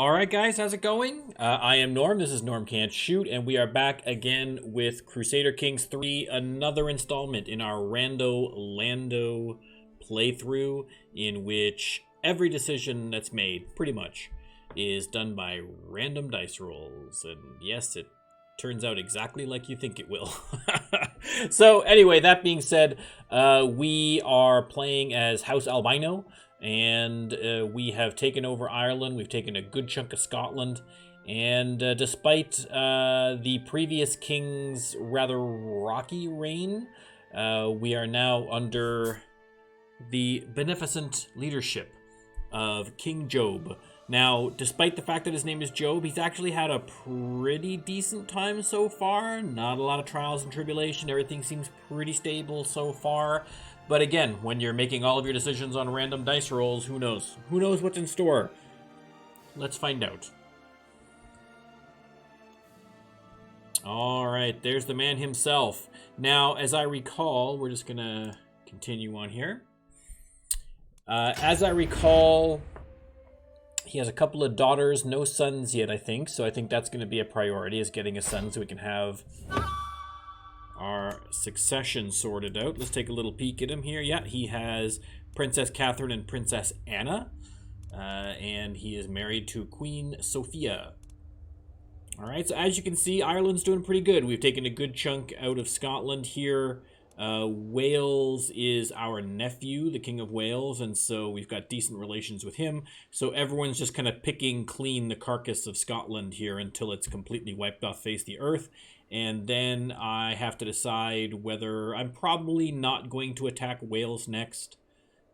Alright guys, how's it going? I am Norm, this is Norm Can't Shoot, and we are back again with Crusader Kings 3, another installment in our LANDO playthrough, in which every decision that's made, pretty much, is done by random dice rolls. And yes, it turns out exactly like you think it will. So anyway, that being said, we are playing as House Albino. And we have taken over Ireland. We've taken a good chunk of Scotland. And despite the previous king's rather rocky reign, we are now under the beneficent leadership of King Job. Now, despite the fact that his name is Job, he's actually had a pretty decent time so far. Not a lot of trials and tribulation. Everything seems pretty stable so far. But again, when you're making all of your decisions on random dice rolls, who knows? Who knows what's in store? Let's find out. All right, there's the man himself. Now, as I recall, we're just going to continue on here. As I recall, he has a couple of daughters, no sons yet, I think. So I think that's going to be a priority, is getting a son so we can have our succession sorted out. Let's take a little peek at him here. Yeah, he has Princess Catherine and Princess Anna. And he is married to Queen Sophia. Alright, so as you can see, Ireland's doing pretty good. We've taken a good chunk out of Scotland here. Wales is our nephew, the King of Wales, and so we've got decent relations with him. So everyone's just kind of picking clean the carcass of Scotland here until it's completely wiped off face the earth. And then I have to decide whether I'm probably not going to attack Wales next.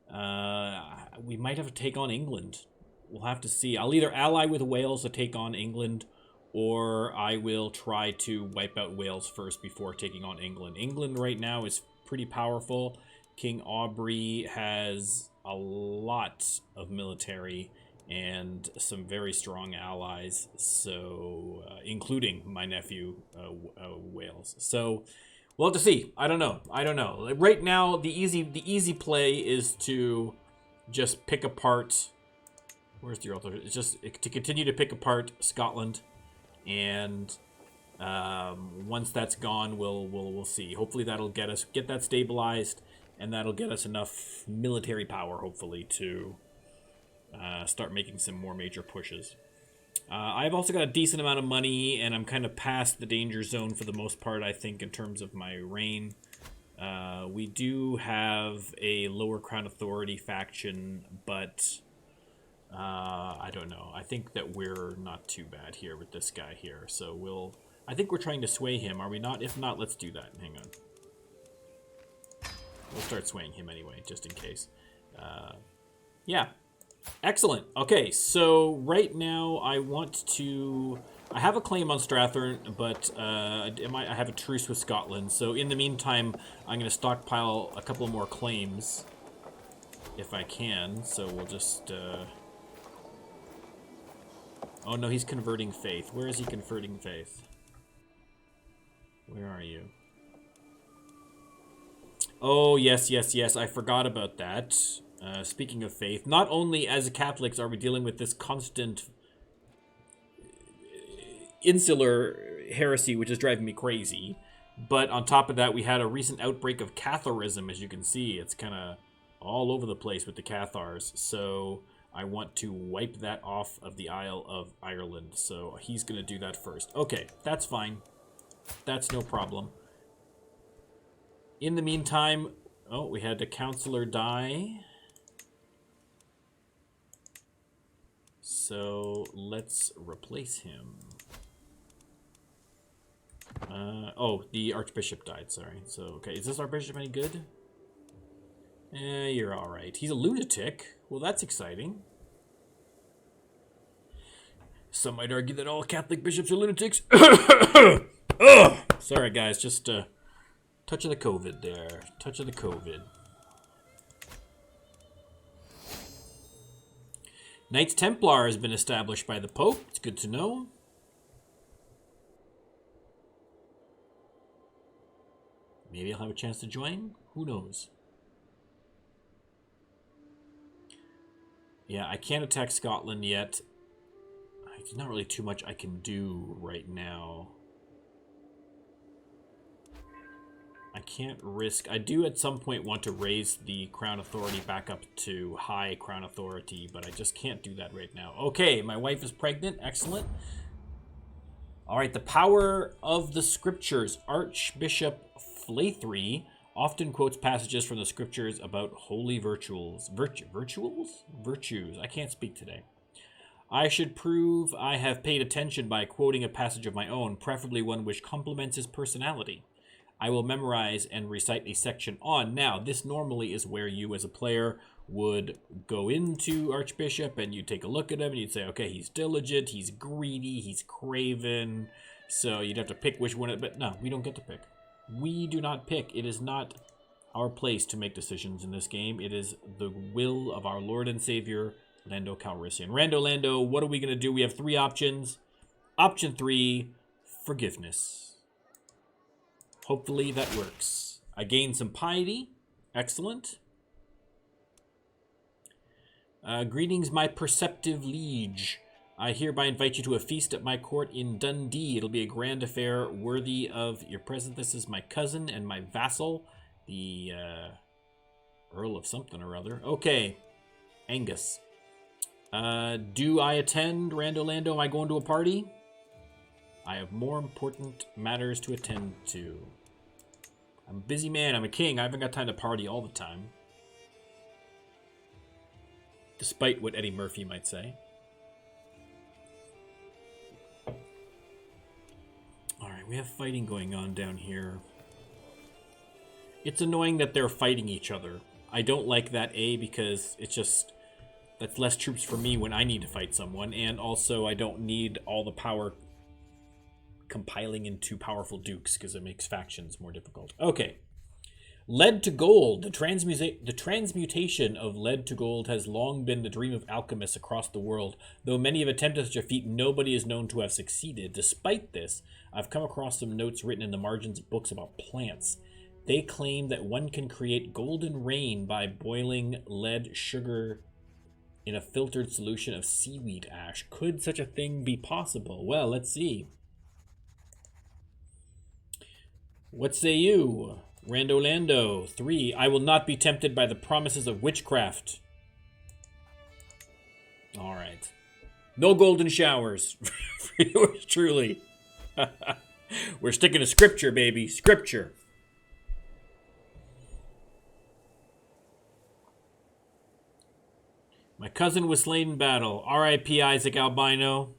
We might have to take on England. We'll have to see. I'll either ally with Wales to take on England, or I will try to wipe out Wales first before taking on England. England right now is pretty powerful. King Aubrey has a lot of military and some very strong allies, so including my nephew Wales. So we'll have to see. I don't know. Right now, the easy play is to just pick apart. Where's the author? It's just to continue to pick apart Scotland, and once that's gone, we'll see. Hopefully that'll get that stabilized, and that'll get us enough military power, hopefully, to start making some more major pushes. I've also got a decent amount of money, and I'm kind of past the danger zone for the most part, I think, in terms of my reign. We do have a lower crown authority faction, but I don't know. I think that we're not too bad here with this guy here. So I think we're trying to sway him, are we not? If not, let's do that. Hang on. We'll start swaying him anyway, just in case. Yeah. Excellent. Okay, so right now I have a claim on Strathern, but I have a truce with Scotland. So in the meantime, I'm going to stockpile a couple more claims if I can. So we'll just... Oh no, he's converting faith. Where is he converting faith? Where are you? Oh, yes. I forgot about that. Speaking of faith, not only as Catholics are we dealing with this constant insular heresy, which is driving me crazy, but on top of that, we had a recent outbreak of Catharism, as you can see. It's kind of all over the place with the Cathars, so I want to wipe that off of the Isle of Ireland, so he's going to do that first. Okay, that's fine. That's no problem. In the meantime, oh, we had a counselor die. So let's replace him. Oh, the Archbishop died, sorry. So, okay, is this Archbishop any good? You're alright. He's a lunatic. Well, that's exciting. Some might argue that all Catholic bishops are lunatics. Ugh! Sorry, guys, just touch of the COVID there. Touch of the COVID. Knights Templar has been established by the Pope. It's good to know. Maybe I'll have a chance to join. Who knows? Yeah, I can't attack Scotland yet. There's not really too much I can do right now. I can't risk... I do at some point want to raise the Crown Authority back up to high Crown Authority, but I just can't do that right now. Okay, my wife is pregnant. Excellent. All right, the power of the scriptures. Archbishop Flaithry often quotes passages from the scriptures about holy virtues. Virtues? I can't speak today. I should prove I have paid attention by quoting a passage of my own, preferably one which complements his personality. I will memorize and recite a section on. Now, this normally is where you as a player would go into Archbishop and you take a look at him and you'd say, okay, he's diligent, he's greedy, he's craven. So you'd have to pick which one, but no, we don't get to pick. We do not pick. It is not our place to make decisions in this game. It is the will of our Lord and Savior, Lando Calrissian. Lando, what are we going to do? We have 3 options. Option 3, forgiveness. Hopefully that works. I gained some piety. Excellent. Greetings, my perceptive liege. I hereby invite you to a feast at my court in Dundee. It'll be a grand affair worthy of your presence. This is my cousin and my vassal, the Earl of something or other. Okay, Angus. Do I attend, Lando? Am I going to a party? I have more important matters to attend to. I'm a busy man. I'm a king. I haven't got time to party all the time. Despite what Eddie Murphy might say. Alright, we have fighting going on down here. It's annoying that they're fighting each other. I don't like that, because it's just... that's less troops for me when I need to fight someone, and also I don't need all the power compiling into powerful dukes, because it makes factions more difficult. Okay. Lead to gold. The transmutation of lead to gold has long been the dream of alchemists across the world. Though many have attempted such a feat, nobody is known to have succeeded. Despite this, I've come across some notes written in the margins of books about plants. They claim that one can create golden rain by boiling lead sugar in a filtered solution of seaweed ash. Could such a thing be possible? Well, let's see. What say you? Lando. 3. I will not be tempted by the promises of witchcraft. Alright. No golden showers. For yours truly. We're sticking to scripture, baby. Scripture. My cousin was slain in battle. R.I.P. Isaac Albino.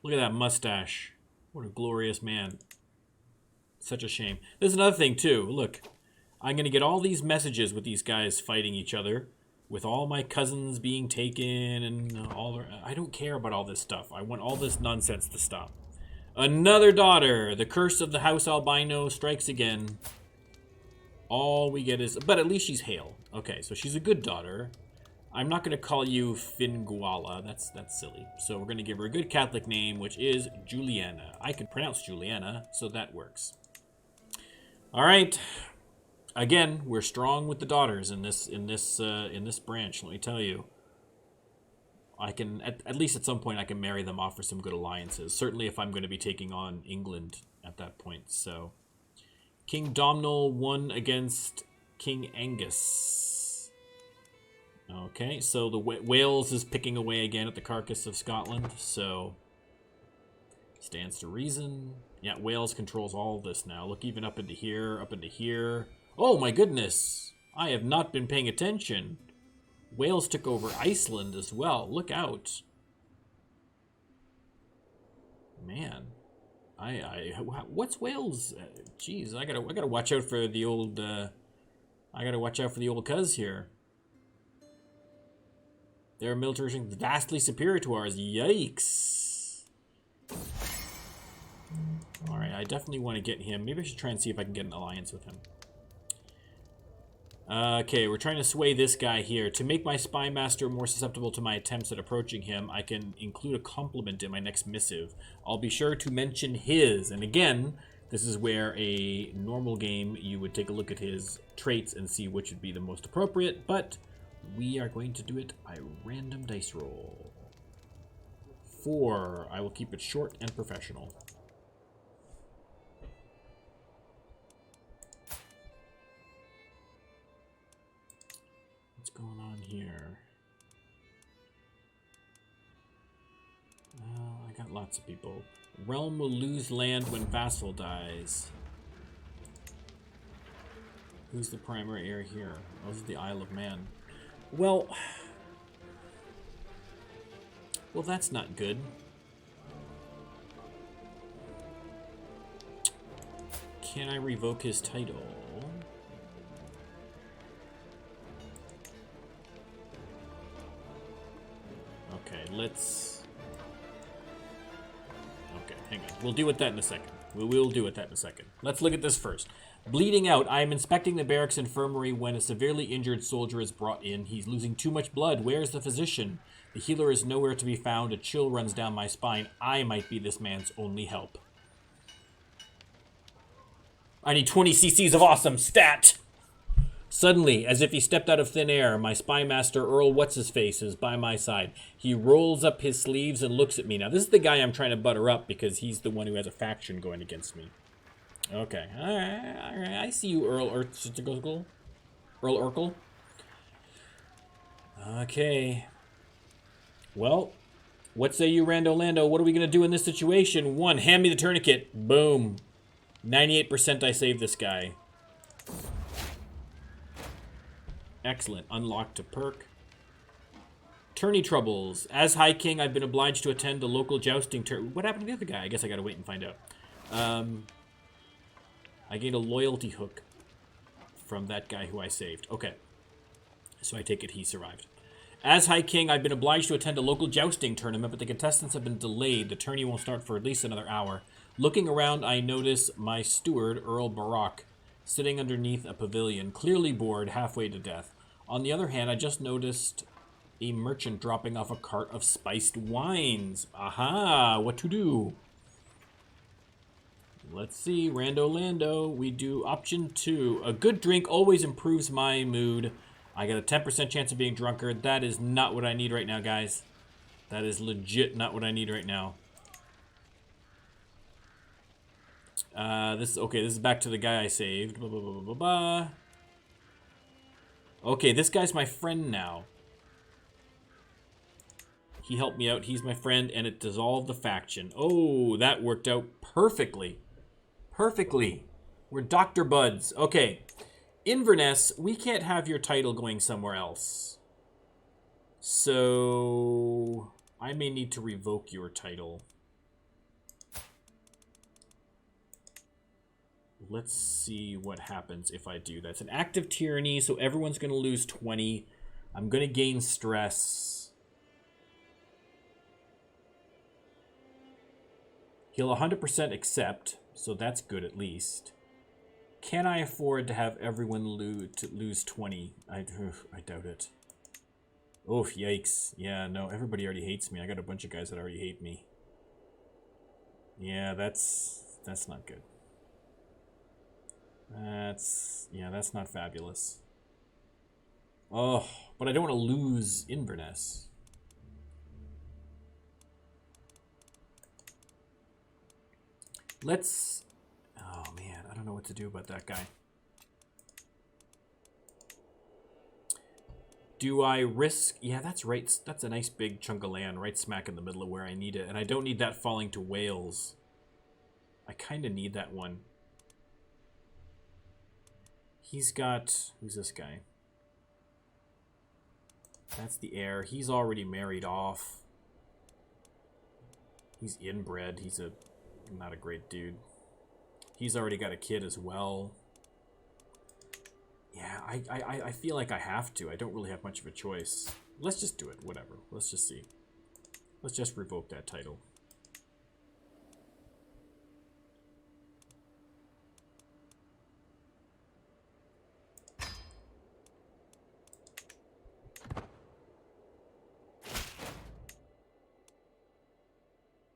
Look at that mustache. What a glorious man. Such a shame. There's another thing, too. Look, I'm going to get all these messages with these guys fighting each other, with all my cousins being taken and all... I don't care about all this stuff. I want all this nonsense to stop. Another daughter. The curse of the House Albino strikes again. All we get is... but at least she's Hale. Okay, so she's a good daughter. I'm not going to call you Finguala. That's silly. So we're going to give her a good Catholic name, which is Juliana. I can pronounce Juliana, so that works. All right. Again, we're strong with the daughters in this branch. Let me tell you. I can at least at some point I can marry them off for some good alliances. Certainly, if I'm going to be taking on England at that point. So, King Domhnall won against King Angus. Okay, so the Wales is picking away again at the carcass of Scotland. So, stands to reason. Yeah, Wales controls all this now. Look, even up into here, up into here. Oh my goodness! I have not been paying attention. Wales took over Iceland as well. Look out. Man. What's Wales? Jeez, I gotta watch out for the old, I gotta watch out for the old cuz here. Their military strength is vastly superior to ours. Yikes. Alright, I definitely want to get him. Maybe I should try and see if I can get an alliance with him. Okay, we're trying to sway this guy here. To make my spy master more susceptible to my attempts at approaching him, I can include a compliment in my next missive. I'll be sure to mention his. And again, this is where a normal game, you would take a look at his traits and see which would be the most appropriate. But we are going to do it by random dice roll. 4. I will keep it short and professional. What's going on here? I got lots of people. Realm will lose land when vassal dies. Who's the primary heir here? Oh, this is the Isle of Man. Well, that's not good. Can I revoke his title? Okay, let's... Okay, hang on. We'll deal with that in a second. We will deal with that in a second. Let's look at this first. Bleeding out. I am inspecting the barracks infirmary when a severely injured soldier is brought in. He's losing too much blood. Where's the physician? The healer is nowhere to be found. A chill runs down my spine. I might be this man's only help. I need 20 cc's of awesome. Stat! Suddenly, as if he stepped out of thin air, my spy master, Earl What's-His-Face, is by my side. He rolls up his sleeves and looks at me. Now, this is the guy I'm trying to butter up because he's the one who has a faction going against me. Okay. All right. I see you, Earl Urkel. Earl Urkel. Okay. Well, what say you, Rando Lando? What are we going to do in this situation? 1, hand me the tourniquet. Boom. 98% I saved this guy. Excellent. Unlocked a perk. Tourney troubles. As High King, I've been obliged to attend a local jousting tourney. What happened to the other guy? I guess I gotta wait and find out. I gained a loyalty hook from that guy who I saved. Okay. So I take it he survived. As High King, I've been obliged to attend a local jousting tournament, but the contestants have been delayed. The tourney won't start for at least another hour. Looking around, I notice my steward, Earl Barak, sitting underneath a pavilion, clearly bored, halfway to death. On the other hand, I just noticed a merchant dropping off a cart of spiced wines. Aha! What to do? Let's see. Rando Lando. We do option 2. A good drink always improves my mood. I got a 10% chance of being drunker. That is not what I need right now, guys. That is legit not what I need right now. This is back to the guy I saved. Blah, blah, blah, blah, blah. Okay, this guy's my friend now. He helped me out. He's my friend, and it dissolved the faction. Oh, that worked out perfectly. Perfectly. We're Dr. Buds. Okay. Inverness, we can't have your title going somewhere else. So I may need to revoke your title. Let's see what happens if I do that. It's an active tyranny, so everyone's going to lose 20. I'm going to gain stress. He'll 100% accept, so that's good at least. Can I afford to have everyone lose 20? I doubt it. Oh, yikes. Yeah, no, everybody already hates me. I got a bunch of guys that already hate me. Yeah, that's not good. That's not fabulous. Oh, but I don't want to lose Inverness. Oh man, I don't know what to do about that guy. Do I risk? Yeah, that's right. That's a nice big chunk of land right smack in the middle of where I need it. And I don't need that falling to Wales. I kind of need that one. He's got... Who's this guy? That's the heir. He's already married off. He's inbred. He's not a great dude. He's already got a kid as well. Yeah, I feel like I have to. I don't really have much of a choice. Let's just do it. Whatever. Let's just see. Let's just revoke that title.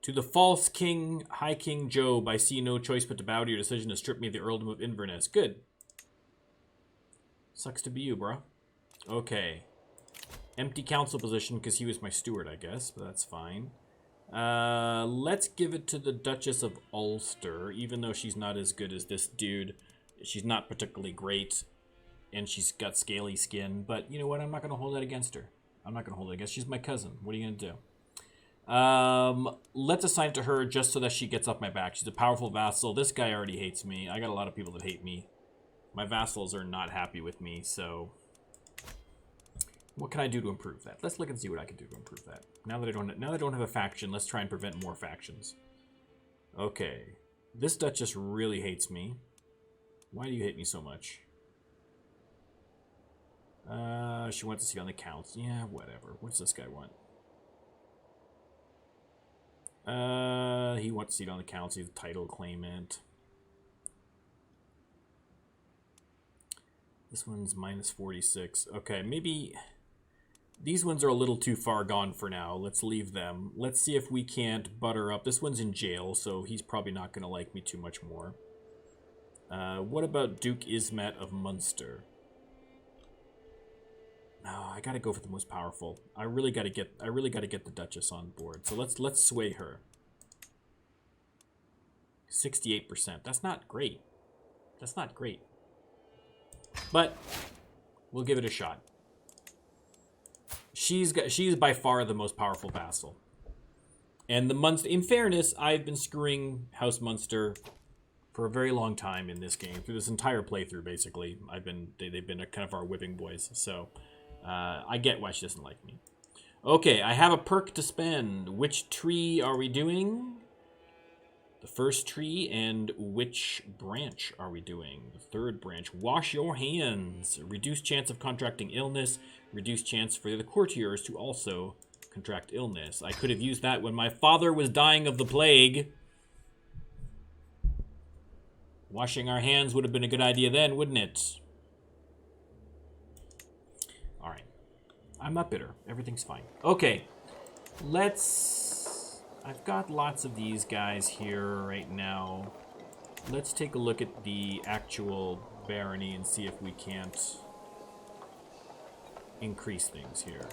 To the false king, High King Job, I see no choice but to bow to your decision to strip me of the earldom of Inverness. Good. Sucks to be you, bro. Okay. Empty council position because he was my steward, I guess, but that's fine. Let's give it to the Duchess of Ulster, even though she's not as good as this dude. She's not particularly great, and she's got scaly skin. But you know what? I'm not going to hold that against her. I'm not going to hold it against. She's my cousin. What are you going to do? Let's assign it to her just so that she gets off my back. She's a powerful vassal. This guy already hates me. I got a lot of people that hate me. My vassals are not happy with me, so what can I do to improve that? Let's look and see what I can do to improve that. Now that I don't have a faction, let's try and prevent more factions. Okay. This Duchess really hates me. Why do you hate me so much? She wants to see on the counts. Yeah, whatever. What's this guy want? He wants to see it on the counts. He's a title claimant. This one's minus 46. Okay, maybe these ones are a little too far gone for now. Let's leave them. Let's see if we can't butter up. This one's in jail, so he's probably not going to like me too much more. What about Duke Ismat of Munster? No, I got to go for the most powerful. I really got to get the Duchess on board. So let's sway her. 68%. That's not great. That's not great. But we'll give it a shot. She's by far the most powerful vassal. And the Munster, in fairness, I've been screwing House Munster for a very long time in this game, through this entire playthrough. Basically, they've been kind of our whipping boys. So I get why she doesn't like me. Okay, I have a perk to spend. Which tree are we doing? The first tree. And which branch are we doing? The third branch. Wash your hands. Reduced chance of contracting illness. Reduced chance for the courtiers to also contract illness. I could have used that when my father was dying of the plague. Washing our hands would have been a good idea then, wouldn't it? Alright. I'm not bitter. Everything's fine. Okay. I've got lots of these guys here right now. Let's take a look at the actual barony and see if we can't increase things here.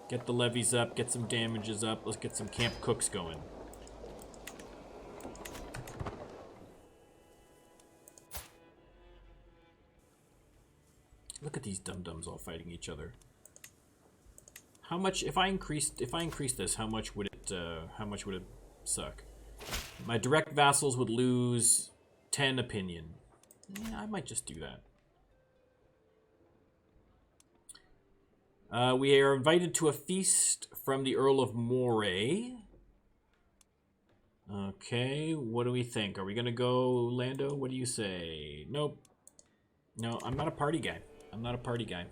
Get the levies up, get some damages up. Let's get some camp cooks going. Look at these dum-dums all fighting each other. How much, if I increase this, how much would it suck? My direct vassals would lose 10 opinion. Yeah, I might just do that. We are invited to a feast from the Earl of Moray. Okay, what do we think? Are we gonna go Lando? What do you say? Nope. No, I'm not a party guy. I'm not a party guy.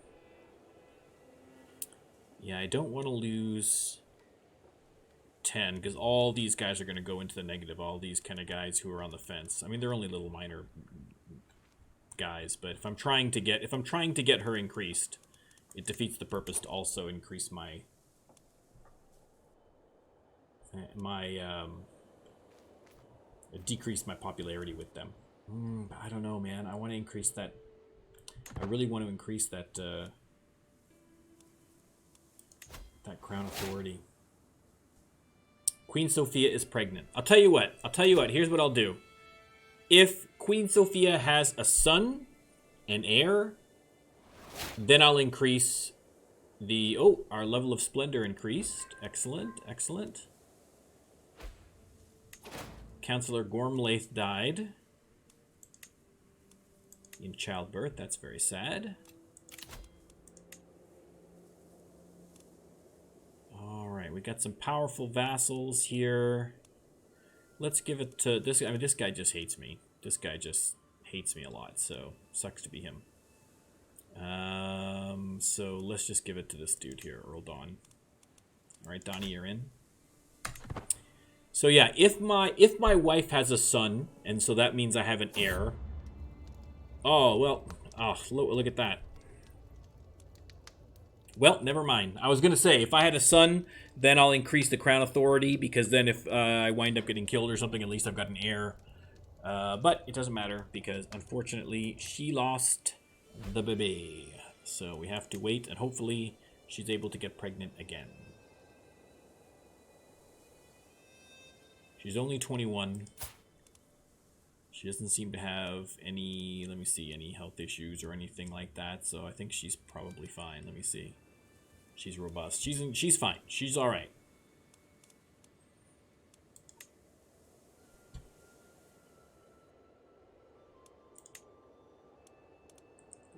Yeah, I don't want to lose 10, because all these guys are going to go into the negative. All these kind of guys who are on the fence. I mean, they're only little minor guys, but if I'm trying to get her increased, it defeats the purpose to also increase decrease my popularity with them. I don't know, man. I want to increase that. I really want to increase that that crown authority. Queen Sophia is pregnant. I'll tell you what. Here's what I'll do. If Queen Sophia has a son, an heir, then I'll increase the... Oh, our level of splendor increased. Excellent, excellent. Councillor Gormlaith died in childbirth. That's very sad. Alright, we got some powerful vassals here. Let's give it to this. I mean, this guy just hates me. This guy just hates me a lot, so sucks to be him. So let's just give it to this dude here, Earl Don. Alright, Donnie, you're in. So yeah, if my wife has a son, and so that means I have an heir. Oh, well, look at that. Well, never mind. I was going to say, if I had a son, then I'll increase the crown authority, because then if I wind up getting killed or something, at least I've got an heir. But it doesn't matter, because unfortunately, she lost the baby. So we have to wait, and hopefully she's able to get pregnant again. She's only 21. She doesn't seem to have any, let me see, any health issues or anything like that. So I think she's probably fine. Let me see. She's robust. She's fine. She's all right.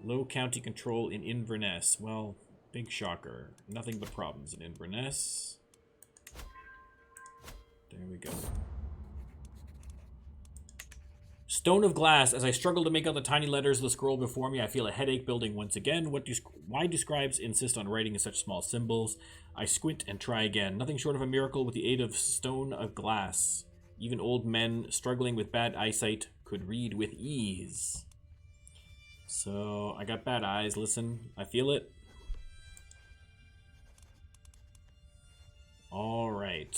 Low county control in Inverness. Well, big shocker. Nothing but problems in Inverness. There we go. Stone of glass. As I struggle to make out the tiny letters of the scroll before me, I feel a headache building once again. Why do scribes insist on writing in such small symbols? I squint and try again. Nothing short of a miracle with the aid of stone of glass. Even old men struggling with bad eyesight could read with ease. So, I got bad eyes. Listen, I feel it. Alright.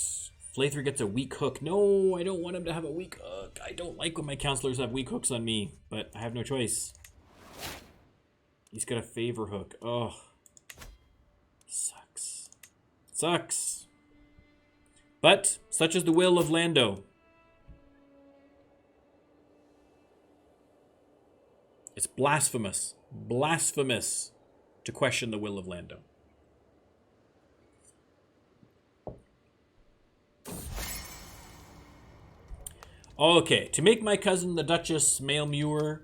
Flaythrough gets a weak hook. No, I don't want him to have a weak hook. I don't like when my counselors have weak hooks on me, but I have no choice. He's got a favor hook. Oh. Sucks. Sucks. But, such is the will of Lando. It's blasphemous. Blasphemous to question the will of Lando. Okay, to make my cousin, the Duchess, male Muir,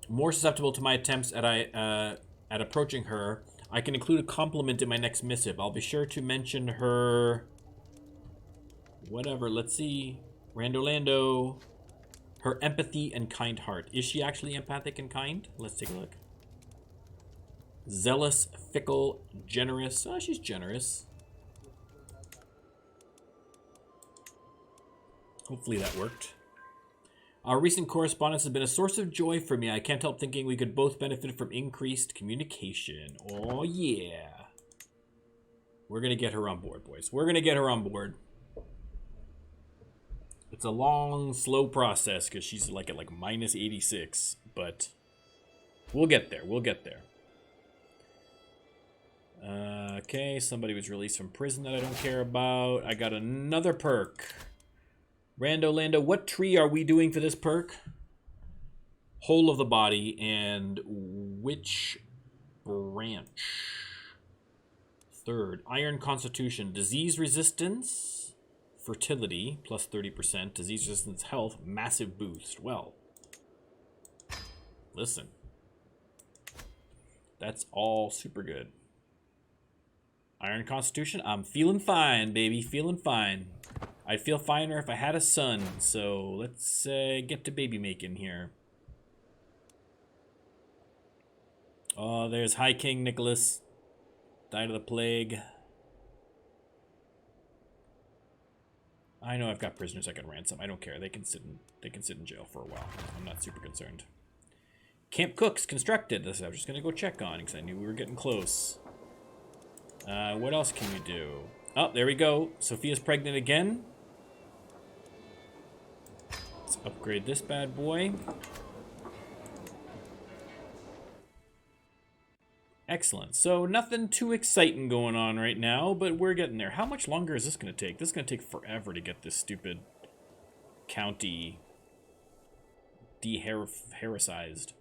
more susceptible to my attempts at approaching her, I can include a compliment in my next missive. I'll be sure to mention her... Whatever, let's see. Lando. Her empathy and kind heart. Is she actually empathic and kind? Let's take a look. Zealous, fickle, generous. Oh, she's generous. Hopefully that worked. Our recent correspondence has been a source of joy for me. I can't help thinking we could both benefit from increased communication. Oh, yeah. We're going to get her on board, boys. We're going to get her on board. It's a long, slow process because she's like at like minus 86. But we'll get there. We'll get there. Okay, somebody was released from prison that I don't care about. I got another perk. Lando, what tree are we doing for this perk? Whole of the body, and which branch? Third, Iron Constitution, disease resistance, fertility, plus 30%, disease resistance, health, massive boost. Well, listen, that's all super good. Iron Constitution, I'm feeling fine, baby, feeling fine. I'd feel finer if I had a son, so let's get to baby making here. Oh, there's High King Nicholas. Died of the plague. I know I've got prisoners I can ransom. I don't care. They can sit in jail for a while. I'm not super concerned. Camp Cooks constructed. This I was just gonna go check on because I knew we were getting close. What else can we do? Oh, there we go. Sophia's pregnant again. Let's upgrade this bad boy. Excellent. So nothing too exciting going on right now, but we're getting there. How much longer is this going to take? This is going to take forever to get this stupid county de-heresized.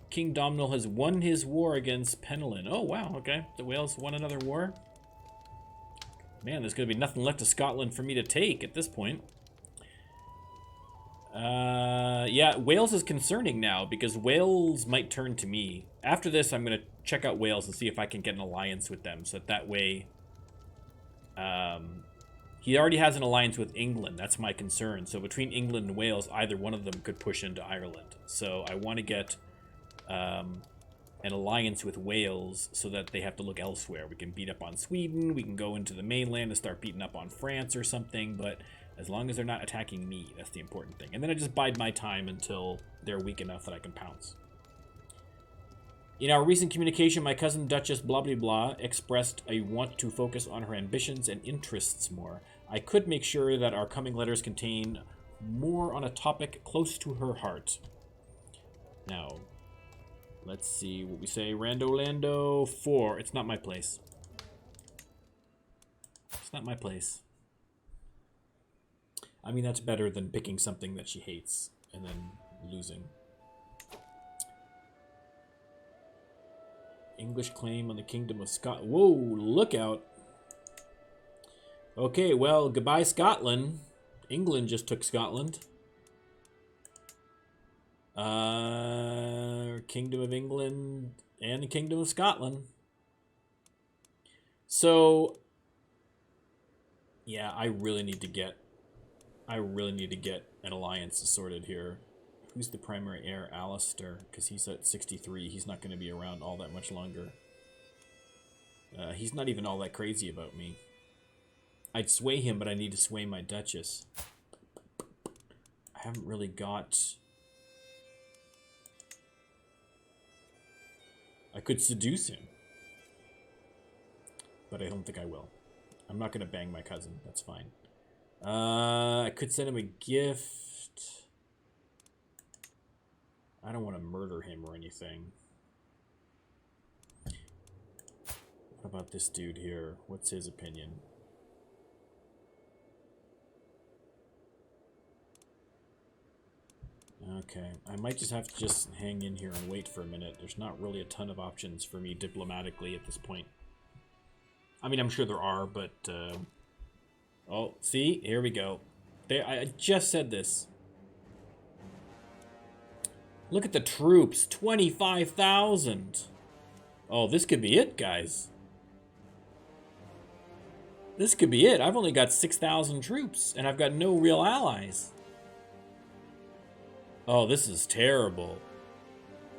King Domhnall has won his war against Penelin. Oh, wow. Okay. The Wales won another war. Man, there's going to be nothing left of Scotland for me to take at this point. Yeah, Wales is concerning now because Wales might turn to me. After this, I'm going to check out Wales and see if I can get an alliance with them. So that way, he already has an alliance with England. That's my concern. So between England and Wales, either one of them could push into Ireland. So I want to get an alliance with Wales so that they have to look elsewhere. We can beat up on Sweden. We can go into the mainland and start beating up on France or something. But as long as they're not attacking me, that's the important thing. And then I just bide my time until they're weak enough that I can pounce. In our recent communication, my cousin Duchess blah blah blah expressed a want to focus on her ambitions and interests more. I could make sure that our coming letters contain more on a topic close to her heart. Now, let's see what we say. Lando 4. It's not my place. It's not my place. I mean, that's better than picking something that she hates and then losing. English claim on the Kingdom of Scotland. Whoa, look out. Okay, well, goodbye Scotland. England just took Scotland. Kingdom of England and the Kingdom of Scotland. So, yeah, I really need to get an alliance sorted here. Who's the primary heir? Alistair, because he's at 63. He's not going to be around all that much longer. He's not even all that crazy about me. I'd sway him, but I need to sway my Duchess. I haven't really got... I could seduce him. But I don't think I will. I'm not going to bang my cousin. That's fine. I could send him a gift. I don't want to murder him or anything. What about this dude here? What's his opinion? Okay, I might just have to just hang in here and wait for a minute. There's not really a ton of options for me diplomatically at this point. I mean, I'm sure there are, but... Oh, see? Here we go. There, I just said this. Look at the troops. 25,000. Oh, this could be it, guys. This could be it. I've only got 6,000 troops, and I've got no real allies. Oh, this is terrible.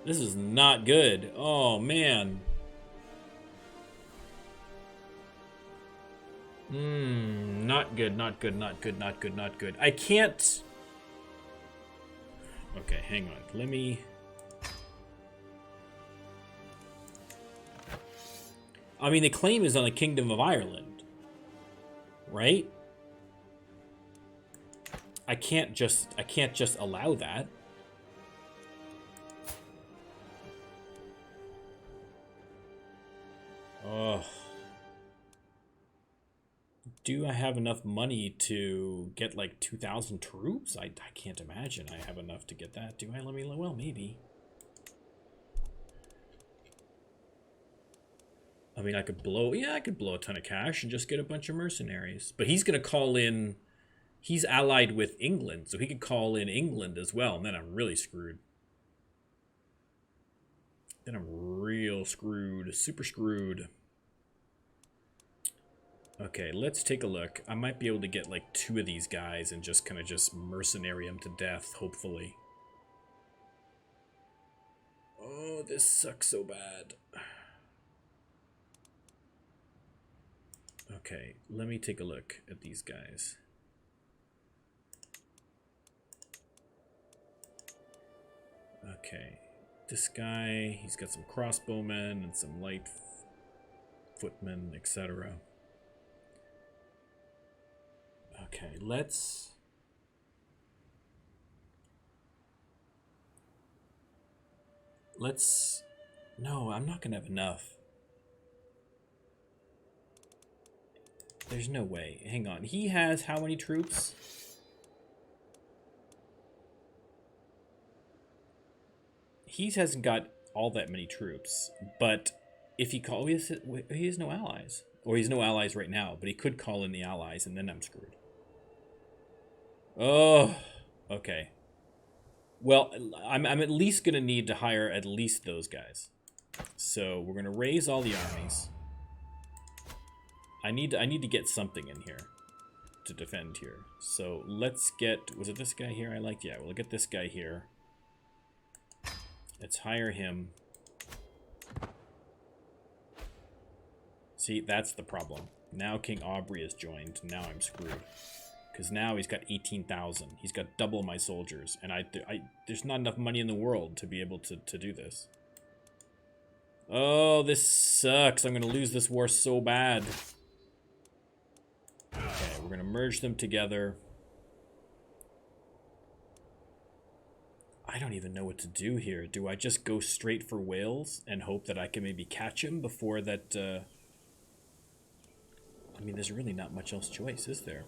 This is not good. Oh, man. Not good, not good, not good, not good, not good. I can't... Okay, hang on. Let me... I mean, the claim is on the Kingdom of Ireland. Right? I can't just allow that. Oh. Do I have enough money to get like 2,000 troops? I can't imagine I have enough to get that. Do I? Let me, well, maybe. I mean, I could blow a ton of cash and just get a bunch of mercenaries. But he's going to call in, he's allied with England, so he could call in England as well, and then I'm really screwed. Then I'm real screwed, super screwed. Okay, let's take a look. I might be able to get like 2 of these guys and just kind of just mercenary them to death, hopefully. Oh, this sucks so bad. Okay, let me take a look at these guys. Okay, this guy, he's got some crossbowmen and some light footmen, etc. Okay, let's... No, I'm not going to have enough. There's no way. Hang on. He has how many troops? He hasn't got all that many troops, but if he calls... he has no allies. Or he's no allies right now, but he could call in the allies, and then I'm screwed. Oh, okay. Well, I'm at least going to need to hire at least those guys. So we're going to raise all the armies. I need to get something in here to defend here. So let's get... Was it this guy here I liked? Yeah, we'll get this guy here. Let's hire him. See, that's the problem. Now King Aubrey has joined. Now I'm screwed. Because now he's got 18,000. He's got double my soldiers. And there's not enough money in the world to be able to do this. Oh, this sucks. I'm going to lose this war so bad. Okay, we're going to merge them together. I don't even know what to do here. Do I just go straight for Wales and hope that I can maybe catch him before that... I mean, there's really not much else choice, is there?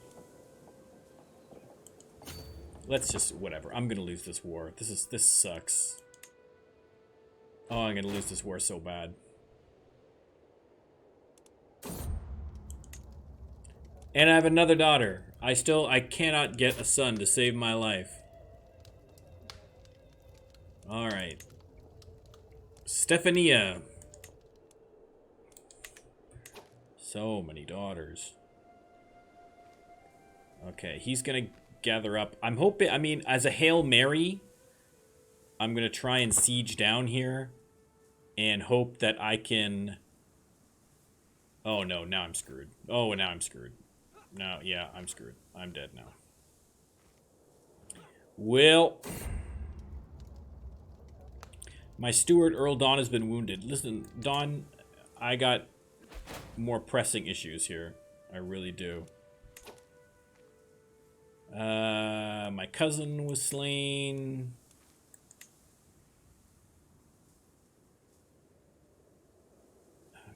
Let's just, whatever. I'm gonna lose this war. This sucks. Oh, I'm gonna lose this war so bad. And I have another daughter. I cannot get a son to save my life. Alright. Stephania. So many daughters. Okay, he's gonna gather up. I'm hoping, I mean, as a Hail Mary, I'm gonna try and siege down here and hope that I can... Oh no, now I'm screwed. Oh, now I'm screwed. Now, yeah, I'm screwed. I'm dead now. Well... My steward, Earl Don, has been wounded. Listen, Don, I got more pressing issues here. I really do. My cousin was slain.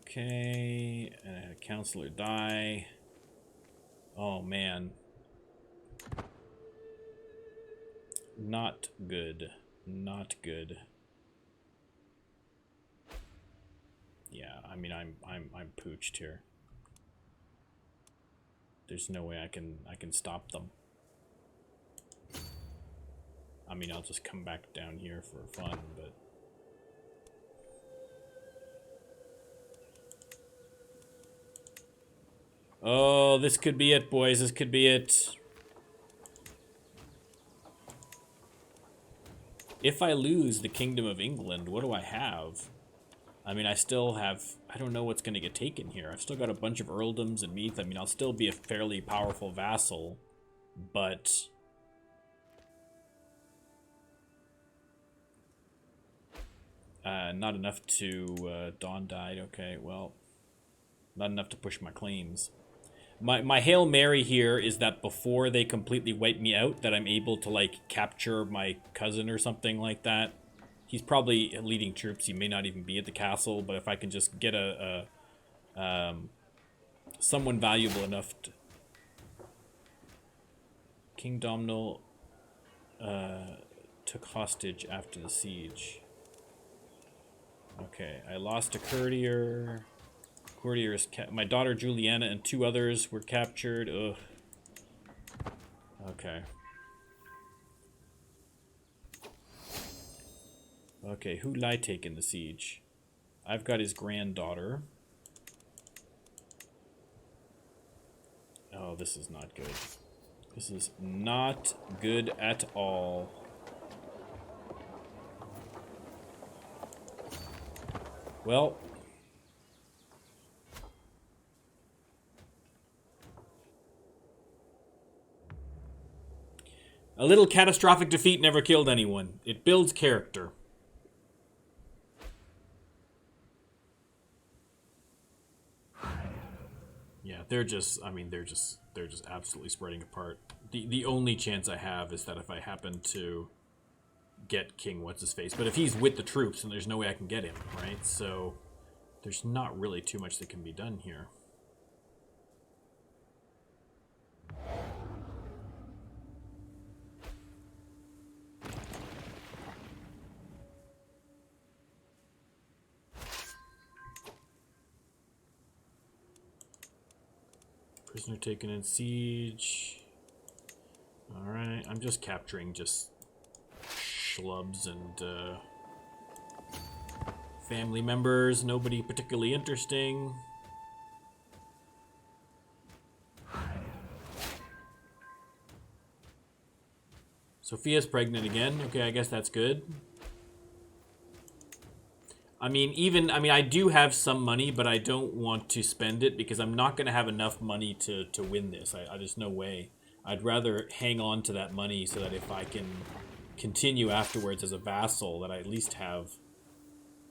Okay, and I had a counselor die. Oh, man. Not good. Not good. Yeah, I mean, I'm pooched here. There's no way I can stop them. I mean, I'll just come back down here for fun, but... Oh, this could be it, boys. This could be it. If I lose the Kingdom of England, what do I have? I mean, I still have... I don't know what's going to get taken here. I've still got a bunch of earldoms and meath. I mean, I'll still be a fairly powerful vassal, but... not enough to... Dawn died. Okay, well... Not enough to push my claims. My Hail Mary here is that before they completely wipe me out, that I'm able to, like, capture my cousin or something like that. He's probably leading troops. He may not even be at the castle, but if I can just get someone valuable enough to... King Domhnall took hostage after the siege. Okay, I lost a courtier. Courtier is my daughter Juliana and 2 others were captured. Ugh. Okay. Okay, who'd I take in the siege? I've got his granddaughter. Oh, this is not good. This is not good at all. Well... A little catastrophic defeat never killed anyone. It builds character. Yeah, they're just absolutely spreading apart. The only chance I have is that if I happen to get King What's-His-Face. But if he's with the troops, then there's no way I can get him, right? So there's not really too much that can be done here. Prisoner taken in siege. Alright, I'm just capturing just schlubs and family members. Nobody particularly interesting. Sophia's pregnant again. Okay, I guess that's good. I mean, I do have some money, but I don't want to spend it because I'm not going to have enough money to win this. There's no way. I'd rather hang on to that money so that if I can continue afterwards as a vassal, that I at least have,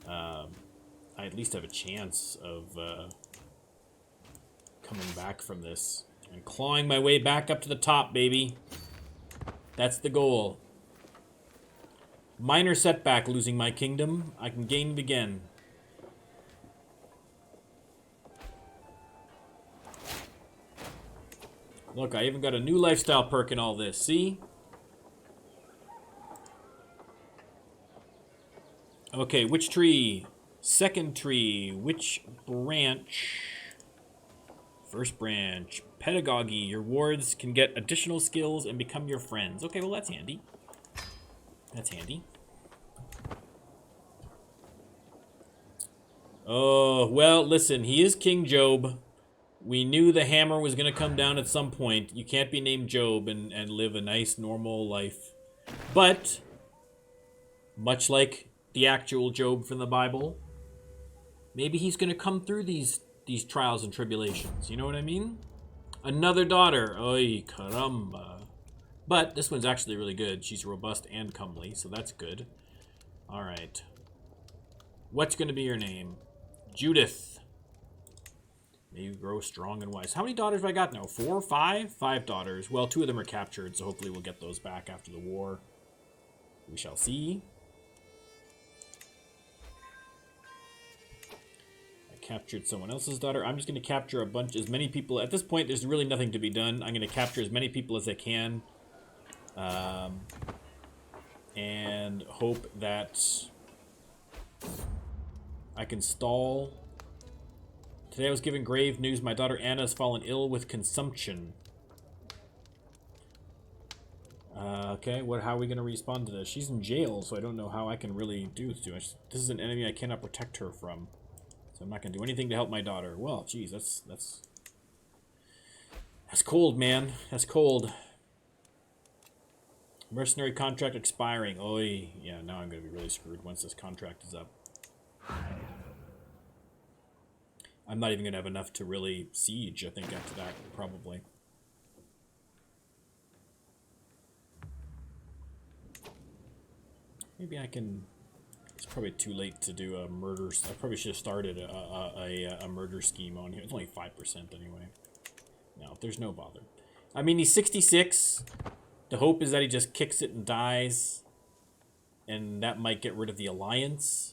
a chance of coming back from this and clawing my way back up to the top, baby. That's the goal. Minor setback losing my kingdom. I can gain it again. Look, I even got a new lifestyle perk in all this. See? Okay, which tree? Second tree. Which branch? First branch. Pedagogy. Your wards can get additional skills and become your friends. Okay, well that's handy. That's handy. Oh, well, listen. He is King Job. We knew the hammer was going to come down at some point. You can't be named Job and live a nice, normal life. But, much like the actual Job from the Bible, maybe he's going to come through these trials and tribulations. You know what I mean? Another daughter. Oy, caramba. But this one's actually really good. She's robust and comely, so that's good. All right. What's going to be your name? Judith. May you grow strong and wise. How many daughters have I got now? 4? 5? 5 daughters. Well, 2 of them are captured, so hopefully we'll get those back after the war. We shall see. I captured someone else's daughter. I'm just going to capture as many people. At this point, there's really nothing to be done. I'm going to capture as many people as I can. And hope that I can stall. Today I was given grave news. My daughter Anna has fallen ill with consumption. Okay, how are we going to respond to this? She's in jail, so I don't know how I can really do too much. This is an enemy I cannot protect her from. So I'm not going to do anything to help my daughter. Well, geez, that's cold, man. That's cold. Mercenary contract expiring. Oy. Yeah, now I'm going to be really screwed once this contract is up. I'm not even going to have enough to really siege, I think, after that, probably. Maybe I can... It's probably too late to do a murder... I probably should have started a murder scheme on here. It's only 5% anyway. No, there's no bother. I mean, he's 66. The hope is that he just kicks it and dies. And that might get rid of the alliance.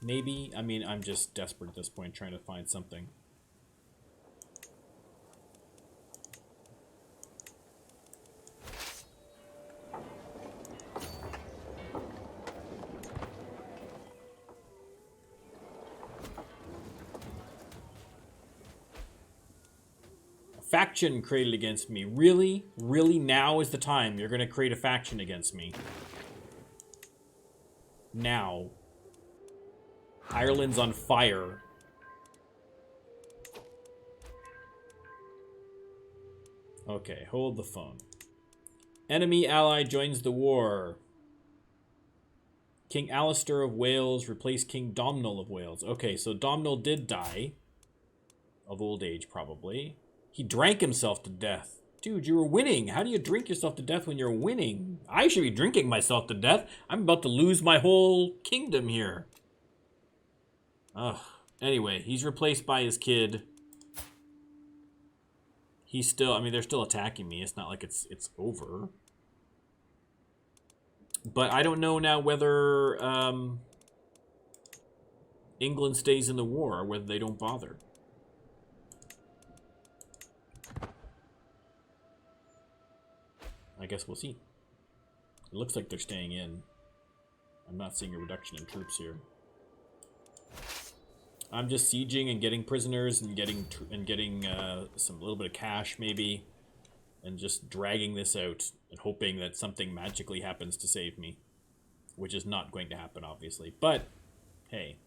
Maybe. I mean, I'm just desperate at this point, trying to find something. A faction created against me. Really? Really? Now is the time you're going to create a faction against me. Now. Ireland's on fire. Okay, hold the phone. Enemy ally joins the war. King Alistair of Wales replaced King Domhnall of Wales. Okay, so Domhnall did die. Of old age, probably. He drank himself to death. Dude, you were winning. How do you drink yourself to death when you're winning? I should be drinking myself to death. I'm about to lose my whole kingdom here. Ugh. Anyway, he's replaced by his kid. He's still... I mean, they're still attacking me. It's not like it's over. But I don't know now whether England stays in the war or whether they don't bother. I guess we'll see. It looks like they're staying in. I'm not seeing a reduction in troops here. I'm just sieging and getting prisoners and getting some little bit of cash maybe, and just dragging this out and hoping that something magically happens to save me, which is not going to happen obviously. But hey,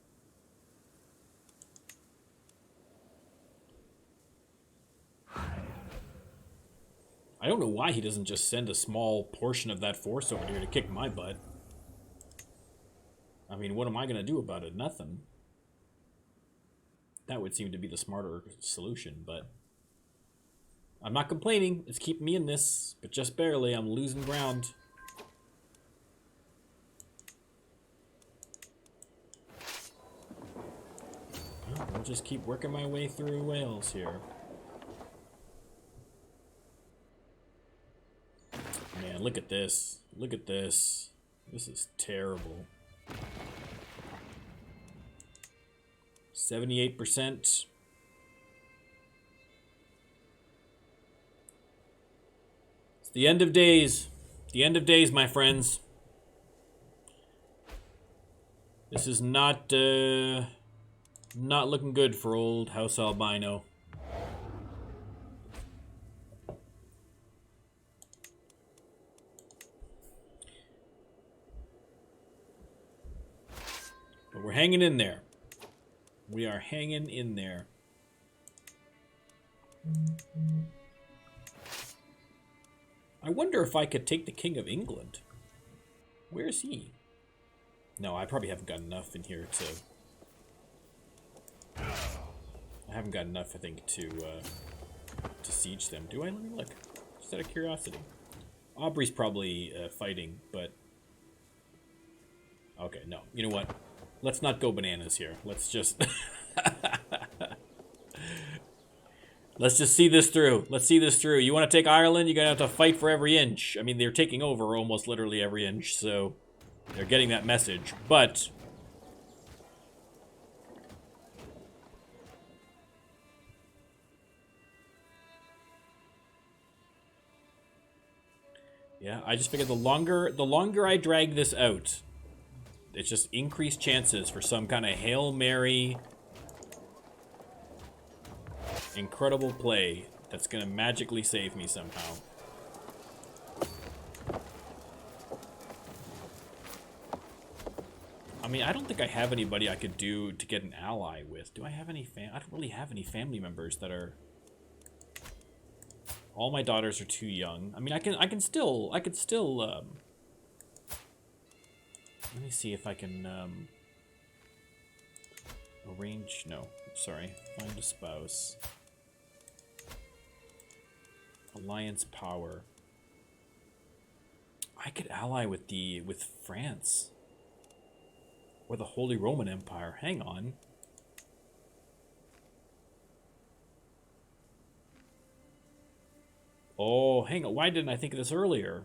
I don't know why he doesn't just send a small portion of that force over here to kick my butt. I mean, what am I gonna do about it? Nothing. That would seem to be the smarter solution, but I'm not complaining. It's keeping me in this, but just barely. I'm losing ground. Well, I'll just keep working my way through Wales here. Man, look at this. Look at this. This is terrible. 78%. It's the end of days. The end of days, my friends. This is not looking good for old House Albino. But we're hanging in there. We are hanging in there. I wonder if I could take the King of England. Where's he? No, I probably haven't got enough in here to... I haven't got enough, I think, to siege them. Do I? Let me look. Just out of curiosity. Aubrey's probably fighting, but... Okay, no. You know what? Let's not go bananas here. Let's just... Let's just see this through. Let's see this through. You want to take Ireland, you're going to have to fight for every inch. I mean, they're taking over almost literally every inch, so... They're getting that message, but... Yeah, I just figured the longer I drag this out, it's just increased chances for some kind of Hail Mary incredible play that's gonna magically save me somehow. I mean, I don't think I have anybody I could do to get an ally with. Do I have any I don't really have any family members that are... All my daughters are too young. I mean, I could still let me see if I can arrange, no, sorry, find a spouse. Alliance power. I could ally with France. Or the Holy Roman Empire. Hang on. Oh, hang on. Why didn't I think of this earlier?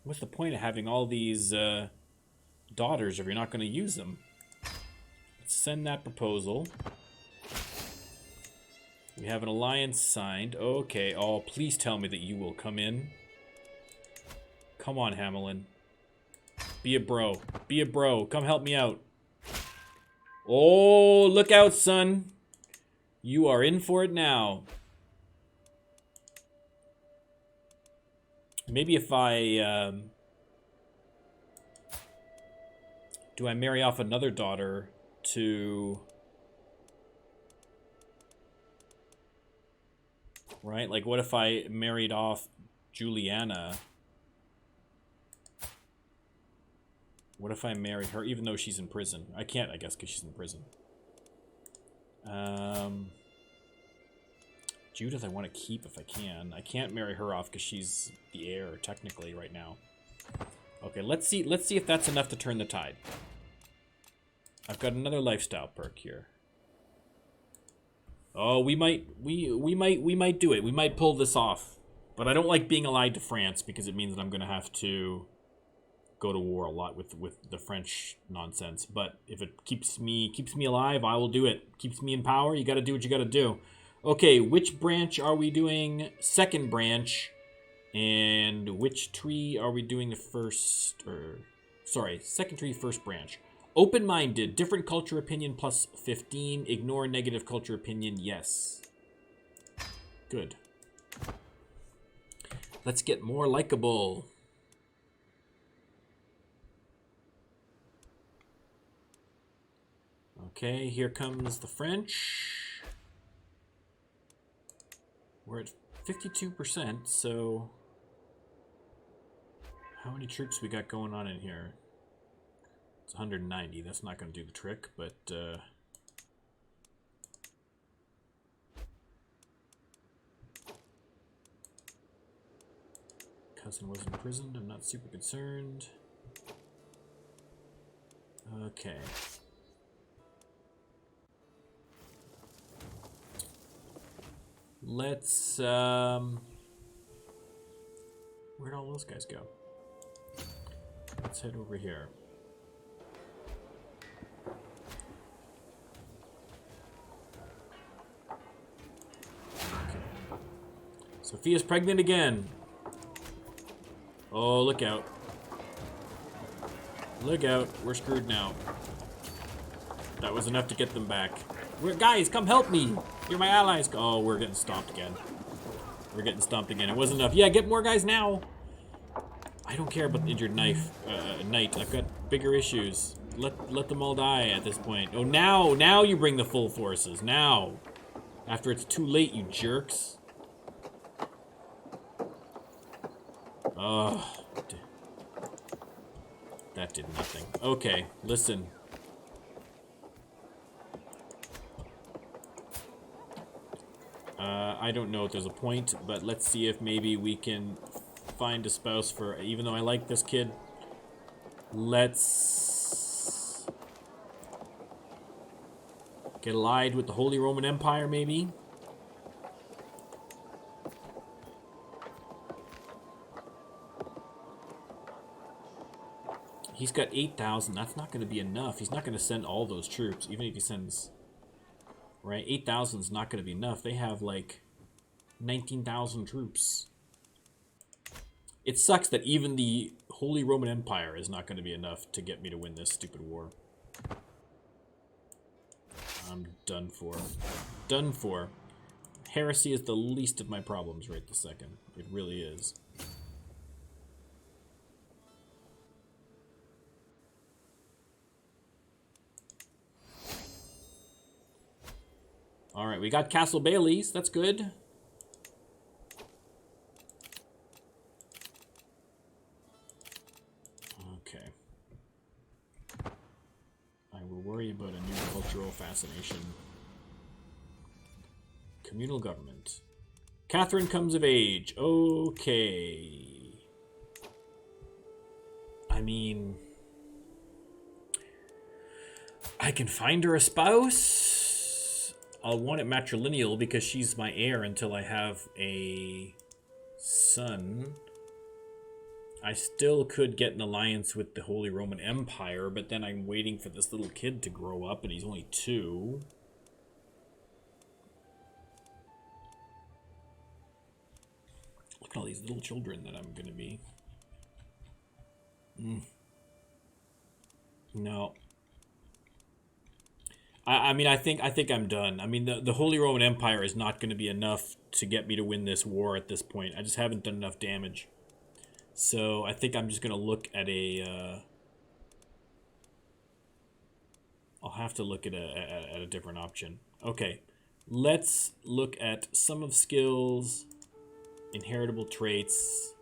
What's the point of having all these daughters if you're not going to use them? Let's send that proposal. We have an alliance signed. Okay. Oh, please tell me that you will come in. Come on, Avalyn. Be a bro. Be a bro. Come help me out. Oh, look out, son. You are in for it now. Maybe if I... do I marry off another daughter to... Right? Like, what if I married off Juliana? What if I marry her, even though she's in prison? I can't, I guess, because she's in prison. Judith I want to keep if I can. I can't marry her off because she's the heir, technically, right now. Okay, let's see if that's enough to turn the tide. I've got another lifestyle perk here. Oh, we might do it. We might pull this off. But I don't like being allied to France because it means that I'm going to have to go to war a lot with the French nonsense. But if it keeps me alive, I will do it. Keeps me in power. You got to do what you got to do. Okay, which branch are we doing? Second branch. And which tree are we doing the first? Or sorry, second tree, first branch. Open-minded, different culture opinion plus 15. Ignore negative culture opinion, yes. Good. Let's get more likable. Okay, here comes the French. We're at 52%, so... How many troops we got going on in here? It's 190. That's not going to do the trick, but... Cousin was imprisoned. I'm not super concerned. Okay. Let's, where'd all those guys go? Let's head over here. Okay. Sophia's pregnant again. Oh, look out. Look out. We're screwed now. That was enough to get them back. Guys, come help me. You're my allies. Oh, we're getting stomped again. We're getting stomped again. It wasn't enough. Yeah, get more guys now. I don't care about the injured knight. I've got bigger issues. Let them all die at this point. Oh, now you bring the full forces. Now. After it's too late, you jerks. Oh. That did nothing. Okay, listen. I don't know if there's a point, but let's see if maybe we can find a spouse for, even though I like this kid, let's get allied with the Holy Roman Empire, maybe. He's got 8,000. That's not going to be enough. He's not going to send all those troops, even if he sends... Right? 8,000 is not going to be enough. They have, like, 19,000 troops. It sucks that even the Holy Roman Empire is not going to be enough to get me to win this stupid war. I'm done for. Done for. Heresy is the least of my problems right this second. It really is. Alright, we got Castle Bailey's. That's good. Okay. I will worry about a new cultural fascination. Communal government. Catherine comes of age. Okay. I mean... I can find her a spouse. I'll want it matrilineal because she's my heir until I have a son. I still could get an alliance with the Holy Roman Empire, but then I'm waiting for this little kid to grow up, and he's only 2. Look at all these little children that I'm going to be. No. I mean, I think I'm done. I mean, the Holy Roman Empire is not going to be enough to get me to win this war at this point. I just haven't done enough damage. So I think I'm just going to look at a... I'll have to look at a different option. Okay, let's look at sum of skills, inheritable traits.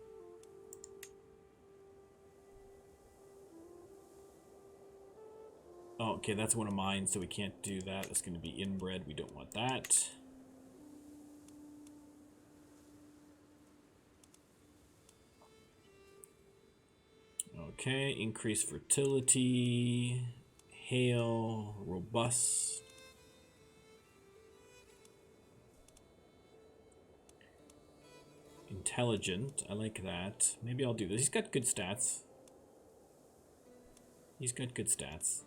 Oh, okay, that's one of mine, so we can't do that. It's going to be inbred. We don't want that. Okay, increase fertility, hail, robust. Intelligent, I like that. Maybe I'll do this. He's got good stats. He's got good stats.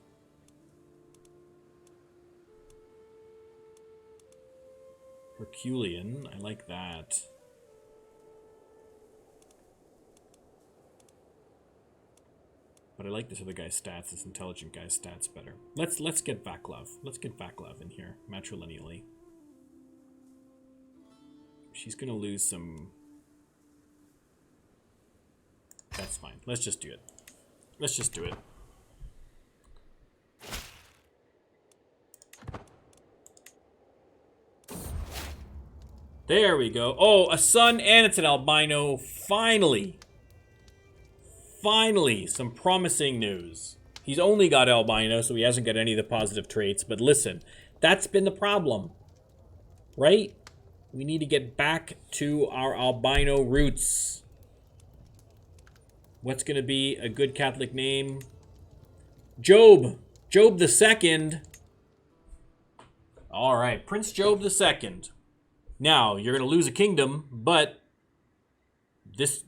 Herculean, I like that. But I like this other guy's stats, this intelligent guy's stats better. Let's get Vaclav. Let's get Vaclav in here, matrilineally. She's gonna lose some... That's fine. Let's just do it. Let's just do it. There we go. Oh, a son and it's an albino. Finally. Finally, some promising news. He's only got albino, so he hasn't got any of the positive traits. But listen, that's been the problem. Right? We need to get back to our albino roots. What's going to be a good Catholic name? Job. Job II. All right, Prince Job II. Now, you're going to lose a kingdom, but this...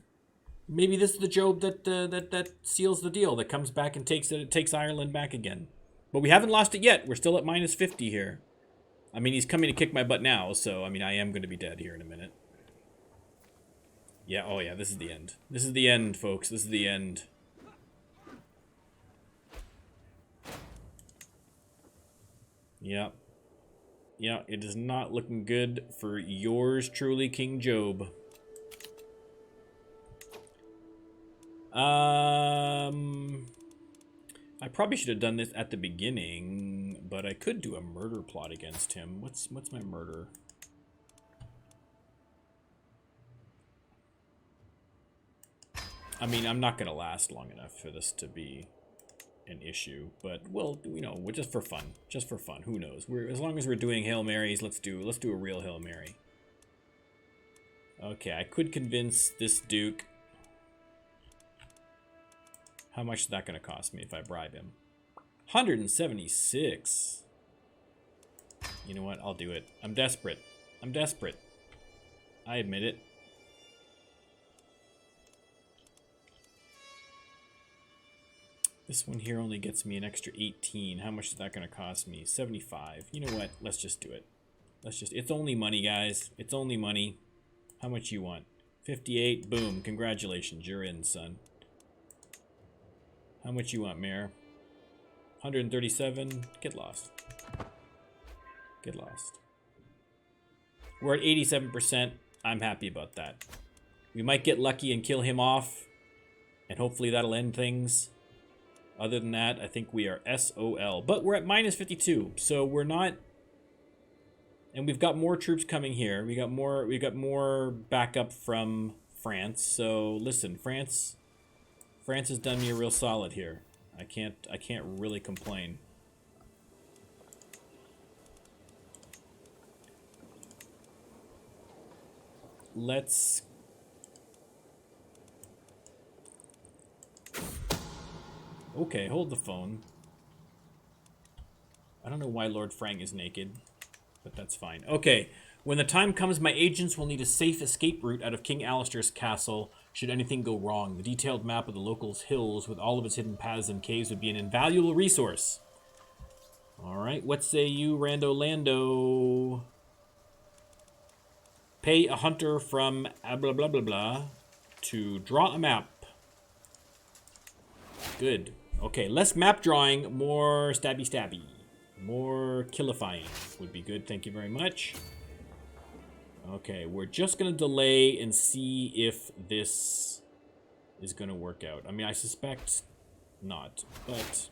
Maybe this is the Job that seals the deal, that comes back and takes Ireland back again. But we haven't lost it yet. We're still at minus 50 here. I mean, he's coming to kick my butt now, so, I mean, I am going to be dead here in a minute. Yeah, oh yeah, this is the end. This is the end, folks. This is the end. Yep. Yeah, it is not looking good for yours truly, King Job. I probably should have done this at the beginning, but I could do a murder plot against him. What's my murder? I mean, I'm not gonna last long enough for this to be an issue, but well, you know, we're just for fun. Just for fun. Who knows? As long as we're doing Hail Marys, let's do a real Hail Mary. Okay, I could convince this Duke. How much is that going to cost me if I bribe him? 176. You know what? I'll do it. I'm desperate. I'm desperate. I admit it. This one here only gets me an extra 18. How much is that going to cost me? 75. You know what? Let's just do it. It's only money, guys. It's only money. How much you want? 58. Boom. Congratulations. You're in, son. How much you want, Mayor? 137. Get lost. Get lost. We're at 87%. I'm happy about that. We might get lucky and kill him off, and hopefully that'll end things. Other than that, I think we are SOL. But we're at minus 52, so we're not... And we've got more troops coming here. We got more backup from France. So listen, France has done me a real solid here. I can't really complain. Let's... Okay, hold the phone. I don't know why Lord Frank is naked, but that's fine. Okay, when the time comes, my agents will need a safe escape route out of King Alistair's castle should anything go wrong. The detailed map of the locals' hills with all of its hidden paths and caves would be an invaluable resource. Alright, what say you, Rando Lando? Pay a hunter from blah blah blah blah to draw a map. Good. Okay, less map drawing, more stabby stabby. More killifying would be good, thank you very much. Okay, we're just going to delay and see if this is going to work out. I mean, I suspect not, but...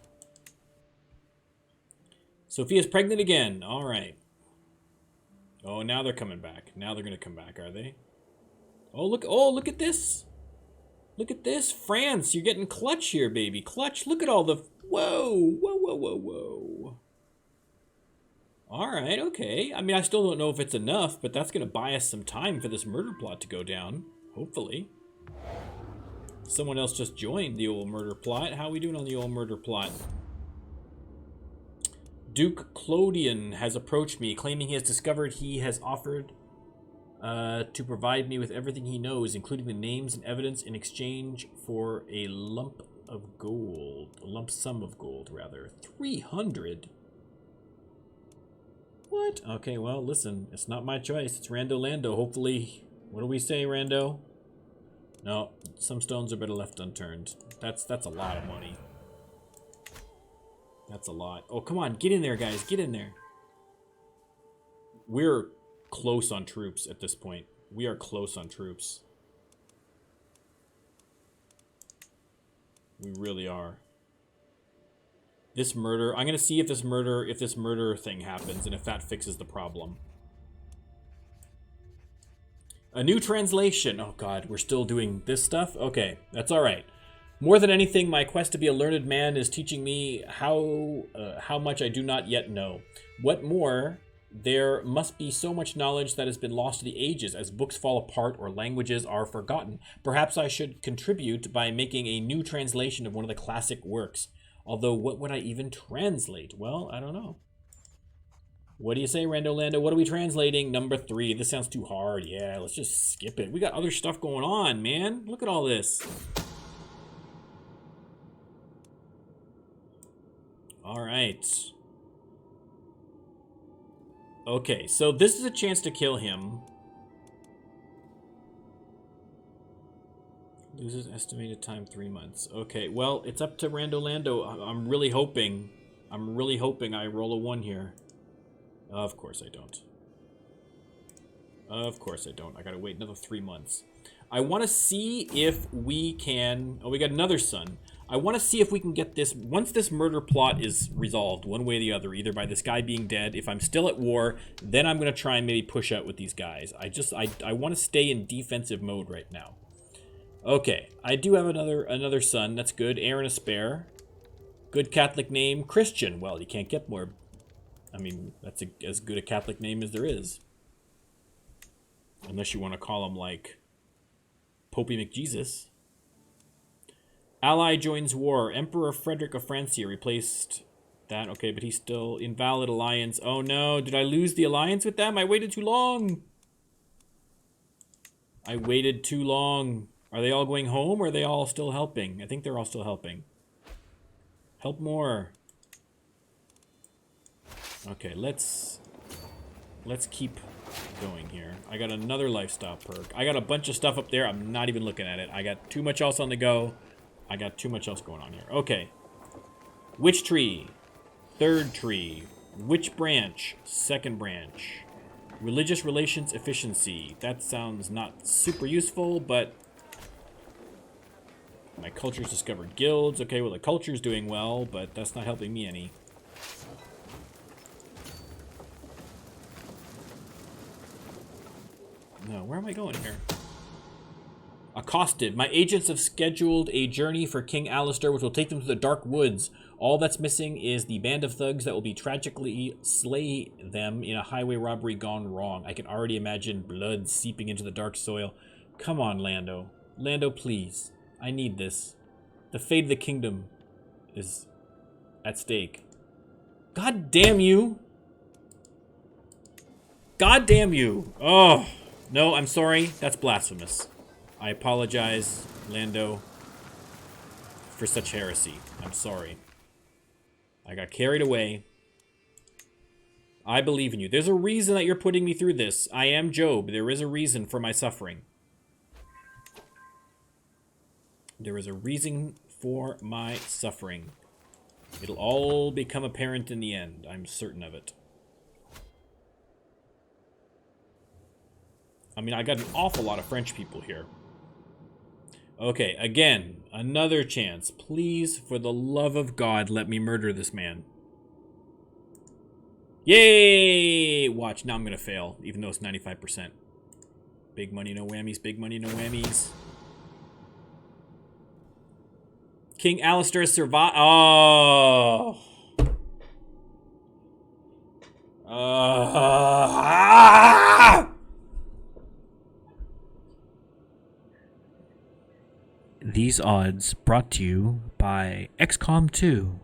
Sophia's pregnant again. All right. Oh, now they're coming back. Now they're going to come back, are they? Oh, look at this. Look at this. France, you're getting clutch here, baby. Clutch. Look at all the... Whoa. Whoa, whoa, whoa, whoa. All right, okay. I mean, I still don't know if it's enough, but that's going to buy us some time for this murder plot to go down. Hopefully. Someone else just joined the old murder plot. How are we doing on the old murder plot? Duke Clodion has approached me, claiming he has discovered he has offered to provide me with everything he knows, including the names and evidence in exchange for a lump of gold. A lump sum of gold, rather. 300? What? Okay, well, listen, it's not my choice. It's Rando Lando. Hopefully, what do we say, Rando? No, some stones are better left unturned. That's a lot of money. That's a lot. Oh, come on, get in there, guys. Get in there. We're close on troops at this point. We are close on troops. We really are. This murder, I'm gonna see if this murder thing happens and if that fixes the problem. A new translation. Oh god, we're still doing this stuff? Okay, that's all right. More than anything, my quest to be a learned man is teaching me how much I do not yet know. What more, there must be so much knowledge that has been lost to the ages as books fall apart or languages are forgotten. Perhaps I should contribute by making a new translation of one of the classic works. Although, what would I even translate? Well, I don't know. What do you say, Rando Lando? What are we translating? Number 3. This sounds too hard. Yeah, let's just skip it. We got other stuff going on, man. Look at all this. All right. Okay, so this is a chance to kill him. Loses estimated time 3 months. Okay, well, it's up to Rando Lando. I'm really hoping I roll a 1 here. Of course I don't. Of course I don't. I gotta wait another 3 months. I want to see if we can... Oh, we got another son. I want to see if we can get this... Once this murder plot is resolved, one way or the other, either by this guy being dead, if I'm still at war, then I'm going to try and maybe push out with these guys. I want to stay in defensive mode right now. Okay, I do have another son. That's good. Heir and a spare. Good Catholic name. Christian. Well, you can't get more... I mean, that's as good a Catholic name as there is. Unless you want to call him, like, Popey McJesus. Ally joins war. Emperor Frederick of Francia replaced that. Okay, but he's still invalid alliance. Oh no, did I lose the alliance with them? I waited too long. I waited too long. Are they all going home or are they all still helping? I think they're all still helping. Help more. Okay, let's keep going here. I got another lifestyle perk. I got a bunch of stuff up there. I'm not even looking at it. I got too much else on the go. I got too much else going on here. Okay. Witch tree. Third tree. Witch branch. Second branch. Religious relations efficiency. That sounds not super useful, but... My culture's discovered guilds. Okay, well, the culture's doing well, but that's not helping me any. No, where am I going here? Accosted. My agents have scheduled a journey for King Alistair, which will take them to the Dark Woods. All that's missing is the band of thugs that will be tragically slay them in a highway robbery gone wrong. I can already imagine blood seeping into the dark soil. Come on, Lando. Lando, please. I need this. The fate of the kingdom is at stake. God damn you! God damn you! Oh, no, I'm sorry. That's blasphemous. I apologize, Lando, for such heresy. I'm sorry. I got carried away. I believe in you. There's a reason that you're putting me through this. I am Job. There is a reason for my suffering. There is a reason for my suffering. It'll all become apparent in the end. I'm certain of it. I mean, I got an awful lot of French people here. Okay, again, another chance. Please, for the love of God, let me murder this man. Yay! Watch, now I'm going to fail, even though it's 95%. Big money, no whammies. Big money, no whammies. King Alistair survived. Oh. These odds brought to you by XCOM 2.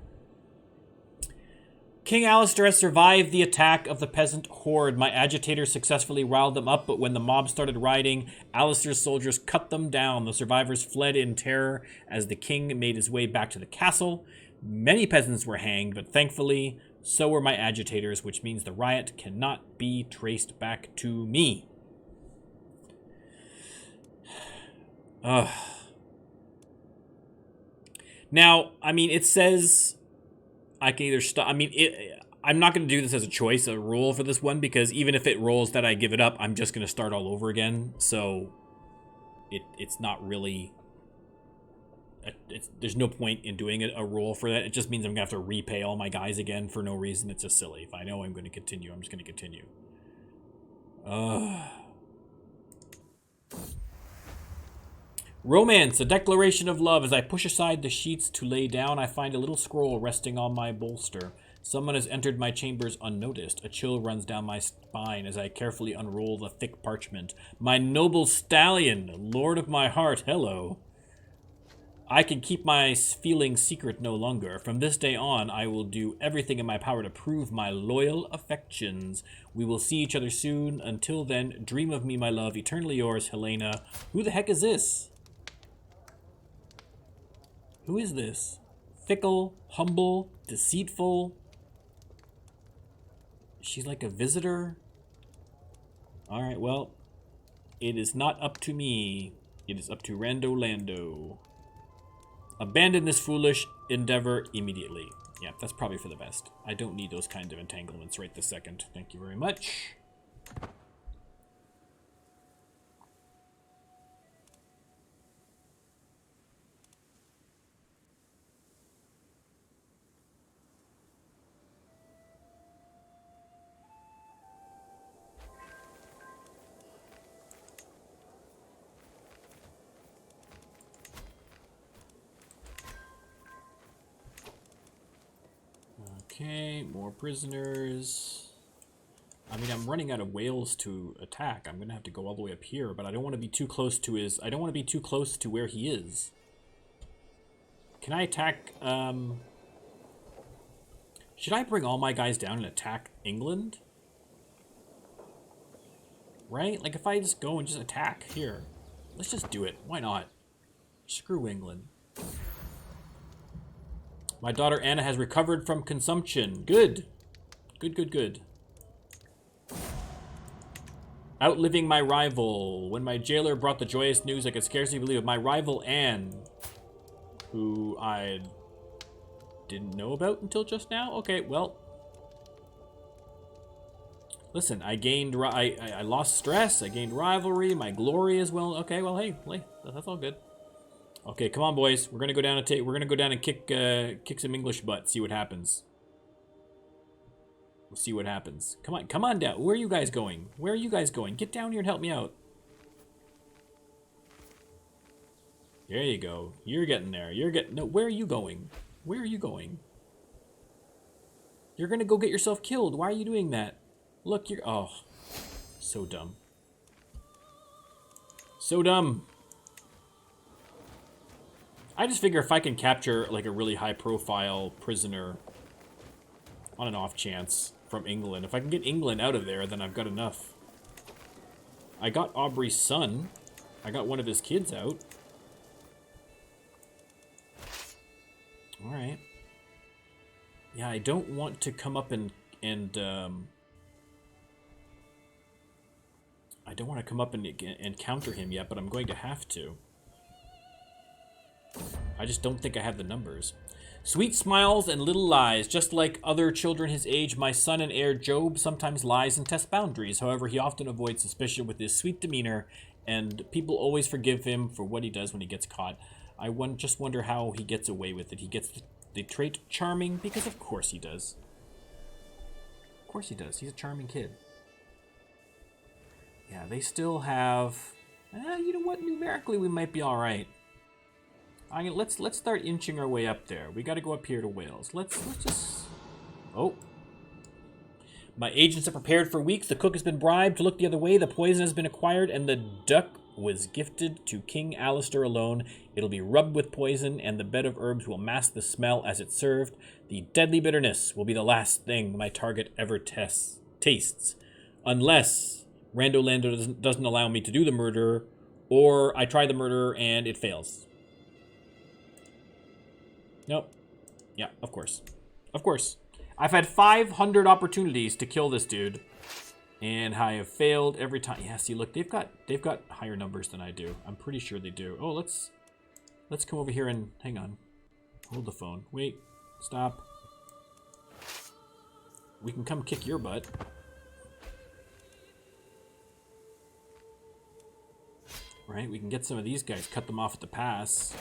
King Alistair has survived the attack of the peasant horde. My agitators successfully riled them up, but when the mob started rioting, Alistair's soldiers cut them down. The survivors fled in terror as the king made his way back to the castle. Many peasants were hanged, but thankfully, so were my agitators, which means the riot cannot be traced back to me. Ugh. Now, I mean, it says I can either stop. I mean, I'm not going to do this as a choice, a rule for this one, because even if it rolls that I give it up, I'm just going to start all over again. So it's not really... there's no point in doing a rule for that. It just means I'm going to have to repay all my guys again for no reason. It's just silly. If I know I'm going to continue, I'm just going to continue. Romance, a declaration of love. As I push aside the sheets to lay down, I find a little scroll resting on my bolster. Someone has entered my chambers unnoticed. A chill runs down my spine as I carefully unroll the thick parchment. My noble stallion, lord of my heart, hello. I can keep my feelings secret no longer. From this day on, I will do everything in my power to prove my loyal affections. We will see each other soon. Until then, dream of me, my love. Eternally yours, Helena. Who the heck is this? Who is this? Fickle, humble, deceitful. She's like a visitor. Alright, well, it is not up to me It is up to Rando Lando. Abandon this foolish endeavor immediately. Yeah, that's probably for the best. I don't need those kinds of entanglements right this second. Thank you very much. Okay, more prisoners. I mean, I'm running out of whales to attack. I'm gonna have to go all the way up here, but I don't want to be too close to his... I don't want to be too close to where he is. Can I attack, should I bring all my guys down and attack England? Right? Like, if I just go and just attack here. Let's just do it. Why not? Screw England. My daughter Anna has recovered from consumption. Good. Good, good, good. Outliving my rival. When my jailer brought the joyous news, I could scarcely believe it. My rival Anne, who I didn't know about until just now. Okay, well. Listen, I gained, I lost stress. I gained rivalry. My glory as well. Okay, well, hey, that's all good. Okay, come on, boys. We're gonna go down and kick some English butt. See what happens. We'll see what happens. Come on down. Where are you guys going? Where are you guys going? Get down here and help me out. There you go. You're getting there. No, where are you going? Where are you going? You're gonna go get yourself killed. Why are you doing that? Look, oh, so dumb. So dumb. I just figure if I can capture like a really high profile prisoner on an off chance from England, if I can get England out of there, then I've got enough. I got Aubrey's son. I got one of his kids out. All right. Yeah, I don't want to come up and I don't want to come up and counter him yet, but I'm going to have to. I just don't think I have the numbers. Sweet smiles and little lies. Just like other children his age, my son and heir Job sometimes lies and tests boundaries. However, he often avoids suspicion with his sweet demeanor, and people always forgive him for what he does when he gets caught. I just wonder how he gets away with it. He gets the trait charming, because of course he does. Of course he does. He's a charming kid. Yeah, they still have... you know what? Numerically, we might be all right. Let's start inching our way up there. We got to go up here to Wales. Let's just... Oh. My agents are prepared for weeks. The cook has been bribed to look the other way. The poison has been acquired, and the duck was gifted to King Alistair alone. It'll be rubbed with poison, and the bed of herbs will mask the smell as it's served. The deadly bitterness will be the last thing my target ever tastes. Unless Rando Lando doesn't allow me to do the murder, or I try the murder and it fails. Nope. Yeah, of course. Of course. I've had 500 opportunities to kill this dude, and I have failed every time. Yeah, see, look, they've got higher numbers than I do. I'm pretty sure they do. Oh, let's come over here and hang on. Hold the phone. Wait. Stop. We can come kick your butt. Right? We can get some of these guys, cut them off at the pass.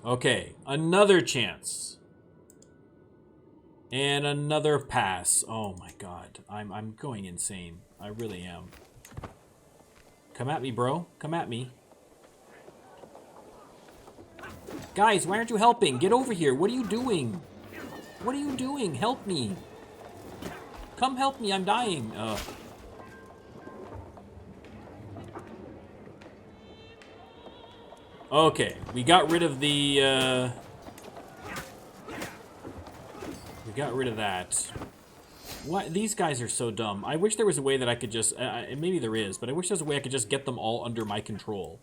Okay, another chance. And another pass. Oh my god. I'm going insane. I really am. Come at me, bro. Come at me. Guys, why aren't you helping? Get over here. What are you doing? What are you doing? Help me. Come help me. I'm dying. Okay, we got rid of the, we got rid of that. What? These guys are so dumb. I wish there was a way that I could just, maybe there is, but I wish there was a way I could just get them all under my control.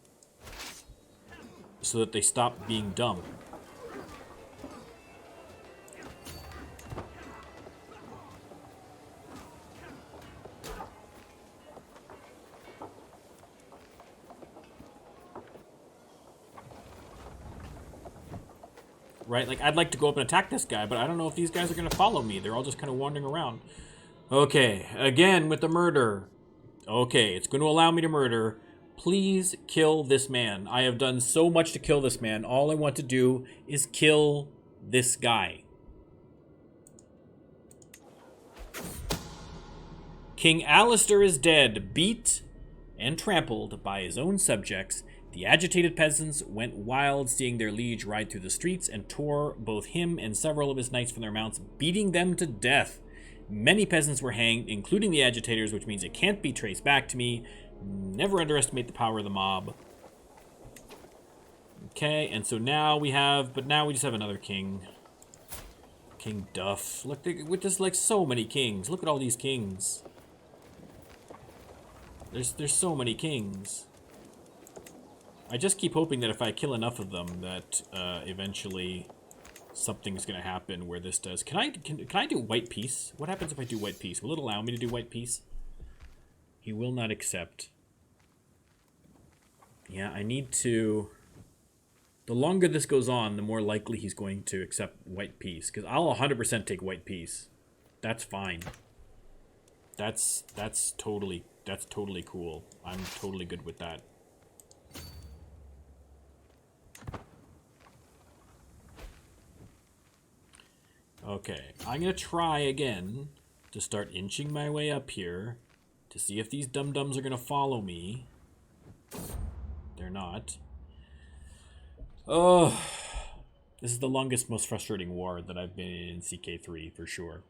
So that they stop being dumb. right? Like, I'd like to go up and attack this guy, but I don't know if these guys are going to follow me. They're all just kind of wandering around. Okay, again with the murder. Okay, it's going to allow me to murder. Please kill this man. I have done so much to kill this man. All I want to do is kill this guy. King Alistair is dead, beat and trampled by his own subjects. The agitated peasants went wild, seeing their liege ride through the streets, and tore both him and several of his knights from their mounts, beating them to death. Many peasants were hanged, including the agitators, which means it can't be traced back to me. Never underestimate the power of the mob. Okay, and so now we have, but now we just have another king. King Duff. Look, with just like so many kings. Look at all these kings. There's so many kings. I just keep hoping that if I kill enough of them, that eventually something's gonna happen where this does. Can I do white peace? What happens if I do white peace? Will it allow me to do white peace? He will not accept. Yeah, I need to. The longer this goes on, the more likely he's going to accept white peace. Because I'll 100% take white peace. That's fine. That's totally cool. I'm totally good with that. Okay, I'm gonna try again to start inching my way up here to see if these dum-dums are gonna follow me. They're not. Oh, this is the longest, most frustrating war that I've been in CK3 for sure.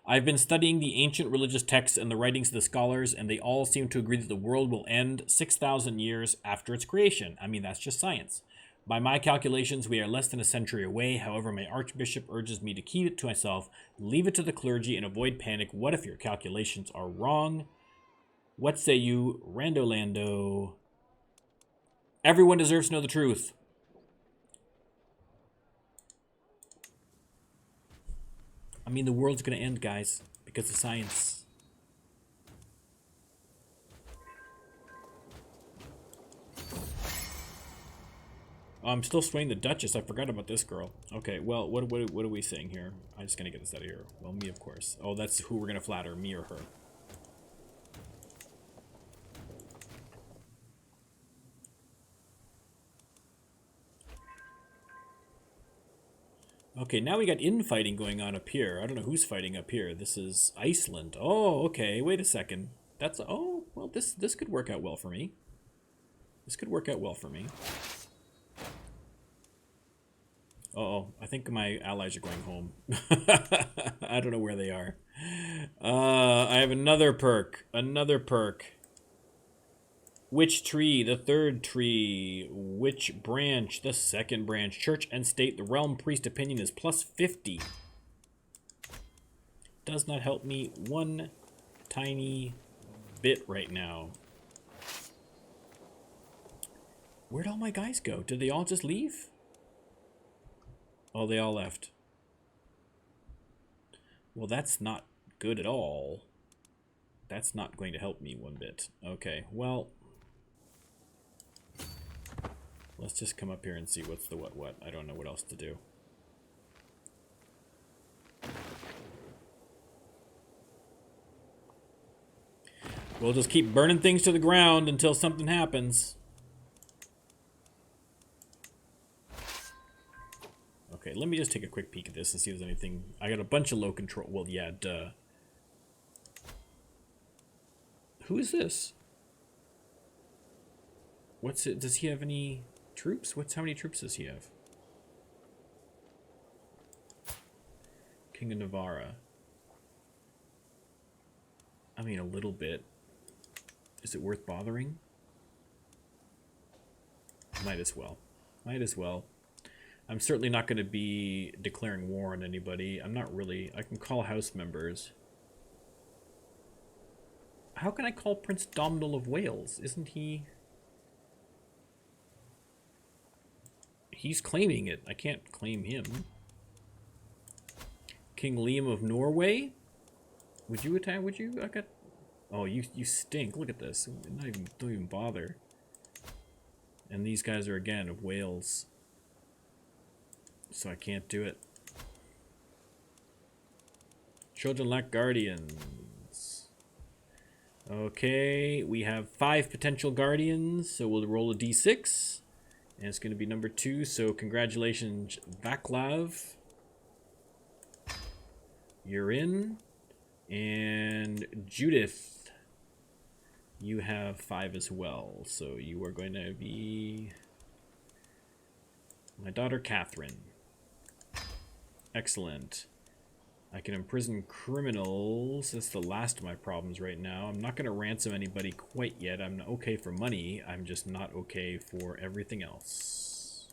I've been studying the ancient religious texts and the writings of the scholars, and they all seem to agree that the world will end 6,000 years after its creation. I mean, that's just science. By my calculations, we are less than a century away. However, my archbishop urges me to keep it to myself, leave it to the clergy, and avoid panic. What if your calculations are wrong? What say you, Rando Lando? Everyone deserves to know the truth. I mean, the world's going to end, guys, because of science. Oh, I'm still swaying the Duchess. I forgot about this girl. Okay, well, what are we saying here? I'm just going to get this out of here. Well, me, of course. Oh, that's who we're going to flatter, me or her. Okay, now we got infighting going on up here. I don't know who's fighting up here. This is Iceland. Oh, okay. Wait a second. That's... Oh, well, this could work out well for me. This could work out well for me. Uh-oh. I think my allies are going home. I don't know where they are. I have another perk. Another perk. Which tree? The third tree. Which branch? The second branch. Church and state. The realm priest opinion is plus 50. Does not help me one tiny bit right now. Where'd all my guys go? Did they all just leave? Oh, they all left. Well, that's not good at all. That's not going to help me one bit. Okay, well... Let's just come up here and see what's the what. I don't know what else to do. We'll just keep burning things to the ground until something happens. Okay, let me just take a quick peek at this and see if there's anything. I got a bunch of low control. Well, yeah, duh. Who is this? What's it? Does he have any... troops? How many troops does he have? King of Navarra. I mean, a little bit. Is it worth bothering? Might as well. Might as well. I'm certainly not going to be declaring war on anybody. I'm not really. I can call house members. How can I call Prince Domhnall of Wales? Isn't he... He's claiming it. I can't claim him. King Liam of Norway? Would you attack? Would you? I got... Oh, you stink. Look at this. Don't even bother. And these guys are, again, of Wales. so I can't do it. Children lack guardians. Okay, we have 5 potential guardians, so we'll roll a d6. And it's going to be number 2, so congratulations, Vaclav. You're in. And Judith, you have 5 as well, so you are going to be my daughter Catherine. Excellent. I can imprison criminals. That's the last of my problems right now. I'm not going to ransom anybody quite yet. I'm okay for money. I'm just not okay for everything else.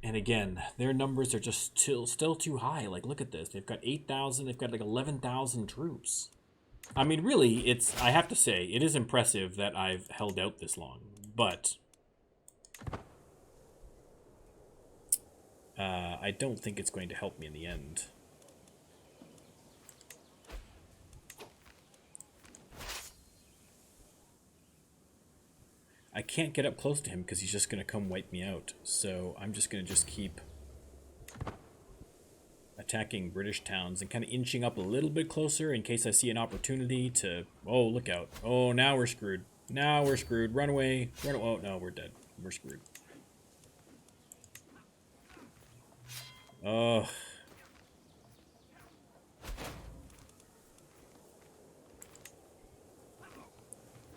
And again, their numbers are just still too high. Like, look at this. They've got 8,000. They've got like 11,000 troops. I mean, really, I have to say, it is impressive that I've held out this long. But I don't think it's going to help me in the end. I can't get up close to him because he's just going to come wipe me out. So I'm just going to keep attacking British towns and kind of inching up a little bit closer in case I see an opportunity to... Oh, look out. Oh, now we're screwed. Now we're screwed. Run away. Run away. Oh, no, we're dead. We're screwed. Oh.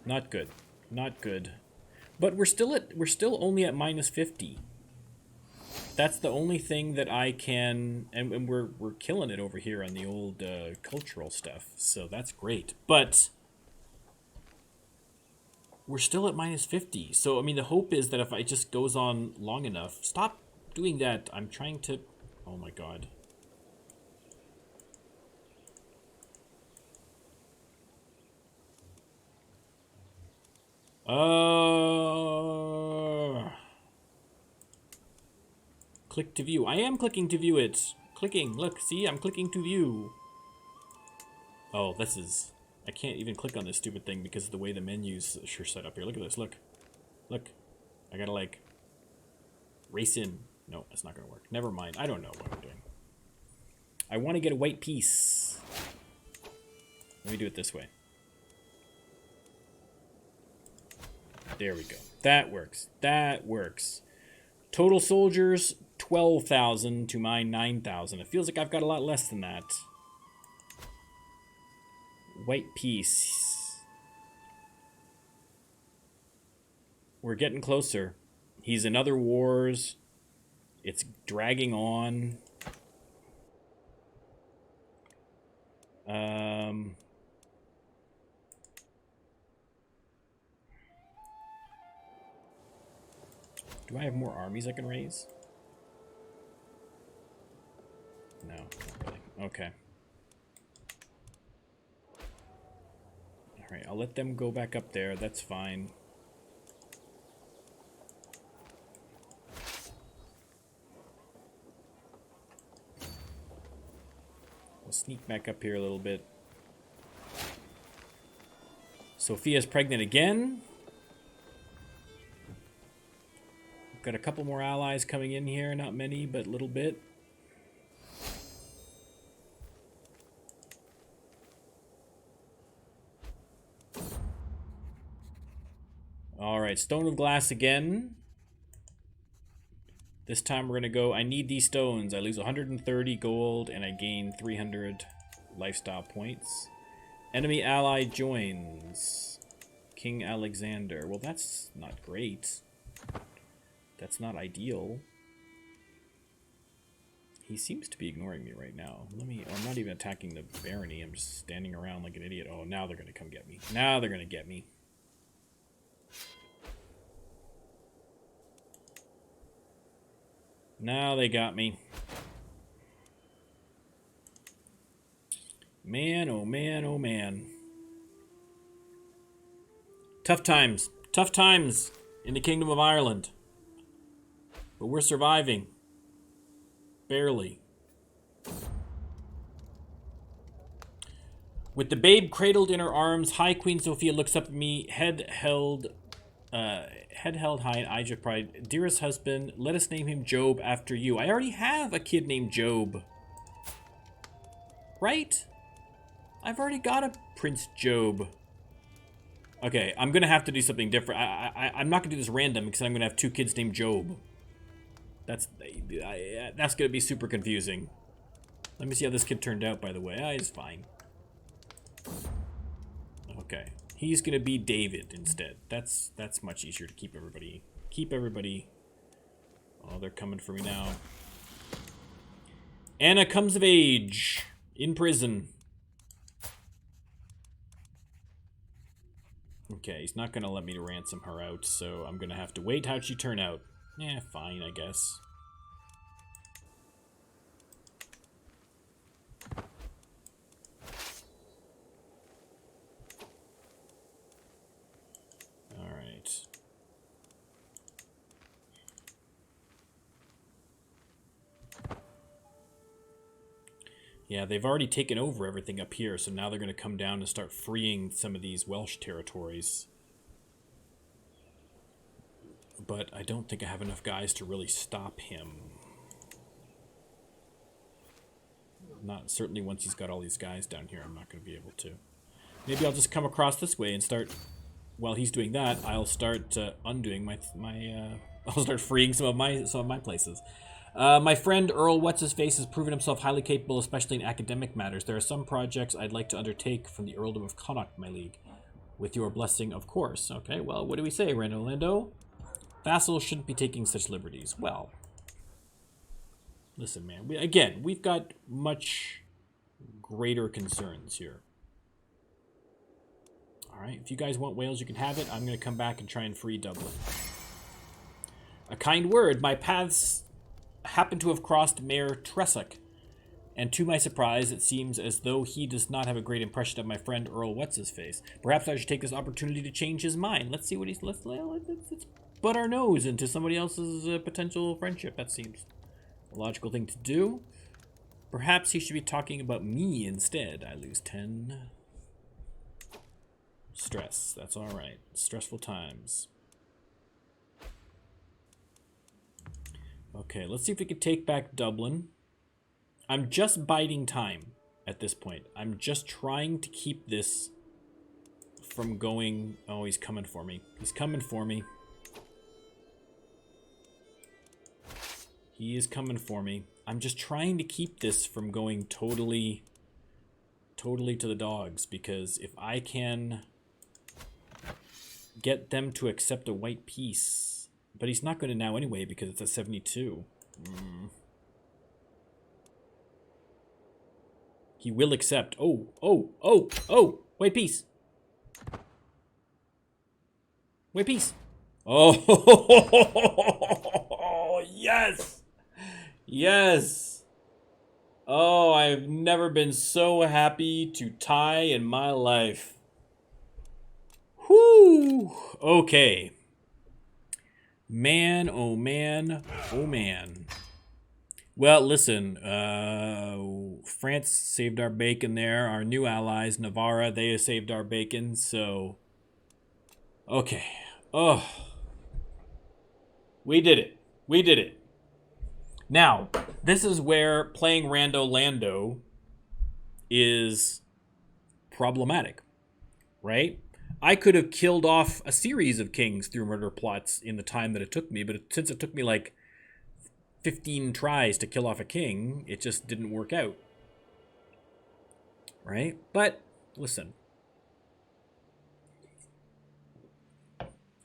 Not good. Not good. But we're still only at minus 50. That's the only thing that I can, and we're killing it over here on the old cultural stuff. So that's great. But we're still at minus 50. So I mean, the hope is that if it just goes on long enough, stop doing that. I'm trying to. Oh my god. Click to view. I am clicking to view it. Clicking. Look, see, I'm clicking to view. Oh, this is... I can't even click on this stupid thing because of the way the menu's sure set up here. Look at this. Look. Look. I gotta, like, race in. No, that's not gonna work. Never mind. I don't know what I'm doing. I want to get a white piece. Let me do it this way. There we go. That works. That works. Total soldiers, 12,000 to mine 9,000. It feels like I've got a lot less than that. White piece. We're getting closer. He's in other wars. It's dragging on. Do I have more armies I can raise? No, not really. Okay. Alright, I'll let them go back up there. That's fine. We'll sneak back up here a little bit. Sophia's pregnant again. Got a couple more allies coming in here. Not many, but a little bit. Alright, Stone of Glass again. This time we're going to go... I need these stones. I lose 130 gold and I gain 300 lifestyle points. Enemy ally joins. King Alexander. Well, that's not great. That's not ideal. He seems to be ignoring me right now. I'm not even attacking the barony. I'm just standing around like an idiot. Oh, now they're going to come get me. Now they're going to get me. Now they got me. Man, oh man, oh man. Tough times. Tough times in the Kingdom of Ireland. But we're surviving. Barely. With the babe cradled in her arms, High Queen Sophia looks up at me, head held Head held high in eye of pride. Dearest husband, let us name him Job after you. I already have a kid named Job. Right? I've already got a Prince Job. Okay, I'm gonna have to do something different. I'm not gonna do this random because I'm gonna have 2 kids named Job. That's gonna be super confusing. Let me see how this kid turned out, by the way. He's fine. Okay, he's gonna be David instead. That's much easier to keep everybody. Oh, they're coming for me now. Anna comes of age in prison. Okay, he's not gonna let me ransom her out, so I'm gonna have to wait. How'd she turn out? Yeah, fine, I guess. Alright. Yeah, they've already taken over everything up here, so now they're going to come down and start freeing some of these Welsh territories. But I don't think I have enough guys to really stop him. Not certainly once he's got all these guys down here, I'm not going to be able to. Maybe I'll just come across this way and start. While he's doing that, I'll start undoing I'll start freeing some of my places. My friend Earl What's-His-Face has proven himself highly capable, especially in academic matters. There are some projects I'd like to undertake from the Earldom of Connaught, my league. With your blessing, of course. Okay, well, what do we say, Rando Lando? Vassals shouldn't be taking such liberties. Well, listen, man. We've got much greater concerns here. Alright, if you guys want Wales, you can have it. I'm going to come back and try and free Dublin. A kind word. My paths happen to have crossed Mayor Tressock, and to my surprise, it seems as though he does not have a great impression of my friend Earl What's-His-Face. Perhaps I should take this opportunity to change his mind. Let's see what he's... Let's butt our nose into somebody else's potential friendship. That seems a logical thing to do. Perhaps he should be talking about me instead. I lose 10. Stress. That's all right. Stressful times. Okay, let's see if we can take back Dublin. I'm just biding time at this point. I'm just trying to keep this from going... Oh, he's coming for me. He's coming for me. He is coming for me. I'm just trying to keep this from going totally to the dogs, because if I can get them to accept a white peace... But he's not going to now anyway, because it's a 72. He will accept. Oh! White peace. White peace. Oh, yes! Yes! Oh, I've never been so happy to tie in my life. Whew! Okay. Man, oh man, oh man. Well, listen, France saved our bacon there. Our new allies, Navarra, they have saved our bacon, so... Okay. Oh. We did it. We did it. Now, this is where playing Rando Lando is problematic, right? I could have killed off a series of kings through murder plots in the time that it took me, but since it took me like 15 tries to kill off a king, it just didn't work out. Right? But, listen.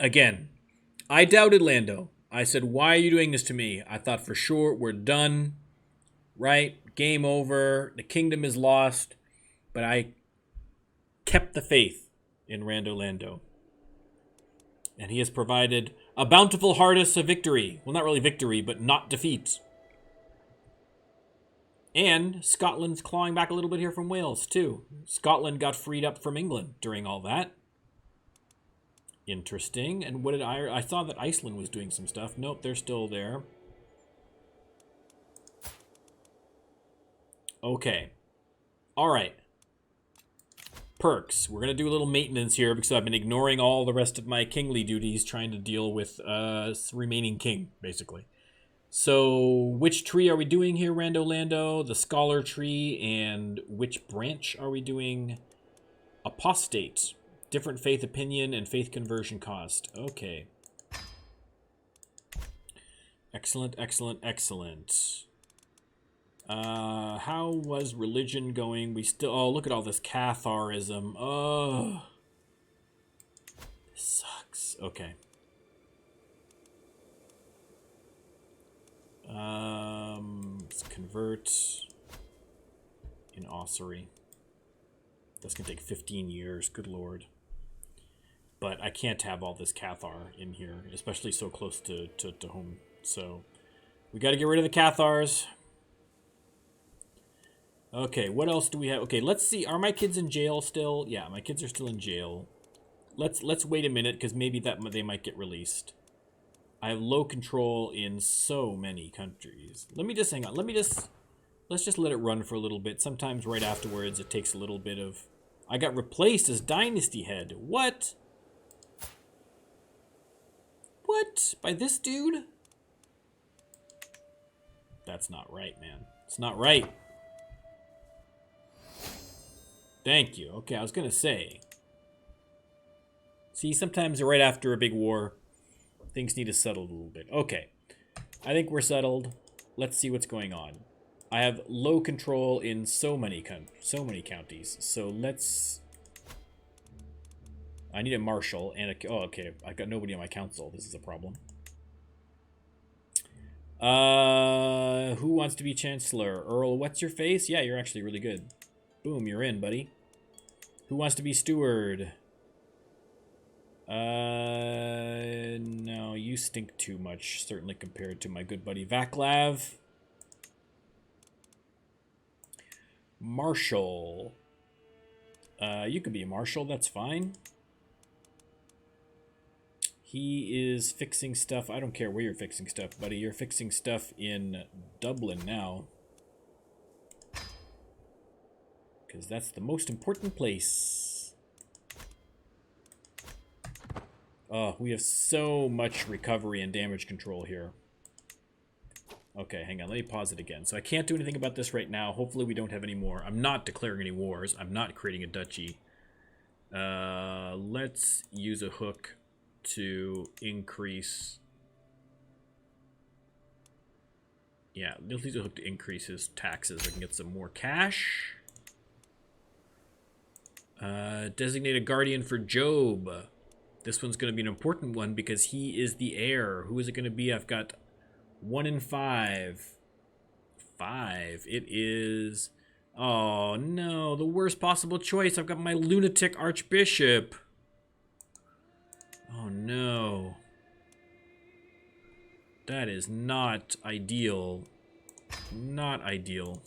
Again, I doubted Lando. I said, why are you doing this to me? I thought for sure we're done. Right? Game over. The kingdom is lost. But I kept the faith in Rando Lando. And he has provided a bountiful harness of victory. Well, not really victory, but not defeat. And Scotland's clawing back a little bit here from Wales, too. Scotland got freed up from England during all that. Interesting. And what did I saw that Iceland was doing some stuff. Nope, they're still there. Okay. All right. perks. We're going to do a little maintenance here because I've been ignoring all the rest of my kingly duties trying to deal with remaining king, basically. So which tree are we doing here, Rando Lando? The scholar tree. And which branch are we doing? Apostate. Different faith opinion and faith conversion cost. Okay. Excellent, excellent, excellent. How was religion going? We still... Oh, look at all this Catharism. Oh. This sucks. Okay. Let's convert in ossuary. That's going to take 15 years. Good lord. But I can't have all this Cathar in here, especially so close to home. So we got to get rid of the Cathars. Okay, what else do we have? Okay, let's see. Are my kids in jail still? Yeah, my kids are still in jail. Let's wait a minute because maybe they might get released. I have low control in so many countries. Let me just hang on. Let's just let it run for a little bit. Sometimes right afterwards it takes a little bit of... I got replaced as Dynasty Head. What? What? By this dude? That's not right, man. It's not right. Thank you. Okay, I was gonna say. See, sometimes right after a big war, things need to settle a little bit. Okay, I think we're settled. Let's see what's going on. I have low control in so many counties. So let's... I need a marshal and a... Oh, okay. I got nobody on my council. This is a problem. Who wants to be chancellor? Earl, what's your face? Yeah, you're actually really good. Boom, you're in, buddy. Who wants to be steward? No, you stink too much, certainly compared to my good buddy Vaclav. Marshal. You could be a marshal, that's fine. He is fixing stuff. I don't care where you're fixing stuff, buddy. You're fixing stuff in Dublin now. Because that's the most important place. Oh, we have so much recovery and damage control here. Okay, hang on. Let me pause it again. So I can't do anything about this right now. Hopefully we don't have any more. I'm not declaring any wars. I'm not creating a duchy. Let's use a hook to increase... Yeah, let's use a hook to increase his taxes. I can get some more cash. Designate a guardian for Job. This one's going to be an important one because he is the heir. Who is it going to be? I've got 1 in 5. 5. It is... Oh, no. The worst possible choice. I've got my lunatic archbishop. Oh, no. That is not ideal. Not ideal.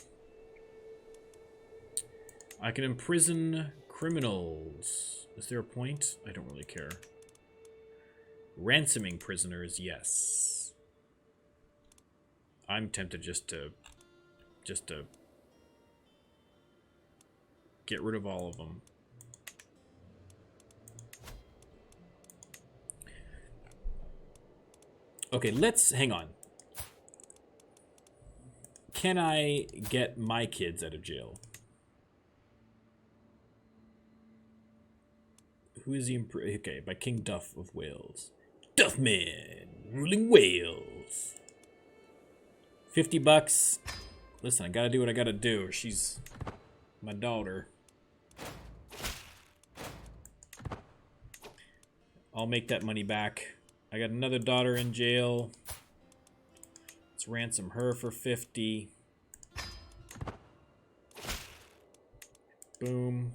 I can imprison criminals. Is there a point? I don't really care. Ransoming prisoners, yes. I'm tempted just to get rid of all of them. Okay, let's hang on. Can I get my kids out of jail? Who is the okay, by King Duff of Wales. Duffman, ruling Wales. $50. Listen, I gotta do what I gotta do. She's my daughter. I'll make that money back. I got another daughter in jail. Let's ransom her for 50. Boom.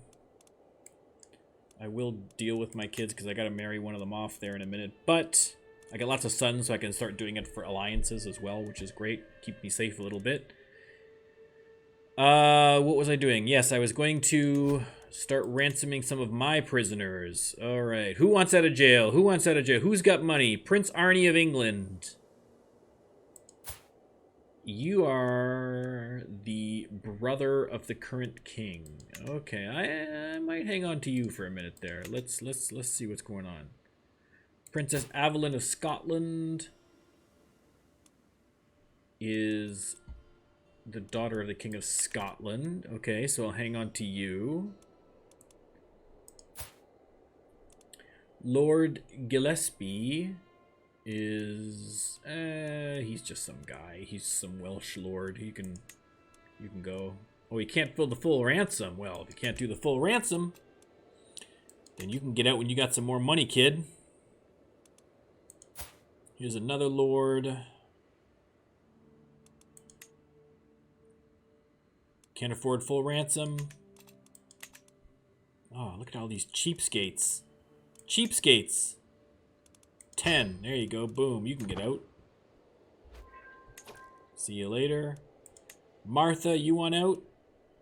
I will deal with my kids because I got to marry one of them off there in a minute. But I got lots of sons, so I can start doing it for alliances as well, which is great. Keep me safe a little bit. What was I doing? Yes, I was going to start ransoming some of my prisoners. All right. Who wants out of jail? Who wants out of jail? Who's got money? Prince Arnie of England. you are the brother of the current king. Okay, I might hang on to you for a minute there. Let's see what's going on. Princess Avalyn of Scotland is the daughter of the King of Scotland. Okay, so I'll hang on to you. Lord Gillespie is he's just some guy. He's some Welsh lord. You can go. Oh, he can't fill the full ransom. Well, if you can't do the full ransom, then you can get out when you got some more money, kid. Here's another lord. Can't afford full ransom. Oh, look at all these cheapskates. Cheapskates. 10. There you go. Boom. You can get out. See you later. Martha, you want out?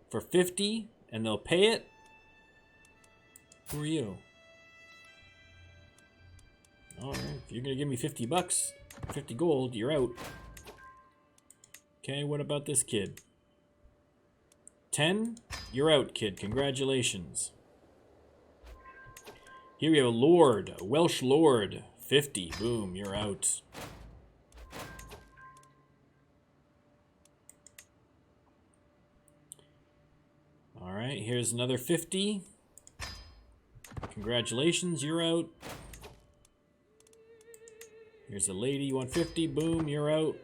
For 50? And they'll pay it? Who are you? Alright. If you're going to give me 50 bucks, 50 gold, you're out. Okay, what about this kid? 10? You're out, kid. Congratulations. Here we have a lord, a Welsh lord. 50. Boom, you're out. Alright, here's another 50. Congratulations, you're out. Here's a lady, you want 50. Boom, you're out.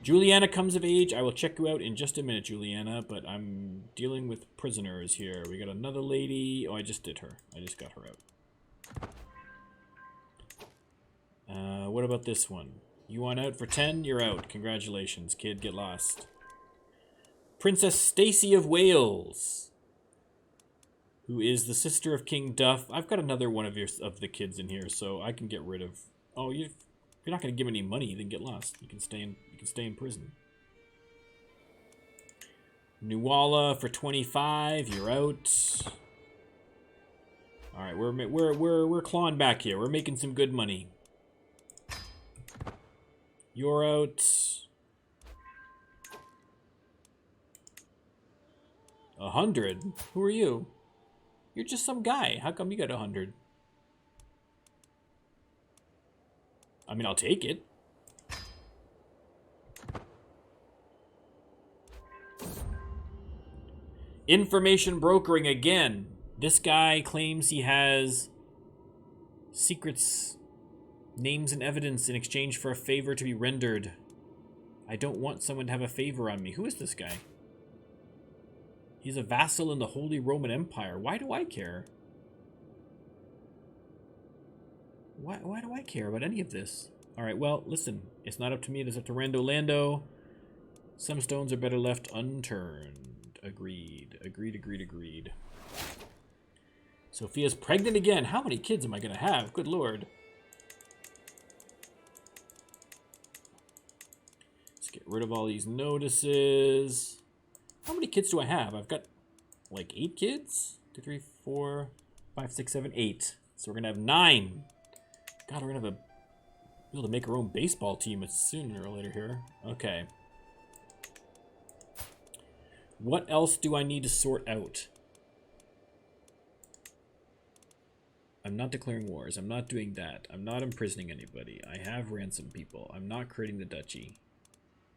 Juliana comes of age. I will check you out in just a minute, Juliana, but I'm dealing with prisoners here. We got another lady. Oh, I just did her. I just got her out. What about this one? You want out for 10? You're out. Congratulations, kid. Get lost. Princess Stacy of Wales, who is the sister of King Duff. I've got another one of the kids in here, so I can get rid of. Oh, if you're not going to give any money, then get lost. You can stay in prison. Nuala for 25. You're out. All right, we're clawing back here. We're making some good money. You're out. 100? Who are you? You're just some guy. How come you got 100? I mean, I'll take it. Information brokering again. This guy claims he has secrets, names, and evidence in exchange for a favor to be rendered. I don't want someone to have a favor on me. Who is this guy? He's a vassal in the Holy Roman Empire. Why do I care? Why do I care about any of this? Alright, well, listen. It's not up to me. It is up to Lando. Some stones are better left unturned. Agreed. Agreed. Sophia's pregnant again. How many kids am I going to have? Good lord. Let's get rid of all these notices. How many kids do I have? I've got like 8 kids? 2, 3, 4, 5, 6, 7, 8. So we're going to have 9. God, we're going to be able to make our own baseball team sooner or later here. Okay. What else do I need to sort out? I'm not declaring wars. I'm not doing that. I'm not imprisoning anybody. I have ransomed people. I'm not creating the duchy.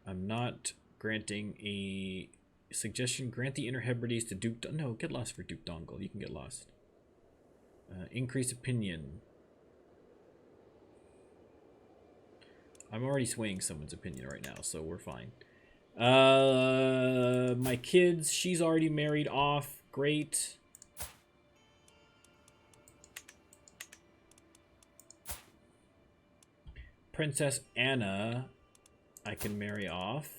I'm not granting a suggestion. Grant the Inheritable to Duke... No, get lost for Duke Dongle. You can get lost. Increase opinion. I'm already swaying someone's opinion right now, so we're fine. My kids, she's already married off. Great. Princess Anna, I can marry off.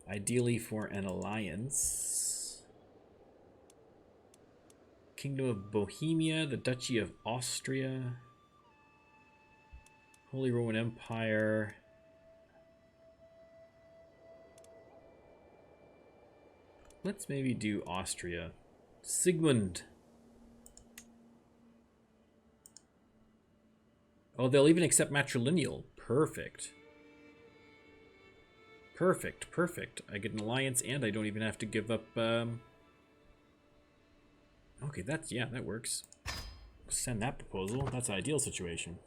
Ideally for an alliance. Kingdom of Bohemia, the Duchy of Austria. Holy Roman Empire. Let's maybe do Austria. Sigmund. Oh, they'll even accept matrilineal. Perfect. Perfect, perfect. I get an alliance and I don't even have to give up... Okay, that's... Yeah, that works. Send that proposal. That's an ideal situation.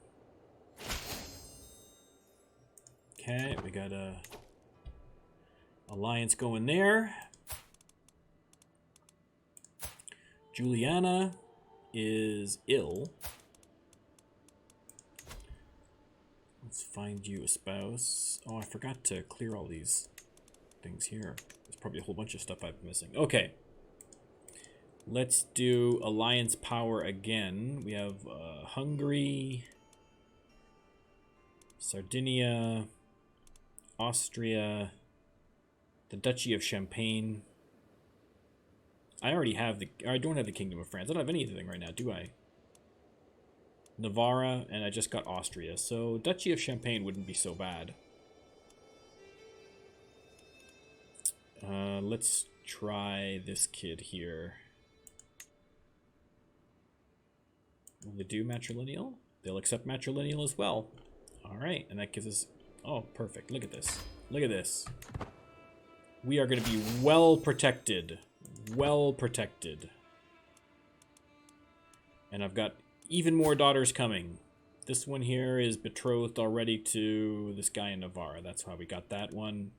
Okay, we got a alliance going there. Juliana is ill. Let's find you a spouse. Oh, I forgot to clear all these things here. There's probably a whole bunch of stuff I'm missing. Okay. Let's do alliance power again. We have Hungary, Sardinia, Austria, the Duchy of Champagne. I already have the... I don't have the Kingdom of France. I don't have anything right now, do I? Navarra, and I just got Austria. So Duchy of Champagne wouldn't be so bad. Let's try this kid here. Will they do matrilineal? They'll accept matrilineal as well. Alright, and that gives us... Oh, perfect. Look at this. Look at this. We are going to be well protected. Well protected. And I've got even more daughters coming. This one here is betrothed already to this guy in Navarra. That's how we got that one.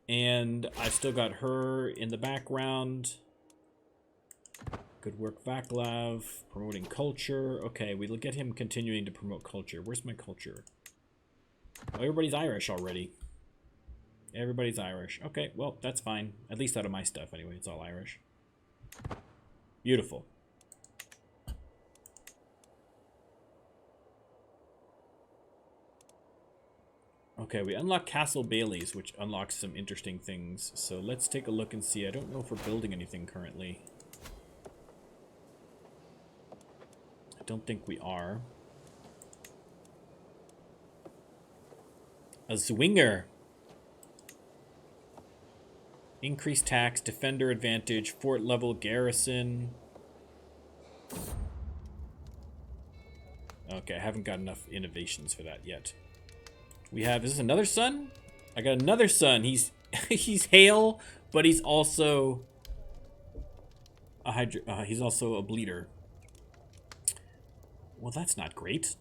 And I've still got her in the background. Good work, Vaclav. Promoting culture. Okay, we'll get him continuing to promote culture. Where's my culture? Oh, everybody's Irish already. Everybody's Irish. Okay, well, that's fine. At least out of my stuff, anyway. It's all Irish. Beautiful. Okay, we unlock Castle Bailey's, which unlocks some interesting things. So let's take a look and see. I don't know if we're building anything currently. I don't think we are. A Zwinger. Increased tax, defender advantage, fort level, garrison. Okay, I haven't got enough innovations for that yet. We have, is this another son? I got another son. He's he's Hale, but he's also a he's also a bleeder. Well, that's not great.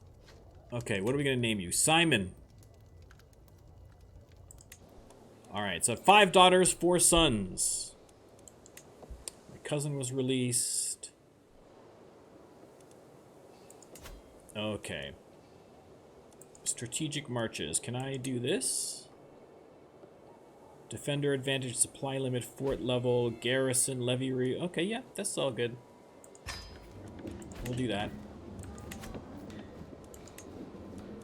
Okay, what are we gonna name you? Simon. Alright, so 5 daughters, 4 sons. My cousin was released. Okay. Strategic marches. Can I do this? Defender advantage, supply limit, fort level, garrison, levy. Okay, yeah, that's all good. We'll do that.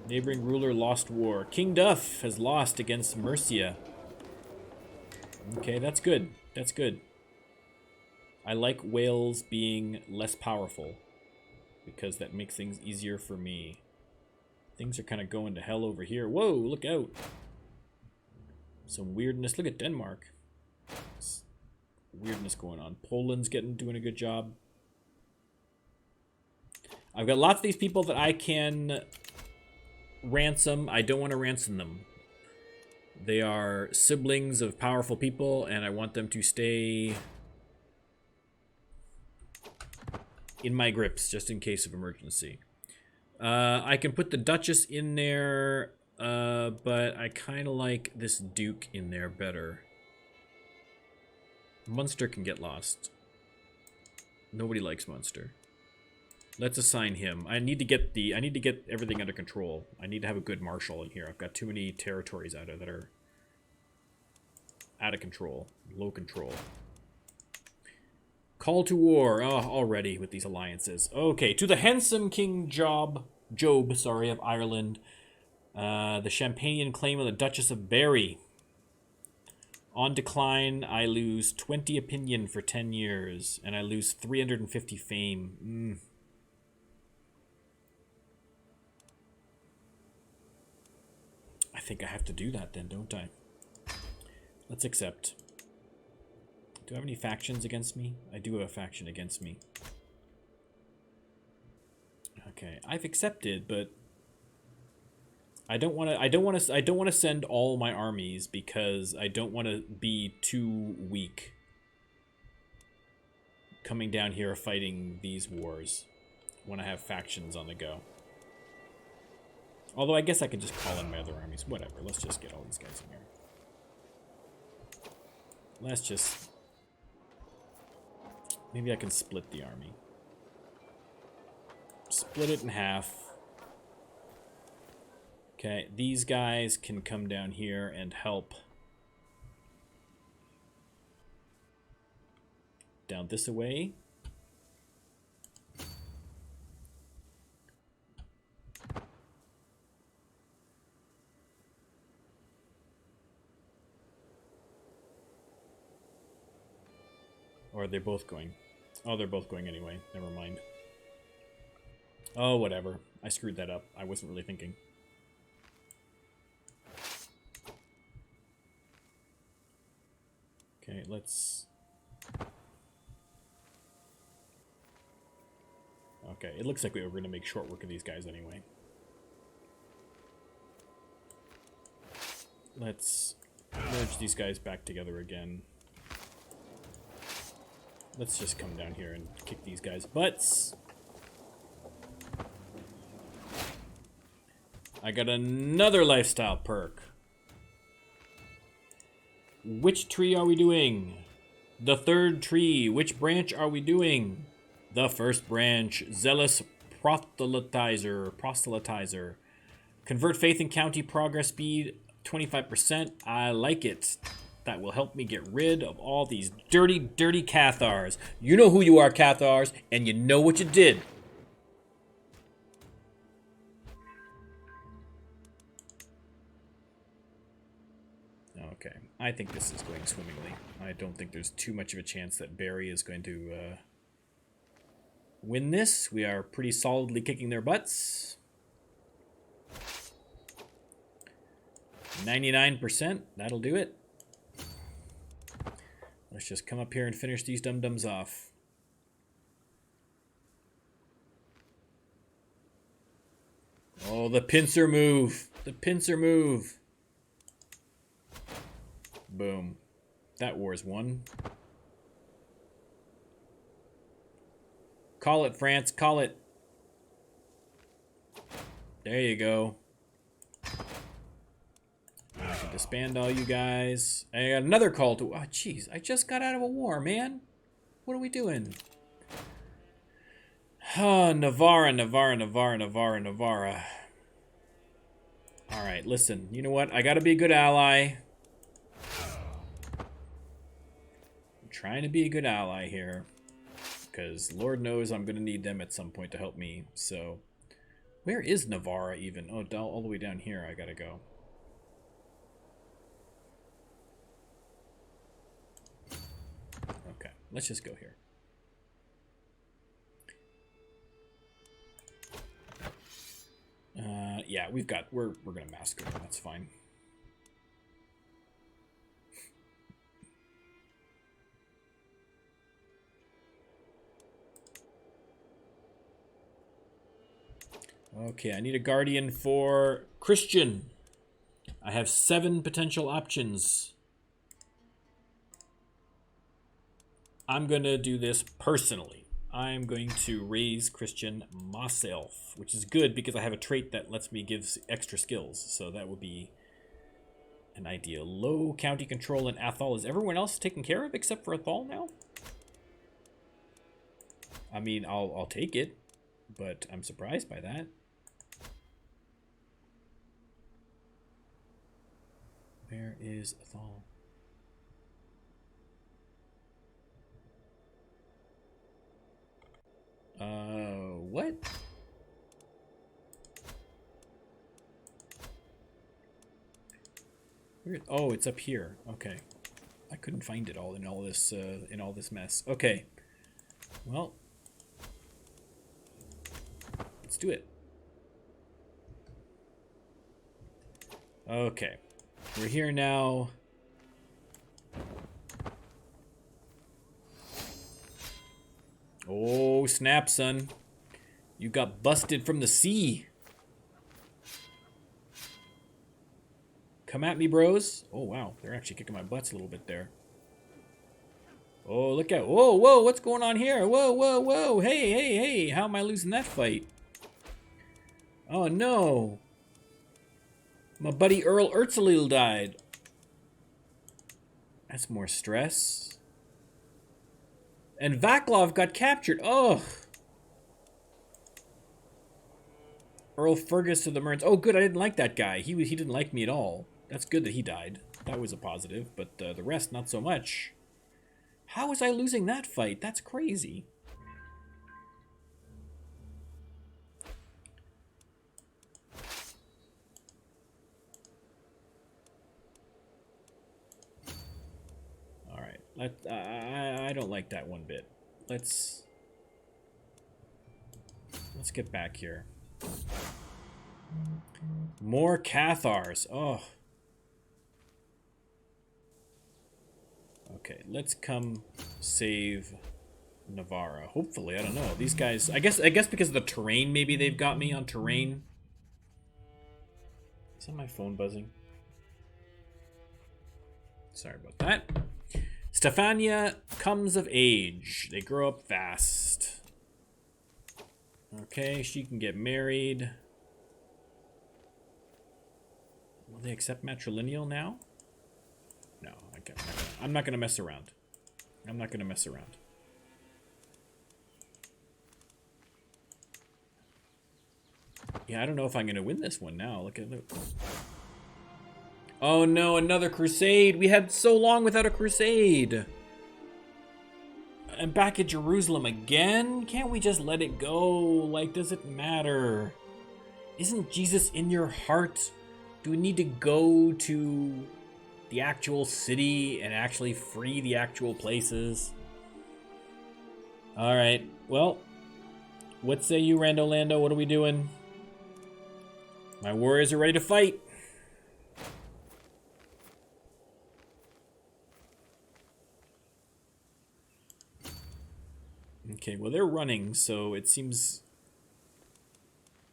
Neighboring ruler lost war. King Duff has lost against Mercia. Okay, that's good. That's good. I like Wales being less powerful because that makes things easier for me. Things are kind of going to hell over here. Whoa, look out. Some weirdness. Look at Denmark. Weirdness going on. Poland's doing a good job. I've got lots of these people that I can ransom. I don't want to ransom them. They are siblings of powerful people, and I want them to stay in my grips just in case of emergency. I can put the Duchess in there, but I kind of like this Duke in there better. Munster can get lost. Nobody likes Munster. Let's assign him. I need to get everything under control. I need to have a good marshal in here. I've got too many territories that are out of control, low control. Call to war. Oh, already with these alliances. Okay, to the handsome King Job, of Ireland. The Champagnian claim of the Duchess of Berry. On decline, I lose 20 opinion for 10 years, and I lose 350 fame. I think I have to do that then, don't I? Let's accept. Do I have any factions against me? I do have a faction against me. Okay, I've accepted, but I don't want to send all my armies because I don't want to be too weak coming down here fighting these wars when I have factions on the go. Although I guess I could just call in my other armies. Whatever, let's just get all these guys in here. Let's just... Maybe I can split the army. Split it in half. Okay, these guys can come down here and help. Down this way. Or are they both going? Oh, they're both going anyway. Never mind. Oh, whatever. I screwed that up. I wasn't really thinking. Okay, let's... Okay, it looks like we were going to make short work of these guys anyway. Let's merge these guys back together again. Let's just come down here and kick these guys' butts. I got another lifestyle perk. Which tree are we doing? The third tree. Which branch are we doing? The first branch. Zealous Proselytizer. Convert faith in county progress speed 25%. I like it. That will help me get rid of all these dirty, dirty Cathars. You know who you are, Cathars, and you know what you did. Okay, I think this is going swimmingly. I don't think there's too much of a chance that Barry is going to win this. We are pretty solidly kicking their butts. 99%, that'll do it. Let's just come up here and finish these dum-dums off. Oh, the pincer move. The pincer move. Boom. That war's won. Call it, France. Call it. There you go. I can disband all you guys. I got another call to... Oh, jeez. I just got out of a war, man. What are we doing? Oh, Navarra. Alright, listen. You know what? I gotta be a good ally. I'm trying to be a good ally here. Because Lord knows I'm gonna need them at some point to help me. So, where is Navarra even? Oh, all the way down here I gotta go. Okay, let's just go here. Yeah, we're gonna massacre them. That's fine. Okay, I need a guardian for Christian. I have 7 potential options. I'm gonna do this personally. I'm going to raise Christian myself, which is good because I have a trait that lets me give extra skills. So that would be an idea. Low county control in Athol. Is everyone else taken care of except for Athol now? I mean, I'll take it, but I'm surprised by that. Where is Athol? What? Oh, it's up here. Okay. I couldn't find it all in all this mess. Okay. Well, let's do it. Okay. We're here now. Oh, snap, son. You got busted from the sea. Come at me, bros. Oh, wow. They're actually kicking my butts a little bit there. Oh, look out. Whoa, whoa, what's going on here? Whoa, whoa, whoa. Hey, hey, hey. How am I losing that fight? Oh, no. My buddy Earl Erzalil died. That's more stress. And Vaclav got captured. Oh. Earl Fergus of the Merns. Oh, good. I didn't like that guy. He didn't like me at all. That's good that he died. That was a positive, but the rest, not so much. How was I losing that fight? That's crazy. All right. I don't like that one bit. Let's get back here. More Cathars. Oh. Okay, let's come save Navarra. Hopefully, I don't know. These guys, I guess because of the terrain, maybe they've got me on terrain. Is that my phone buzzing? Sorry about that. Stefania comes of age. They grow up fast. Okay, she can get married. Will they accept matrilineal now? No, I'm not gonna mess around. I'm not gonna mess around. Yeah, I don't know if I'm gonna win this one now. Look. Oh no, another crusade! We had so long without a crusade! I'm back at Jerusalem again? Can't we just let it go? Like, does it matter? Isn't Jesus in your heart? Do we need to go to the actual city and actually free the actual places? Alright, well, what say you, Rando Lando? What are we doing? My warriors are ready to fight. Okay, well, they're running, so it seems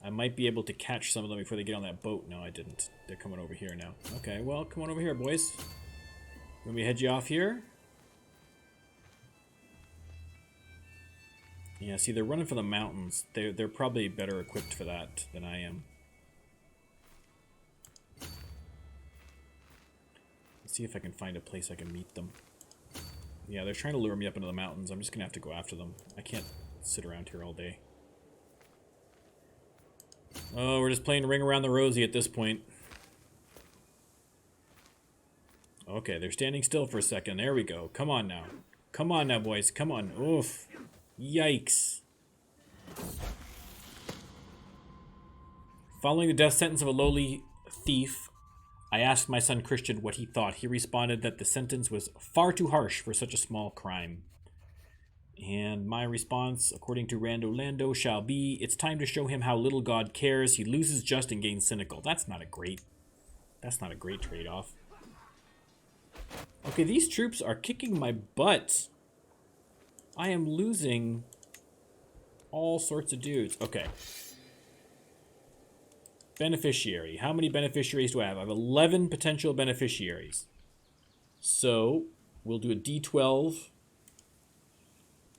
I might be able to catch some of them before they get on that boat. No, I didn't. They're coming over here now. Okay, well, come on over here, boys. Let me head you off here. Yeah, see, they're running for the mountains. They're probably better equipped for that than I am. Let's see if I can find a place I can meet them. Yeah, they're trying to lure me up into the mountains. I'm just going to have to go after them. I can't sit around here all day. Oh, we're just playing Ring Around the Rosie at this point. Okay, they're standing still for a second. There we go. Come on now. Come on now, boys. Come on. Oof. Yikes. Following the death sentence of a lowly thief, I asked my son Christian what he thought. He responded that the sentence was far too harsh for such a small crime. And my response, according to Rando Lando, shall be, it's time to show him how little God cares. He loses just and gains cynical. That's not a great trade-off. Okay, these troops are kicking my butt. I am losing all sorts of dudes. Okay. Beneficiary. How many beneficiaries do I have? I have 11 potential beneficiaries. So, we'll do a D12.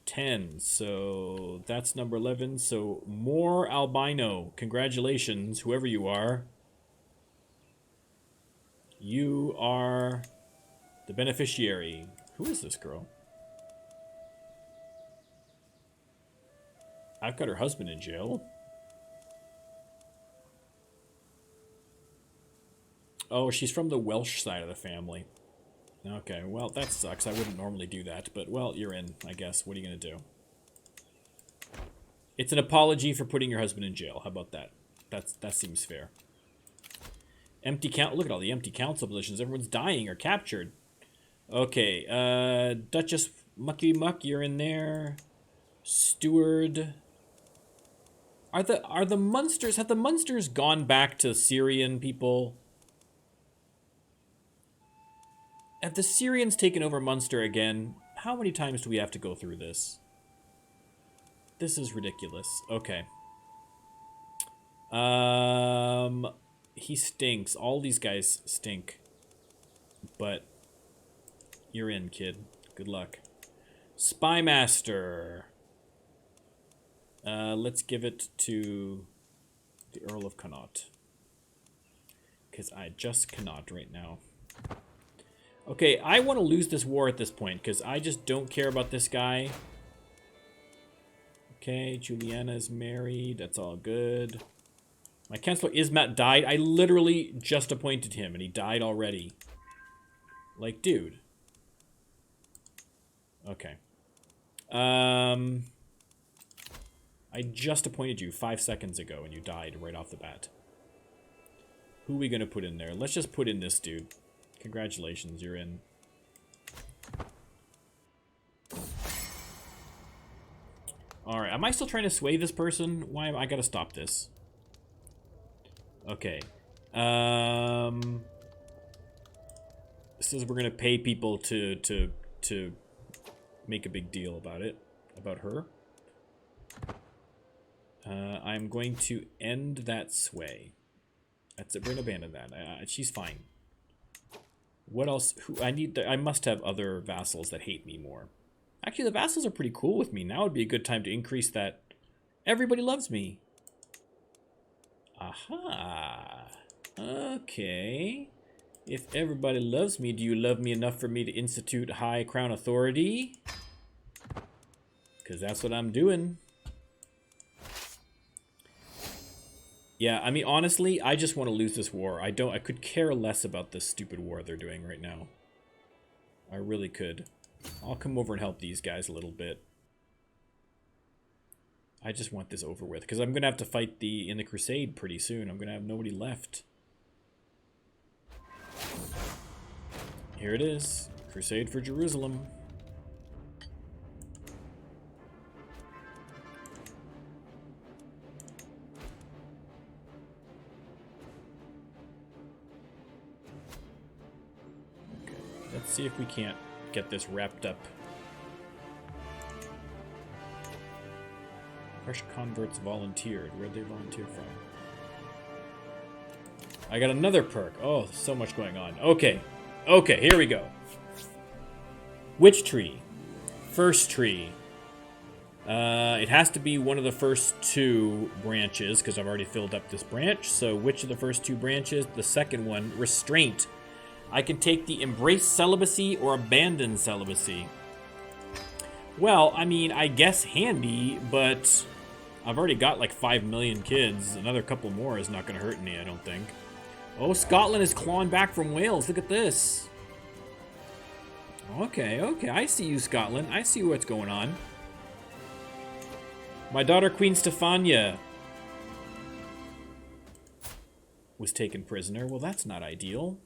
10. So, that's number 11. So, more albino. Congratulations, whoever you are. You are the beneficiary. Who is this girl? I've got her husband in jail. Oh, she's from the Welsh side of the family. Okay, well, that sucks. I wouldn't normally do that, but, well, you're in, I guess. What are you going to do? It's an apology for putting your husband in jail. How about that? That seems fair. Empty count. Look at all the empty council positions. Everyone's dying or captured. Okay, Duchess Mucky Muck, you're in there. Steward. Are the Munsters, have the Munsters gone back to Syrian people? Have the Syrians taken over Munster again? How many times do we have to go through this? This is ridiculous. Okay. He stinks. All these guys stink. But you're in, kid. Good luck. Spymaster. Let's give it to the Earl of Connaught. Because I just cannot right now. Okay, I want to lose this war at this point, because I just don't care about this guy. Okay, Juliana is married. That's all good. My Chancellor Ismat died. I literally just appointed him, and he died already. Like, dude. Okay. I just appointed you 5 seconds ago, and you died right off the bat. Who are we going to put in there? Let's just put in this dude. Congratulations, you're in. Alright, am I still trying to sway this person? Why am I gotta stop this? Okay. Says we're gonna pay people to make a big deal about it. About her. I'm going to end that sway. That's it. We're gonna abandon that. She's fine. What else? I must have other vassals that hate me more. Actually, the vassals are pretty cool with me. Now would be a good time to increase that. Everybody loves me. Aha. Okay. If everybody loves me, do you love me enough for me to institute high crown authority? Because that's what I'm doing. Yeah, I mean, honestly, I just want to lose this war. I could care less about this stupid war they're doing right now. I really could. I'll come over and help these guys a little bit. I just want this over with, because I'm going to have to fight in the Crusade pretty soon. I'm going to have nobody left. Here it is. Crusade for Jerusalem. Okay, let's see if we can't get this wrapped up. Fresh converts volunteered. Where'd they volunteer from? I got another perk. Oh, so much going on. Okay. Okay, here we go. Which tree? First tree. It has to be one of the first 2 branches, because I've already filled up this branch. So which of the first 2 branches? The second one, restraint. I can take the embrace celibacy or abandon celibacy. Well, I mean, I guess handy, but I've already got like 5 million kids. Another couple more is not going to hurt me, I don't think. Oh, Scotland is clawing back from Wales. Look at this. Okay, okay. I see you, Scotland. I see what's going on. My daughter, Queen Stephania, was taken prisoner. Well, that's not ideal.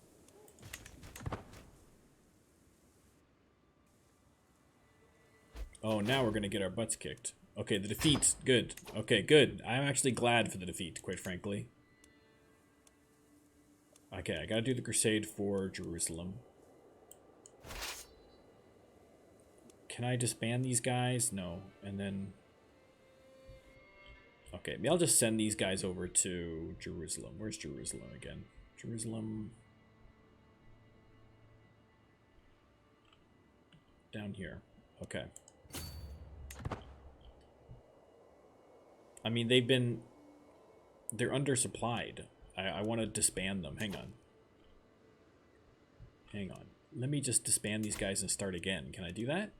Oh, now we're going to get our butts kicked. Okay, the defeat. Good. Okay, good. I'm actually glad for the defeat, quite frankly. Okay, I gotta do the Crusade for Jerusalem. Can I disband these guys? No. And then... Okay, maybe I'll just send these guys over to Jerusalem. Where's Jerusalem again? Jerusalem... Down here. Okay. I mean, they're undersupplied. I want to disband them. Hang on. Hang on. Let me just disband these guys and start again. Can I do that?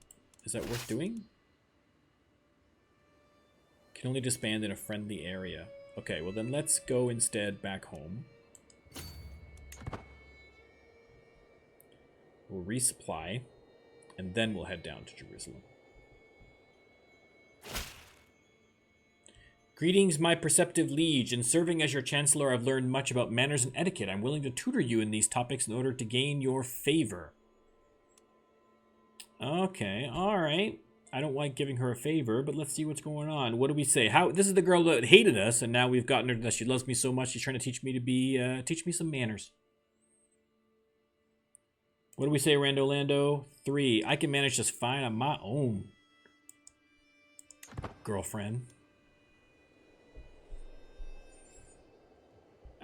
Is that worth doing? Can only disband in a friendly area. Okay, well then let's go instead back home. We'll resupply, and then we'll head down to Jerusalem. Greetings, my perceptive liege. In serving as your chancellor, I've learned much about manners and etiquette. I'm willing to tutor you in these topics in order to gain your favor. Okay, alright. I don't like giving her a favor, but let's see what's going on. What do we say? This is the girl that hated us, and now we've gotten her that she loves me so much, she's trying to teach me to be, teach me some manners. What do we say, Rando Lando? 3. I can manage this fine on my own. Girlfriend.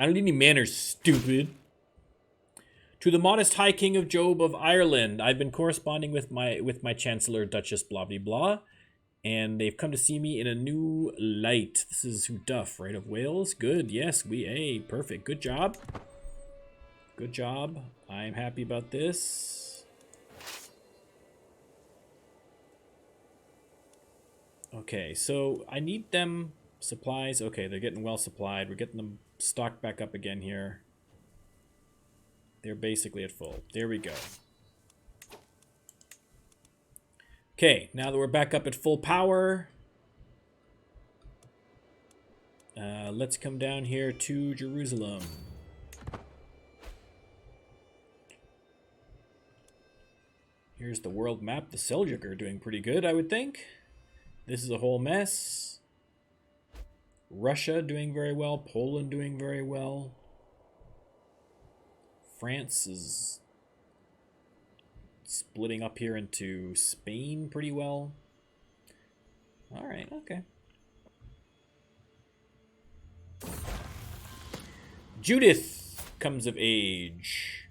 I don't need any manners, stupid. To the modest High King of Job of Ireland, I've been corresponding with my Chancellor, Duchess, blah, blah, blah. And they've come to see me in a new light. This is who Duff, right, of Wales? Good, yes, perfect. Good job. Good job. I'm happy about this. Okay, so I need them supplies. Okay, they're getting well supplied. We're getting them stocked back up again here. They're basically at full. There we go. Okay, now that we're back up at full power, let's come down here to Jerusalem. Here's the world map. The Seljuk are doing pretty good, I would think. This is a whole mess. Russia doing very well. Poland doing very well. France is splitting up here into Spain pretty well. All right, okay. Judith comes of age.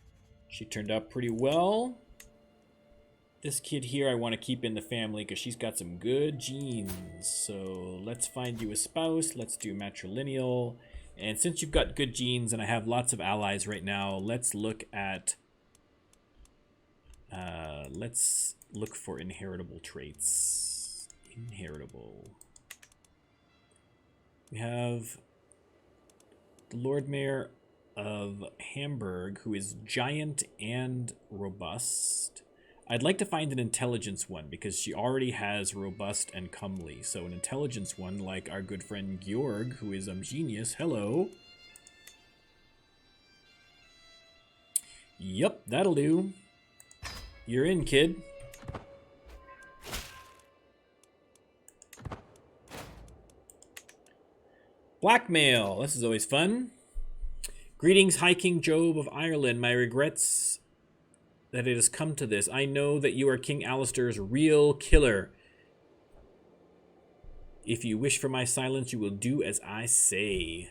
She turned out pretty well. This kid here I want to keep in the family because she's got some good genes. So let's find you a spouse. Let's do matrilineal. And since you've got good genes and I have lots of allies right now, let's look at... let's look for inheritable traits. Inheritable. We have the Lord Mayor of Hamburg, who is giant and robust. I'd like to find an intelligence one because she already has robust and comely. So an intelligence one like our good friend Georg, who is genius. Hello. Yep, that'll do. You're in, kid. Blackmail. This is always fun. Greetings, High King Job of Ireland. My regrets that it has come to this. I know that you are King Alistair's real killer. If you wish for my silence, you will do as I say.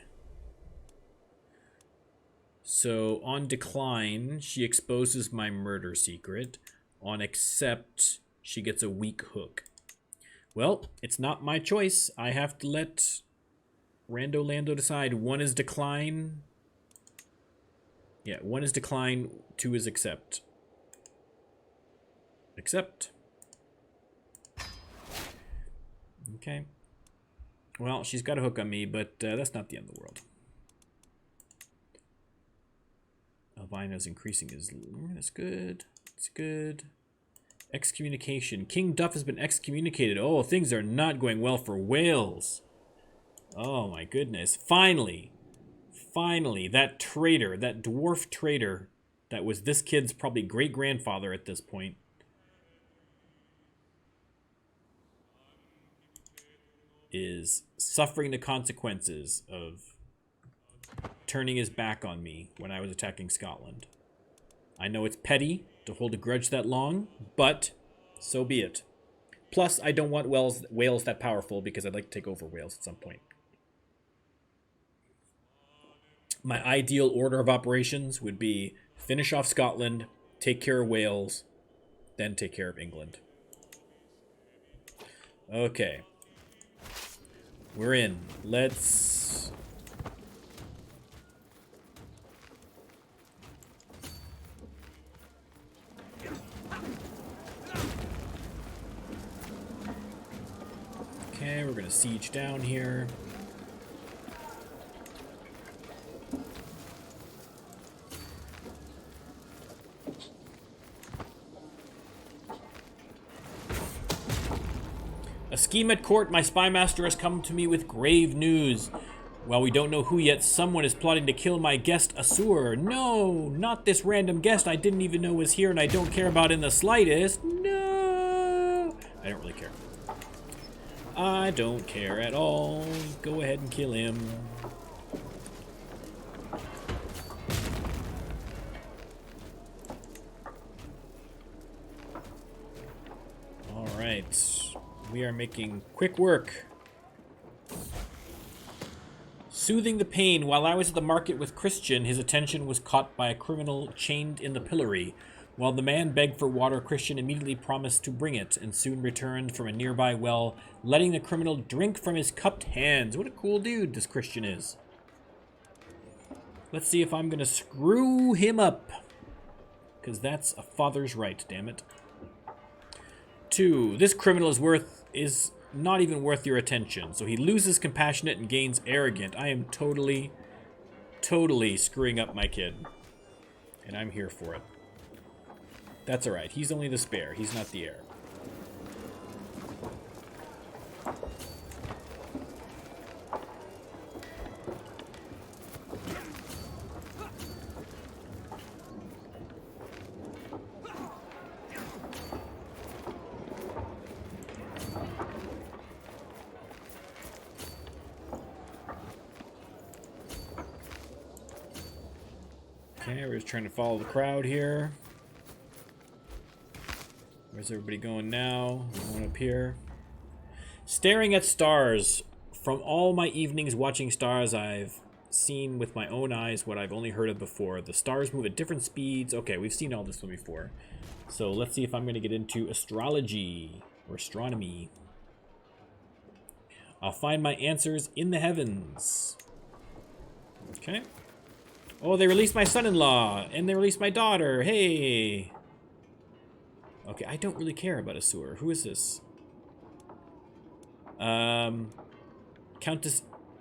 So, on decline, she exposes my murder secret. On accept, she gets a weak hook. Well, it's not my choice. I have to let Rando Lando decide. One is decline. Yeah, one is decline, two is accept. Accept. Okay. Well, she's got a hook on me, but that's not the end of the world. Albino's increasing his... That's good. That's good. Excommunication. King Duff has been excommunicated. Oh, things are not going well for Wales. Oh, my goodness. Finally. Finally, that traitor, that dwarf traitor that was this kid's probably great-grandfather at this point, is suffering the consequences of turning his back on me when I was attacking Scotland. I know it's petty to hold a grudge that long, but so be it. Plus, I don't want Wales that powerful because I'd like to take over Wales at some point. My ideal order of operations would be finish off Scotland, take care of Wales, then take care of England. Okay. We're in. Let's... Okay, we're gonna siege down here. A scheme at court. My spy master has come to me with grave news. While we don't know who yet, someone is plotting to kill my guest Asur. No, not this random guest I didn't even know was here and I don't care about in the slightest. No, I don't really care. I don't care at all. Go ahead and kill him. All right. We are making quick work. Soothing the pain, while I was at the market with Christian, his attention was caught by a criminal chained in the pillory. While the man begged for water, Christian immediately promised to bring it, and soon returned from a nearby well, letting the criminal drink from his cupped hands. What a cool dude this Christian is. Let's see if I'm going to screw him up. Because that's a father's right, damn it. 2. This criminal is not even worth your attention. So he loses compassionate and gains arrogant. I am totally screwing up my kid. And I'm here for it. That's alright. He's only the spare. He's not the heir. Okay, we're just trying to follow the crowd here. Where's everybody going now? Going up here. Staring at stars. From all my evenings watching stars, I've seen with my own eyes what I've only heard of before. The stars move at different speeds. Okay, we've seen all this one before. So let's see if I'm going to get into astrology or astronomy. I'll find my answers in the heavens. Okay. Oh, they released my son-in-law, and they released my daughter. Hey. Okay, I don't really care about a sewer. Who is this? Countess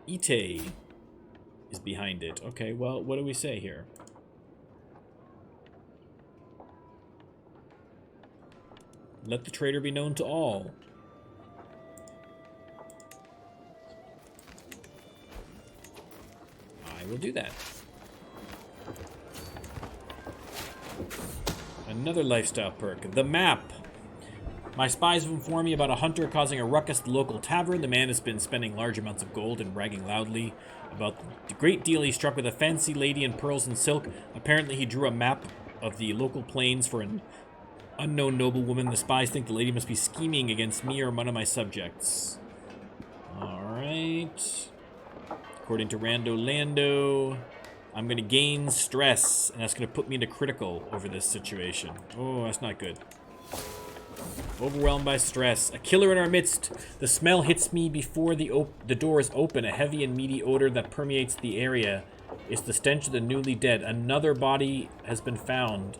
Ite is behind it. Okay, well, what do we say here? Let the traitor be known to all. I will do that. Another lifestyle perk. The map. My spies have informed me about a hunter causing a ruckus at the local tavern. The man has been spending large amounts of gold and bragging loudly about the great deal he struck with a fancy lady in pearls and silk. Apparently he drew a map of the local plains for an unknown noblewoman. The spies think the lady must be scheming against me or one of my subjects. Alright. According to LANDO, I'm going to gain stress, and that's going to put me into critical over this situation. Oh, that's not good. Overwhelmed by stress. A killer in our midst. The smell hits me before the doors open. A heavy and meaty odor that permeates the area. It's the stench of the newly dead. Another body has been found.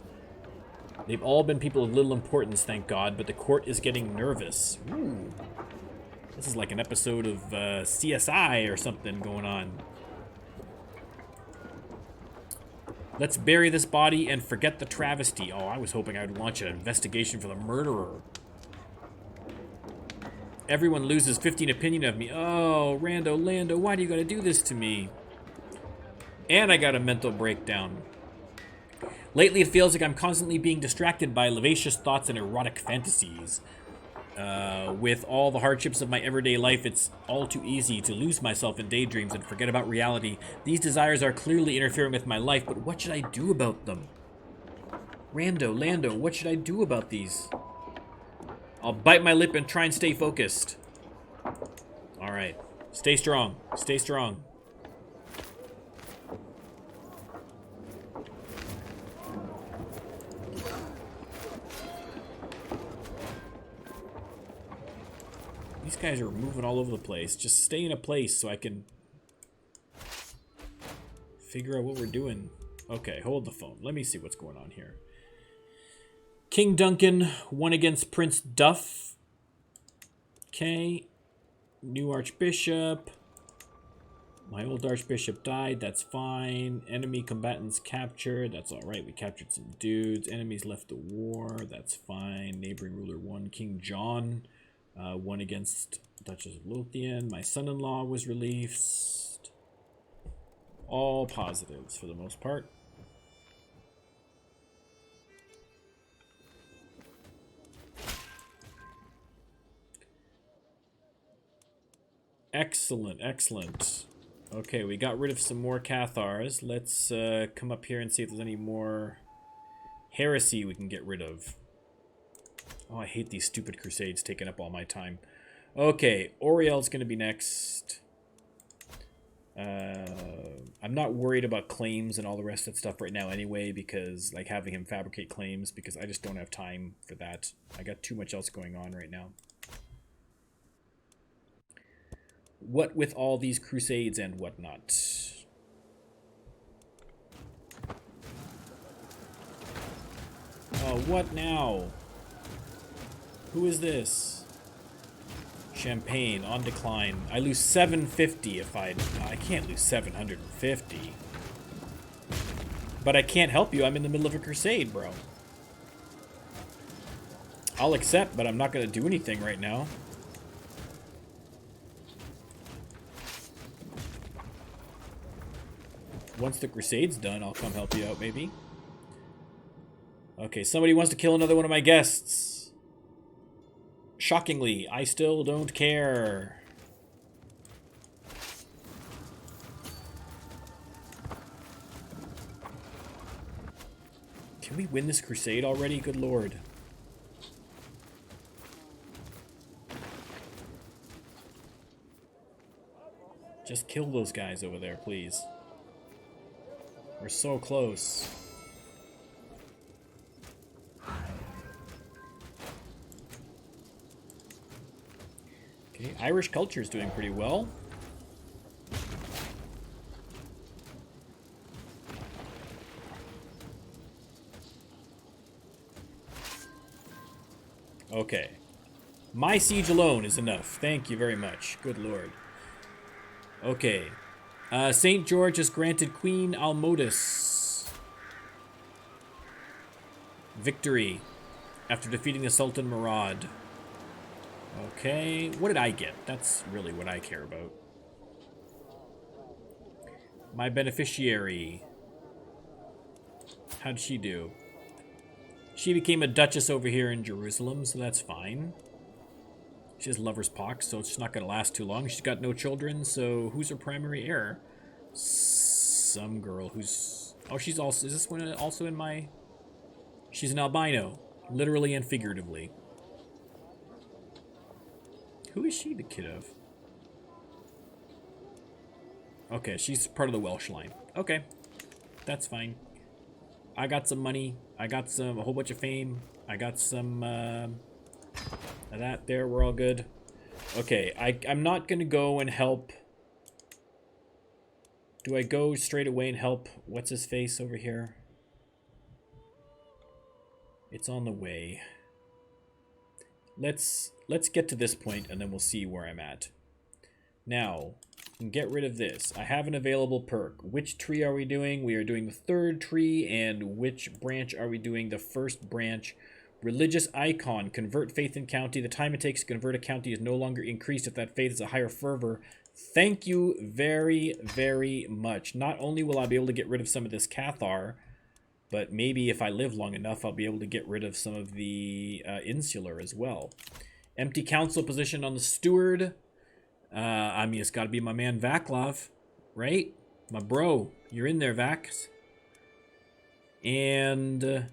They've all been people of little importance, thank God, but the court is getting nervous. Ooh. This is like an episode of CSI or something going on. Let's bury this body and forget the travesty. Oh, I was hoping I would launch an investigation for the murderer. Everyone loses 15 opinion of me. Oh, LANDO, why do you gotta do this to me? And I got a mental breakdown. Lately, it feels like I'm constantly being distracted by lascivious thoughts and erotic fantasies. With all the hardships of my everyday life, it's all too easy to lose myself in daydreams and forget about reality. These desires are clearly interfering with my life, but what should I do about them? LANDO, what should I do about these? I'll bite my lip and try and stay focused. Alright. Stay strong. Stay strong. These guys are moving all over the place. Just stay in a place so I can figure out what we're doing. Okay, hold the phone. Let me see what's going on here. King Duncan won against Prince Duff. Okay. New Archbishop. My old Archbishop died. That's fine. Enemy combatants captured. That's alright. We captured some dudes. Enemies left the war. That's fine. Neighboring ruler won. King John won against Duchess of Lothian. My son-in-law was released. All positives for the most part. Excellent, excellent. Okay, we got rid of some more Cathars. Let's come up here and see if there's any more heresy we can get rid of. Oh, I hate these stupid crusades taking up all my time. Okay, Oriel's going to be next. I'm not worried about claims and all the rest of that stuff right now anyway, because like having him fabricate claims, because I just don't have time for that. I got too much else going on right now. What with all these crusades and whatnot? Oh, what now? Who is this? Champagne on decline. I lose 750 if I can't lose 750. But I can't help you. I'm in the middle of a crusade, bro. I'll accept, but I'm not going to do anything right now. Once the crusade's done, I'll come help you out, maybe. Okay, somebody wants to kill another one of my guests. Shockingly, I still don't care. Can we win this crusade already? Good lord. Just kill those guys over there, please. We're so close. Okay, Irish culture is doing pretty well. Okay. My siege alone is enough. Thank you very much. Good lord. Okay. St. George has granted Queen Almodus victory after defeating the Sultan Murad. Okay. What did I get? That's really what I care about. My beneficiary. How'd she do? She became a Duchess over here in Jerusalem, so that's fine. She has lover's pox, so it's not going to last too long. She's got no children, so who's her primary heir? Some girl who's... Oh, she's also... Is this one also in my... She's an albino, literally and figuratively. Who is she the kid of? Okay, she's part of the Welsh line. Okay, that's fine. I got some money. I got a whole bunch of fame. I got some that there. We're all good. Okay, I'm not gonna go and help. Do I go straight away and help? What's his face over here? It's on the way. Let's get to this point and then we'll see where I'm at. Now, get rid of this. I have an available perk. Which tree are we doing? We are doing the third tree. And which branch are we doing? The first branch. Religious icon. Convert faith in county. The time it takes to convert a county is no longer increased if that faith is a higher fervor. Thank you very, very much. Not only will I be able to get rid of some of this Cathar, but maybe if I live long enough, I'll be able to get rid of some of the insular as well. Empty council position on the steward. I mean, it's got to be my man Vaclav, right? My bro. You're in there, Vax. And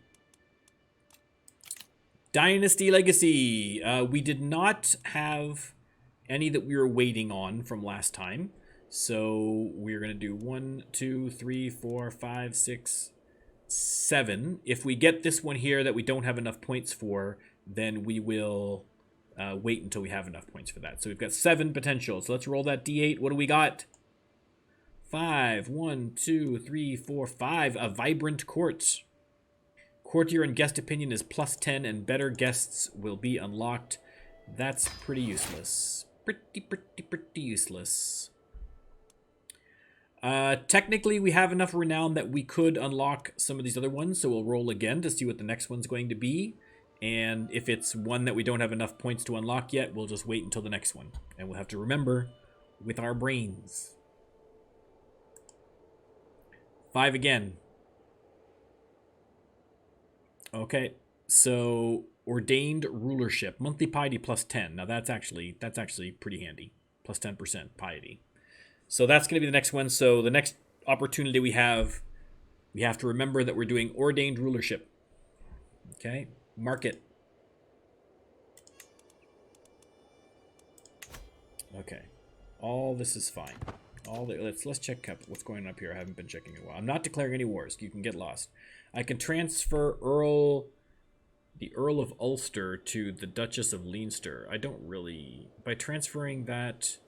Dynasty Legacy. We did not have any that we were waiting on from last time. So we're going to do 1, 2, 3, 4, 5, 6, 7. If we get this one here that we don't have enough points for, then we will... wait until we have enough points for that. So we've got 7 potential. So let's roll that D8. What do we got? 5. 1, 2, 3, 4, 5. A vibrant court. Courtier and guest opinion is +10, and better guests will be unlocked. That's pretty useless. Pretty useless. Technically, we have enough renown that we could unlock some of these other ones. So we'll roll again to see what the next one's going to be. And if it's one that we don't have enough points to unlock yet, we'll just wait until the next one. And we'll have to remember with our brains. 5 again. Okay, so ordained rulership. Monthly piety +10. Now that's actually pretty handy. +10% piety. So that's going to be the next one. So the next opportunity we have to remember that we're doing ordained rulership. Okay. Mark it. Okay. All this is fine. Let's check up what's going on up here. I haven't been checking in a while. I'm not declaring any wars. You can get lost. I can transfer the Earl of Ulster to the Duchess of Leinster. I don't really... By transferring that,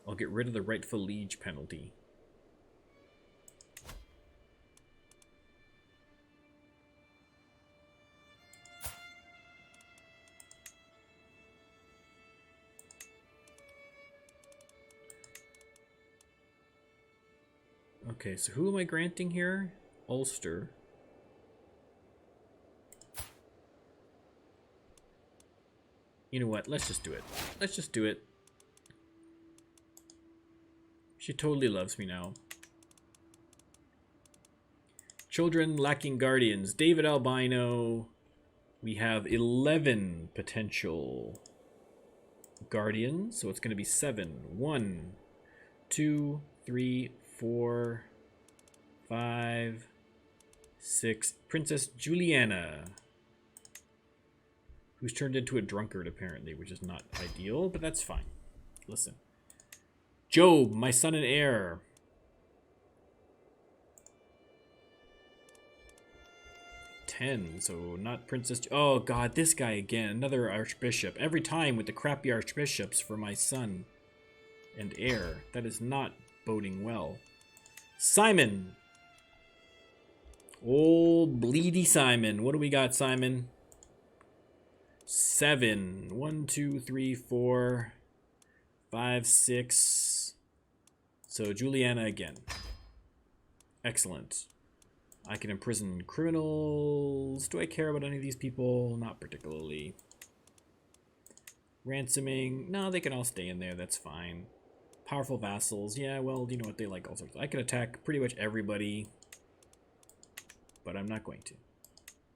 I'll get rid of the rightful liege penalty. Okay, so who am I granting here? Ulster. You know what? Let's just do it. Let's just do it. She totally loves me now. Children lacking guardians. David Albino. We have 11 potential guardians. So it's going to be 7. 1, 2, 3, 4, 5, 6. Princess Juliana. Who's turned into a drunkard, apparently, which is not ideal, but that's fine. Listen. Job, my son and heir. 10, so not Princess... Oh, God, this guy again. Another archbishop. Every time with the crappy archbishops for my son and heir. That is not boding well. Simon. Old bleedy Simon. What do we got, Simon? 7. 1, 2, 3, 4, 5, 6. So Juliana again. Excellent. I can imprison criminals. Do I care about any of these people? Not particularly. Ransoming. No, they can all stay in there. That's fine. Powerful vassals. Yeah, well, you know what? They like all sorts. I can attack pretty much everybody. But I'm not going to.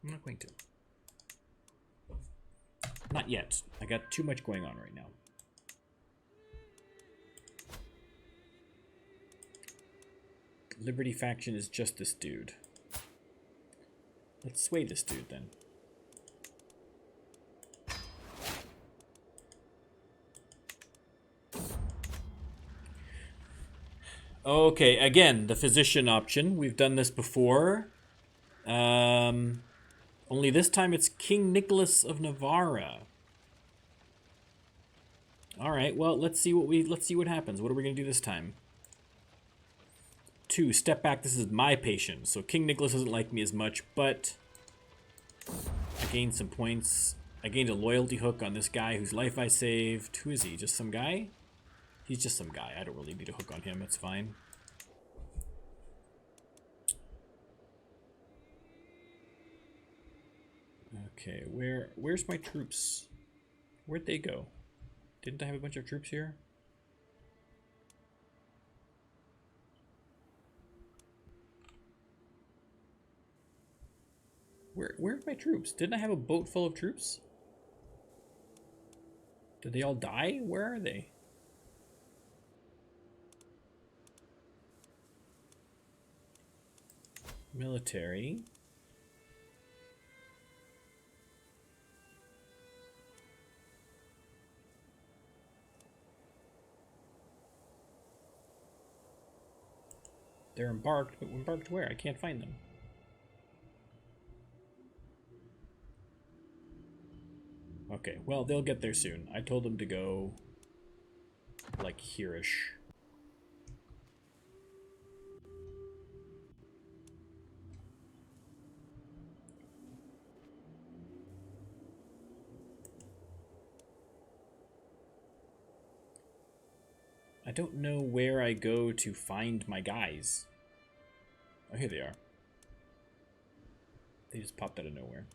I'm not going to. Not yet. I got too much going on right now. Liberty faction is just this dude. Let's sway this dude then. Okay, again, the physician option. We've done this before. Only this time it's King Nicholas of Navarra. All right, well, let's see what happens. What are we going to do this time? 2, step back. This is my patient. So King Nicholas doesn't like me as much, but I gained some points. I gained a loyalty hook on this guy whose life I saved. Who is he? Just some guy? He's just some guy. I don't really need a hook on him. It's fine. Okay, where's my troops? Where'd they go? Didn't I have a bunch of troops here? Where's my troops? Didn't I have a boat full of troops? Did they all die? Where are they? Military. They're embarked, but embarked where? I can't find them. Okay, well, they'll get there soon. I told them to go, like, here-ish. I don't know where I go to find my guys. Oh, here they are. They just popped out of nowhere.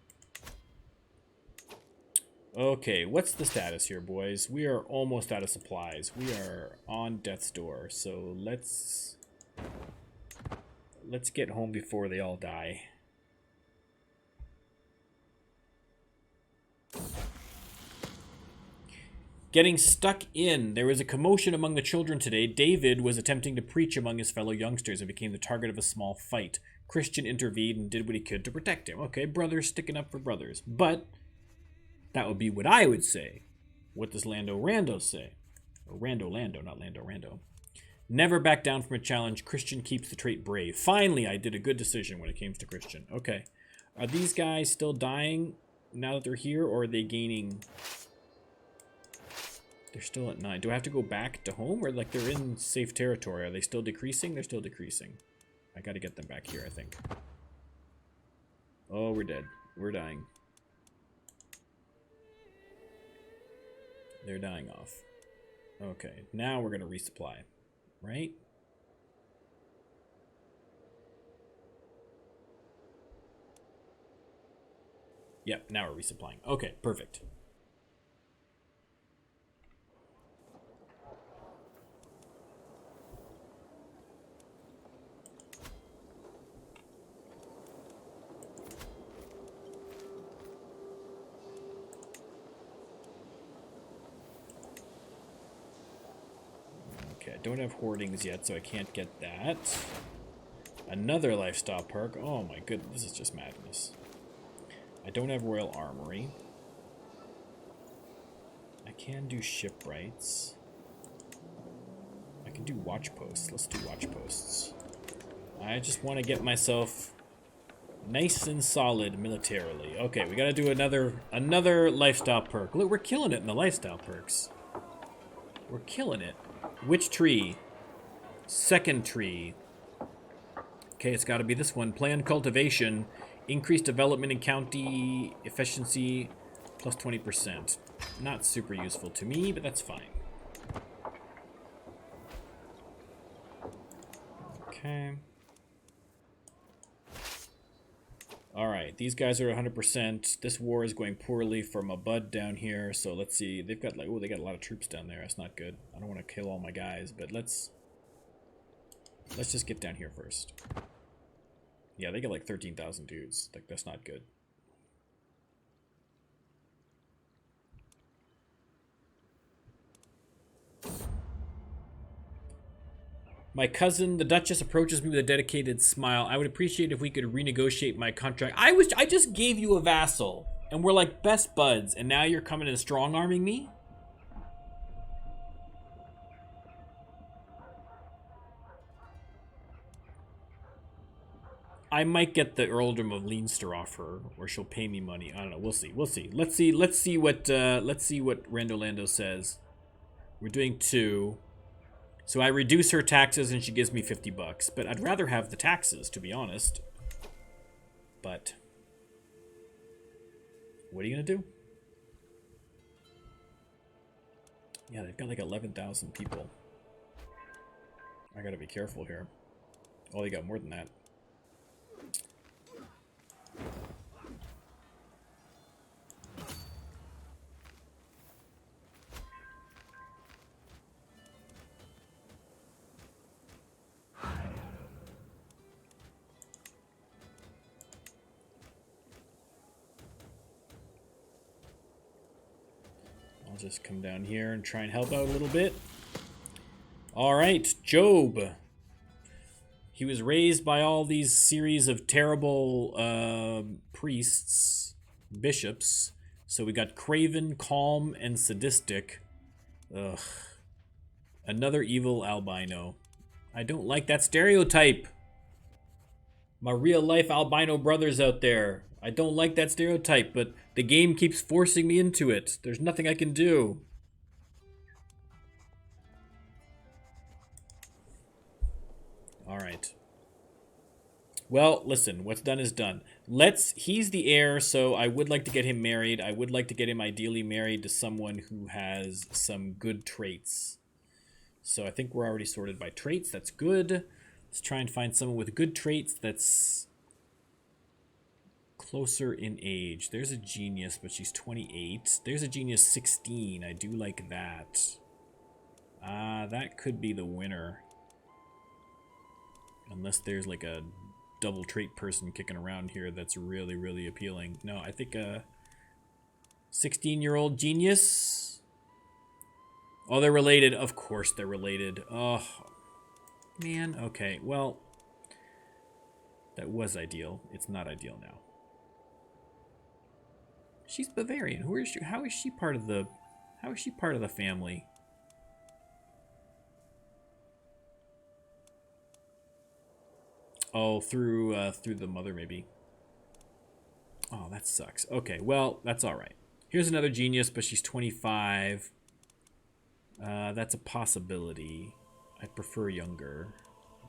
Okay, what's the status here, boys? We are almost out of supplies. We are on death's door, so let's get home before they all die. Getting stuck in. There was a commotion among the children today. David was attempting to preach among his fellow youngsters and became the target of a small fight. Christian intervened and did what he could to protect him. Okay, brothers sticking up for brothers. But that would be what I would say. What does Lando Rando say? Or Rando Lando, not Lando Rando. Never back down from a challenge. Christian keeps the trait brave. Finally, I did a good decision when it came to Christian. Okay. Are these guys still dying now that they're here, or are they gaining? They're still at 9. Do I have to go back to home, or like they're in safe territory? Are they still decreasing? They're still decreasing. I gotta get them back here, I think. Oh, we're dead. We're dying. They're dying off. Okay, now we're gonna resupply. Right? Yep, now we're resupplying. Okay, perfect. Okay, I don't have hoardings yet, so I can't get that. Another lifestyle perk. Oh my goodness, this is just madness. I don't have Royal Armory. I can do shipwrights. I can do watch posts. Let's do watch posts. I just want to get myself nice and solid militarily. Okay, we gotta do another lifestyle perk. Look, we're killing it in the lifestyle perks. We're killing it. Which tree? Second tree. Okay, it's got to be this one. Planned cultivation. Increased development in county efficiency plus 20%. Not super useful to me, but that's fine. Okay. Alright, these guys are 100%. This war is going poorly from a bud down here, so let's see. They've got like, oh, they got a lot of troops down there. That's not good. I don't want to kill all my guys, but let's just get down here first. Yeah, they got like 13,000 dudes. Like, that's not good. My cousin, the Duchess, approaches me with a dedicated smile. I would appreciate if we could renegotiate my contract. I just gave you a vassal, and we're like best buds, and now you're coming and strong-arming me? I might get the earldom of Leinster off her, or she'll pay me money. I don't know. We'll see. We'll see. Let's see what Rando Lando says. We're doing 2. So I reduce her taxes and she gives me 50 bucks. But I'd rather have the taxes, to be honest. But what are you gonna do? Yeah, they've got like 11,000 people. I gotta be careful here. Oh, they got more than that. I'll just come down here and try and help out a little bit. All right, Job. He was raised by all these series of terrible priests, bishops. So we got craven, calm, and sadistic. Ugh. Another evil albino. I don't like that stereotype. My real life albino brothers out there. I don't like that stereotype, but the game keeps forcing me into it. There's nothing I can do. All right. Well, listen, what's done is done. He's the heir, so I would like to get him married. I would like to get him ideally married to someone who has some good traits. So I think we're already sorted by traits. That's good. Let's try and find someone with good traits that's closer in age. There's a genius, but she's 28. There's a genius 16. I do like that. That could be the winner. Unless there's like a double trait person kicking around here that's really, really appealing. No, I think a 16-year-old genius. Oh, they're related. Of course they're related. Oh, man. Okay, well, that was ideal. It's not ideal now. She's Bavarian. Who is she? How is she part of the family? Oh, through the mother, maybe. Oh, that sucks. Okay, well, that's all right. Here's another genius, but she's 25. That's a possibility. I prefer younger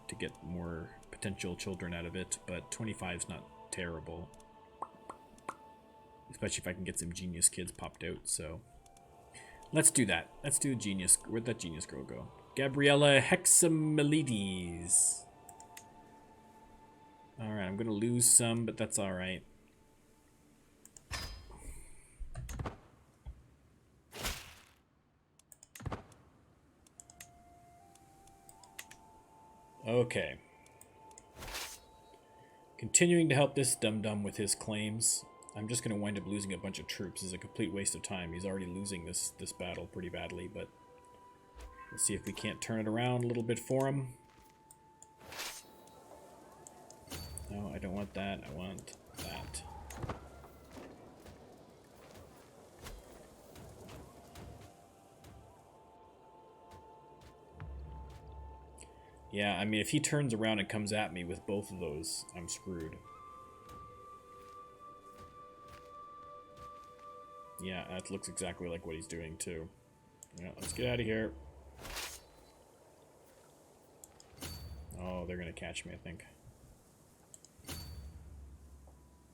to get more potential children out of it, but 25 is not terrible. Especially if I can get some genius kids popped out, so... Let's do that. Let's do a genius. Where'd that genius girl go? Gabriella Hexamelides. Alright, I'm gonna lose some, but that's alright. Okay. Continuing to help this dum-dum with his claims. I'm just going to wind up losing a bunch of troops. It's a complete waste of time. He's already losing this battle pretty badly, but let's see if we can't turn it around a little bit for him. No, I don't want that. I want that. Yeah, I mean, if he turns around and comes at me with both of those, I'm screwed. Yeah, that looks exactly like what he's doing, too. Yeah, let's get out of here. Oh, they're going to catch me, I think.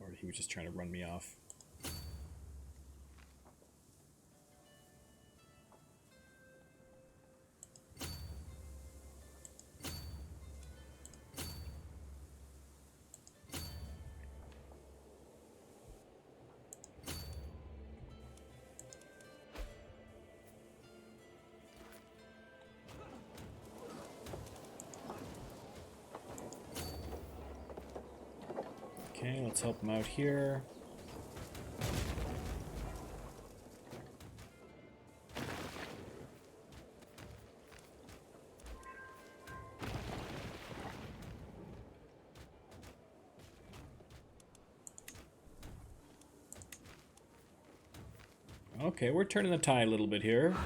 Or he was just trying to run me off. Okay, let's help him out here. Okay, we're turning the tide a little bit here.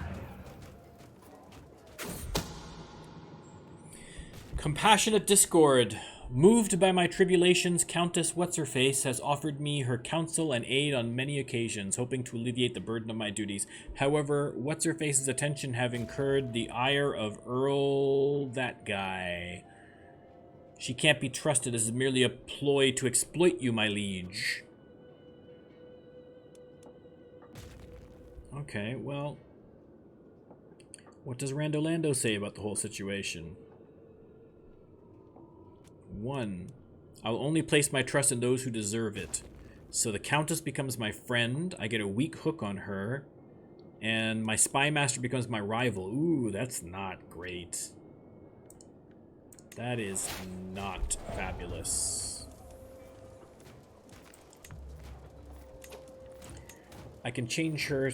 Compassionate Discord. Moved by my tribulations, Countess What's-Her-Face has offered me her counsel and aid on many occasions, hoping to alleviate the burden of my duties. However, What's-Her-Face's attention have incurred the ire of Earl that guy. She can't be trusted. This is merely a ploy to exploit you, my liege. Okay, well, what does Lando say about the whole situation? 1. I'll only place my trust in those who deserve it. So the Countess becomes my friend. I get a weak hook on her. And my Spy Master becomes my rival. Ooh, that's not great. That is not fabulous. I can change her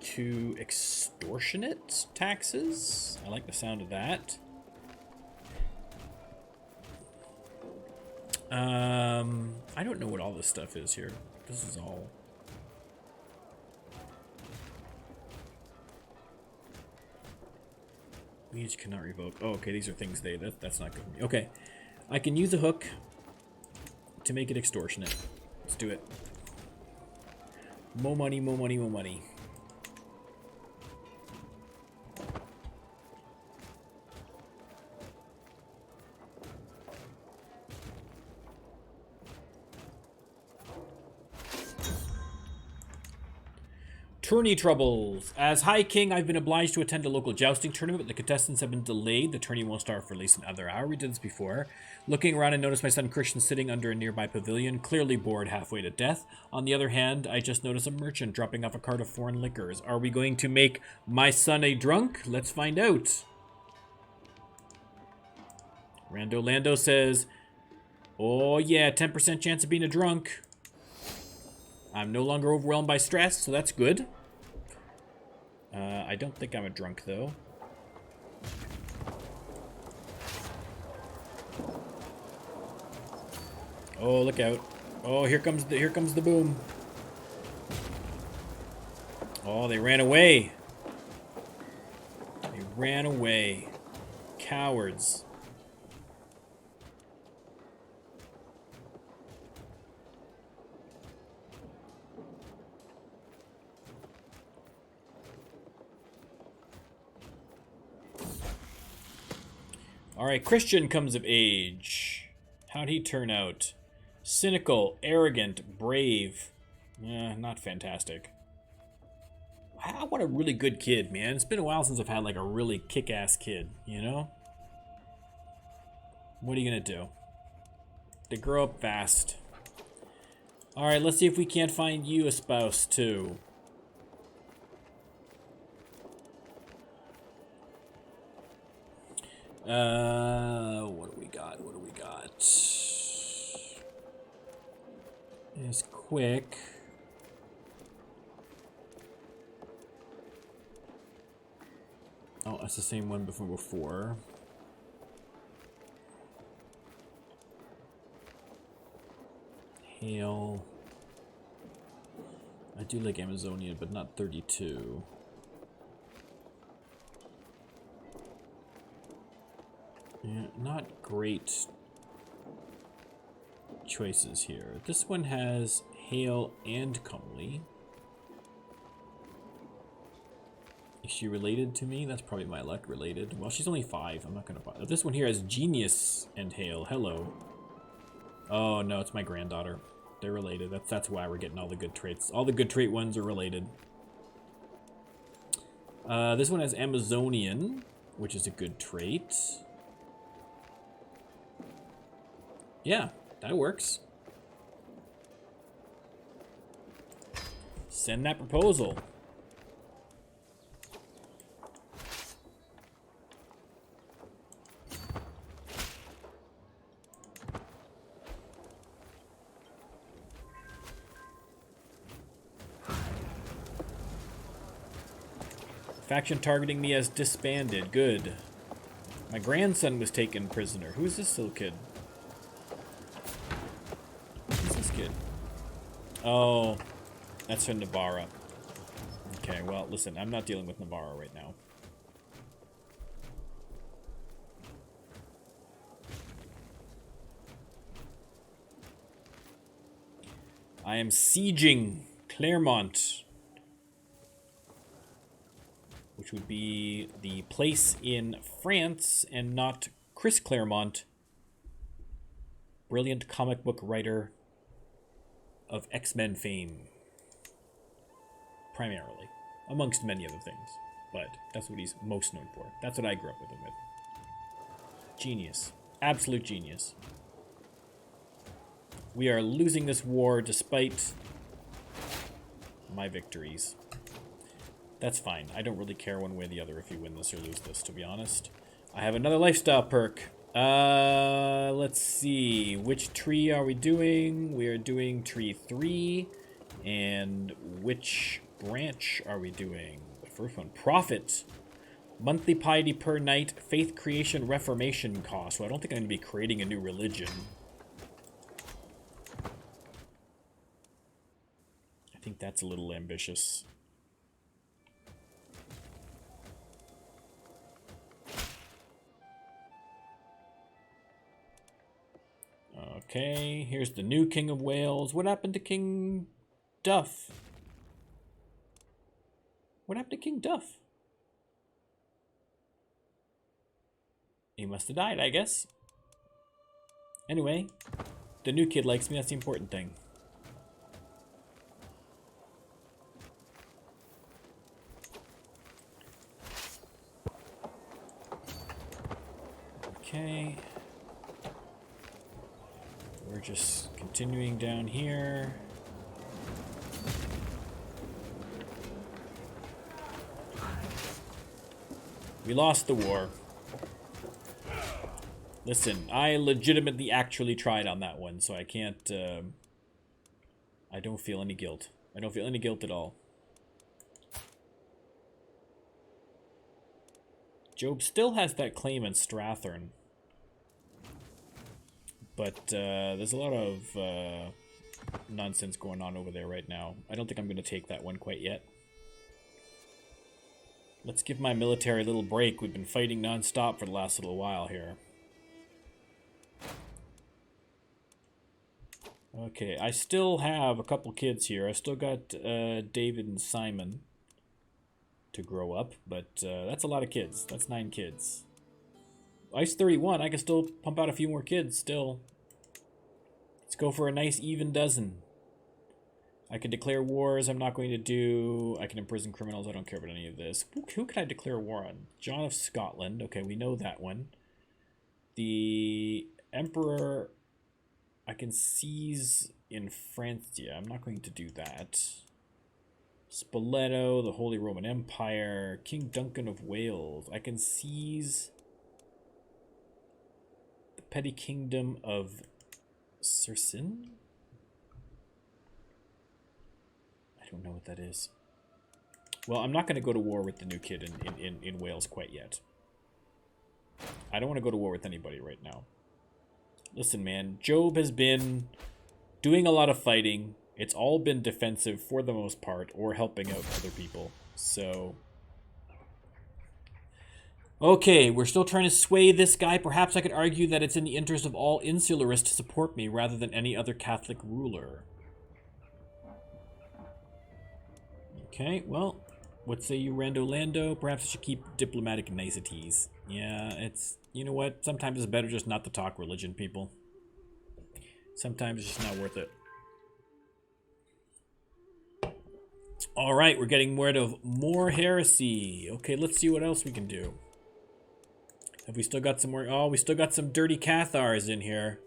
to extortionate taxes. I like the sound of that. I don't know what all this stuff is here. This is all... Liege cannot revoke. Oh, okay, these are things that's not good for me. Okay, I can use a hook to make it extortionate. Let's do it. More money, more money, more money. Tourney troubles. As High King, I've been obliged to attend a local jousting tournament, but the contestants have been delayed. The tourney won't start for at least another hour. We did this before. Looking around, I noticed my son Christian sitting under a nearby pavilion, clearly bored halfway to death. On the other hand, I just noticed a merchant dropping off a cart of foreign liquors. Are we going to make my son a drunk? Let's find out. Lando says, oh yeah, 10% chance of being a drunk. I'm no longer overwhelmed by stress, so that's good. I don't think I'm a drunk, though. Oh, look out. Oh, here comes the boom. Oh, they ran away. They ran away. Cowards. Alright, Christian comes of age. How'd he turn out? Cynical, arrogant, brave. Not fantastic. Wow, what a really good kid, man. It's been a while since I've had like a really kick-ass kid, you know? What are you gonna do? They grow up fast. Alright, let's see if we can't find you a spouse, too. What do we got? What do we got? It's quick. Oh, that's the same one before. Hail. I do like Amazonian, but not 32. Yeah, not great choices here. This one has Hail and Comely. Is she related to me? That's probably my luck. Related. Well, she's only 5. I'm not gonna bother. This one here has Genius and Hail. Hello. Oh no, it's my granddaughter. They're related. That's why we're getting all the good traits. All the good trait ones are related. This one has Amazonian, which is a good trait. Yeah, that works. Send that proposal. Faction targeting me as disbanded. Good. My grandson was taken prisoner. Who's this little kid? Who's this kid? Oh, that's from Navarra. Okay, well, listen, I'm not dealing with Navarra right now. I am sieging Clermont, which would be the place in France and not Chris Claremont, brilliant comic book writer of X-Men fame, primarily, amongst many other things, but that's what he's most known for. That's what I grew up with him with. Genius. Absolute genius. We are losing this war despite my victories. That's fine. I don't really care one way or the other if you win this or lose this, to be honest. I have another lifestyle perk. Let's see. Which tree are we doing? We are doing tree 3. And which branch are we doing? The first one. Profit. Monthly piety per night. Faith creation reformation cost. Well, I don't think I'm going to be creating a new religion. I think that's a little ambitious. Okay, here's the new King of Wales. What happened to King Duff? What happened to King Duff? He must have died, I guess. Anyway, the new kid likes me. That's the important thing. Okay. We're just continuing down here. We lost the war. Listen, I legitimately actually tried on that one, so I can't, I don't feel any guilt. I don't feel any guilt at all. Job still has that claim in Strathern. But there's a lot of nonsense going on over there right now. I don't think I'm going to take that one quite yet. Let's give my military a little break. We've been fighting non-stop for the last little while here. Okay, I still have a couple kids here. I still got David and Simon to grow up, but that's a lot of kids. That's 9 kids. Ice 31. I can still pump out a few more kids still. Let's go for a nice even dozen. I can declare wars. I'm not going to do... I can imprison criminals. I don't care about any of this. Who can I declare war on? John of Scotland. Okay, we know that one. The Emperor... I can seize in France. Yeah, I'm not going to do that. Spoleto, the Holy Roman Empire. King Duncan of Wales. I can seize the petty kingdom of Circin? I don't know what that is. Well, I'm not going to go to war with the new kid in Wales quite yet. I don't want to go to war with anybody right now. Listen, man, Job has been doing a lot of fighting. It's all been defensive for the most part, or helping out other people. So, okay, we're still trying to sway this guy. Perhaps I could argue that it's in the interest of all insularists to support me rather than any other Catholic ruler. Okay, well, what say you, Rando Lando? Perhaps I should keep diplomatic niceties. Yeah, it's... You know what? Sometimes it's better just not to talk religion, people. Sometimes it's just not worth it. Alright, we're getting rid of more heresy. Okay, let's see what else we can do. Have we still got some more? Oh, we still got some dirty Cathars in here.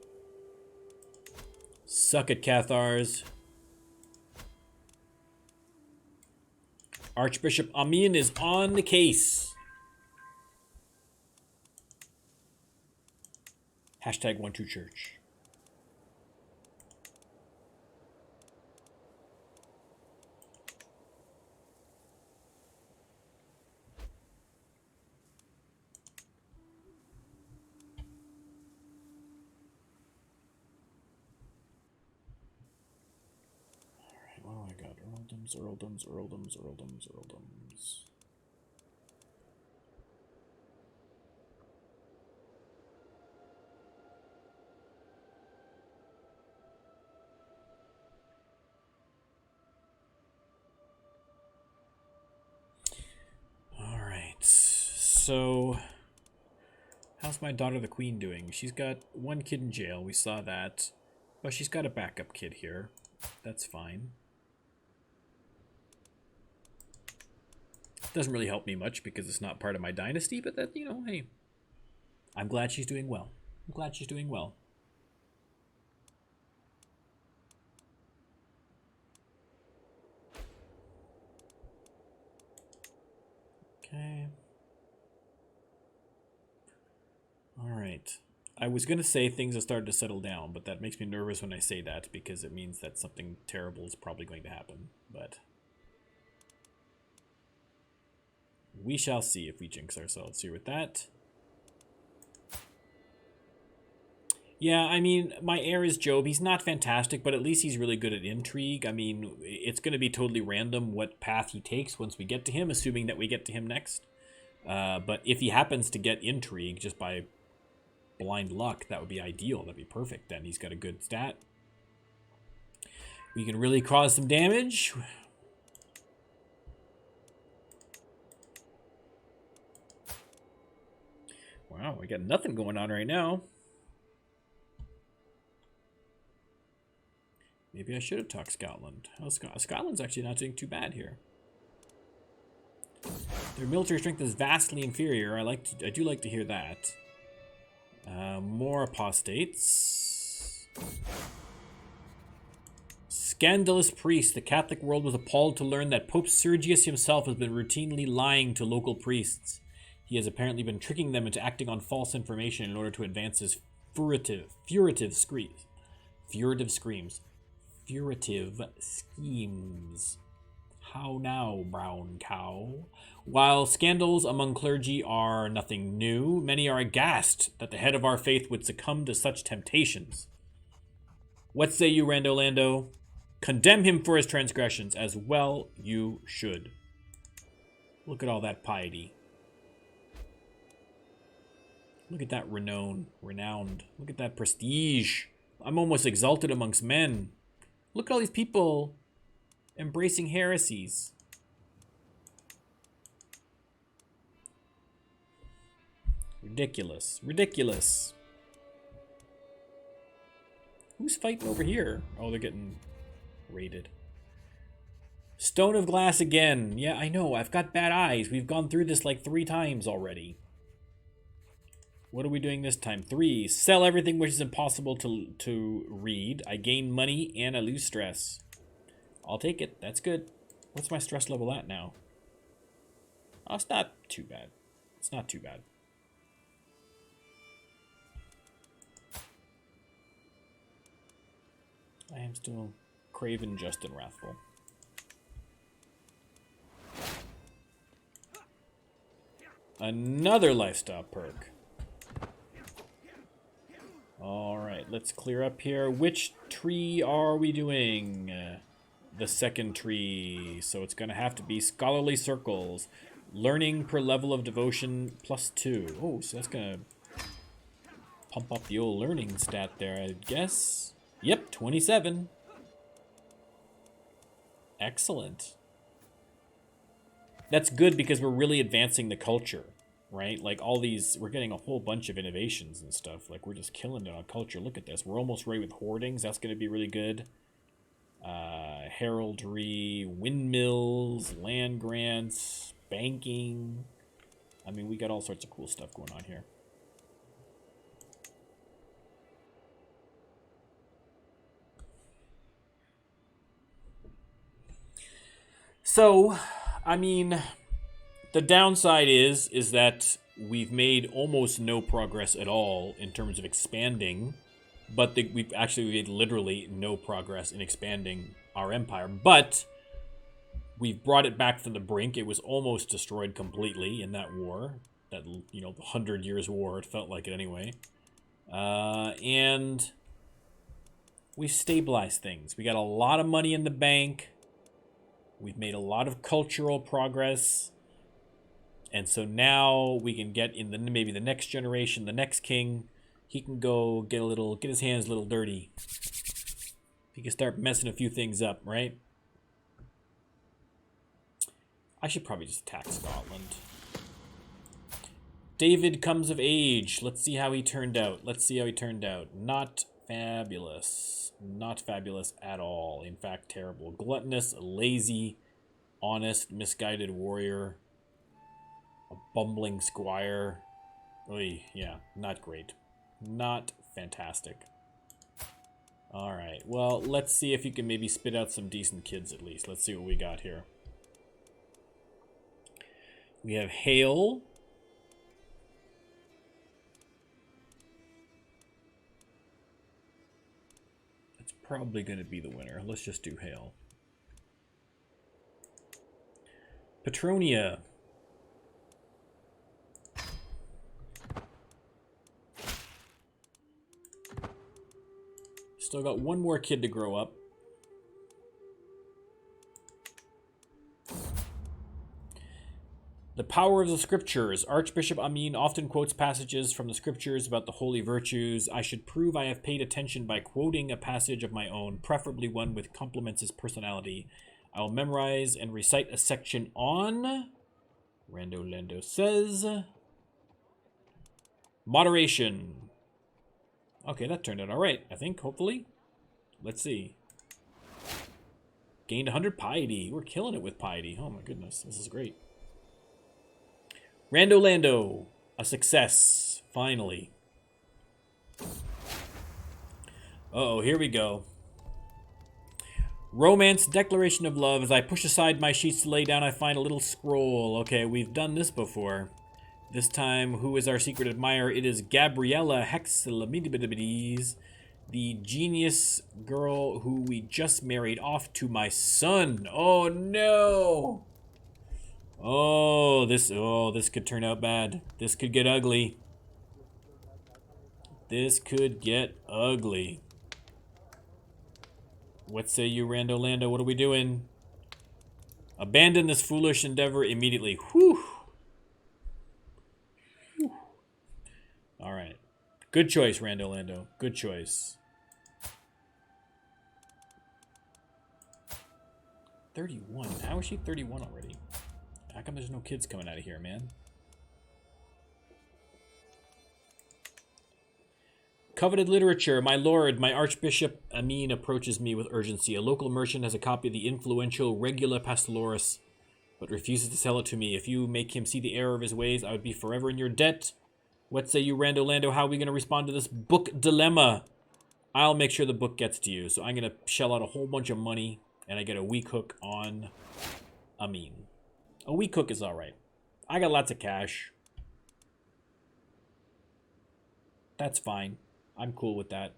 Suck it, Cathars. Archbishop Amin is on the case. Hashtag 12Church. Alright, what do I got? Earldoms. So, how's my daughter the queen doing? She's got one kid in jail. We saw that. Well, she's got a backup kid here. That's fine. Doesn't really help me much because it's not part of my dynasty, but that, you know, hey. I'm glad she's doing well. I'm glad she's doing well. Okay. Alright. I was going to say things have started to settle down, but that makes me nervous when I say that because it means that something terrible is probably going to happen. But we shall see if we jinx ourselves here with that. Yeah, I mean, my heir is Job. He's not fantastic, but at least he's really good at intrigue. I mean, it's going to be totally random what path he takes once we get to him, assuming that we get to him next. But if he happens to get intrigue just by blind luck, that would be ideal. That'd be perfect. Then he's got a good stat. We can really cause some damage. Wow, we got nothing going on right now. Maybe I should have talked Scotland. Oh, Scotland's actually not doing too bad here. Their military strength is vastly inferior. I do like to hear that. More apostates. Scandalous priest. The Catholic world was appalled to learn that Pope Sergius himself has been routinely lying to local priests. He has apparently been tricking them into acting on false information in order to advance his furtive schemes. How now, brown cow? While scandals among clergy are nothing new, many are aghast that the head of our faith would succumb to such temptations. What say you, Rando Lando? Condemn him for his transgressions, as well you should. Look at all that piety. Look at that renowned. Look at that prestige. I'm almost exalted amongst men. Look at all these people embracing heresies. Ridiculous. Ridiculous. Who's fighting over here? Oh, they're getting raided. Stone of Glass again. Yeah, I know. I've got bad eyes. We've gone through this like 3 times already. What are we doing this time? 3. Sell everything which is impossible to read. I gain money and I lose stress. I'll take it. That's good. What's my stress level at now? Oh, it's not too bad. It's not too bad. I am still craven, just, and wrathful. Another lifestyle perk. Alright, let's clear up here. Which tree are we doing? The second tree. So it's going to have to be Scholarly Circles. Learning per level of devotion +2. Oh, so that's going to pump up the old learning stat there, I guess. Yep, 27. Excellent. That's good because we're really advancing the culture, right? Like all these, we're getting a whole bunch of innovations and stuff. Like we're just killing it on culture. Look at this. We're almost ready with hoardings. That's going to be really good. Heraldry, windmills, land grants, banking. I mean, we got all sorts of cool stuff going on here. So, I mean, the downside is that we've made almost no progress at all in terms of expanding, but we've actually made literally no progress in expanding our empire. But we've brought it back from the brink. It was almost destroyed completely in that war, that, you know, the 100 Years' War. It felt like it anyway. And we've stabilized things. We got a lot of money in the bank. We've made a lot of cultural progress. And so now we can get in maybe the next generation, the next king, he can go get his hands a little dirty. He can start messing a few things up, right? I should probably just attack Scotland. David comes of age. Let's see how he turned out. Not fabulous. Not fabulous at all. In fact, terrible. Gluttonous, lazy, honest, misguided warrior. A bumbling squire. Oy, yeah, not great. Not fantastic. Alright, well, let's see if you can maybe spit out some decent kids at least. Let's see what we got here. We have Hail. That's probably going to be the winner. Let's just do Hail. Petronia. Still got one more kid to grow up. The power of the scriptures. Archbishop Amin often quotes passages from the scriptures about the holy virtues. I should prove I have paid attention by quoting a passage of my own, preferably one which complements his personality. I will memorize and recite a section on, LANDO says, moderation. Okay, that turned out all right, I think, hopefully. Let's see. Gained 100 piety. We're killing it with piety. Oh my goodness, this is great. LANDO. A success, finally. Uh-oh, here we go. Romance, declaration of love. As I push aside my sheets to lay down, I find a little scroll. Okay, we've done this before. This time, who is our secret admirer? It is Gabriella Hexalamidibidibides, the genius girl who we just married off to my son. Oh no! Oh, this could turn out bad. This could get ugly. This could get ugly. What say you, LANDO? What are we doing? Abandon this foolish endeavor immediately. Whew. All right. Good choice, LANDO. Good choice. 31. How is she 31 already? How come there's no kids coming out of here, man? Coveted literature. My lord, my Archbishop Amin approaches me with urgency. A local merchant has a copy of the influential Regula Pastoris, but refuses to sell it to me. If you make him see the error of his ways, I would be forever in your debt. What say you, Rando Lando? How are we going to respond to this book dilemma? I'll make sure the book gets to you. So I'm going to shell out a whole bunch of money, and I get a weak hook on Amin. A weak hook is all right. I got lots of cash. That's fine. I'm cool with that.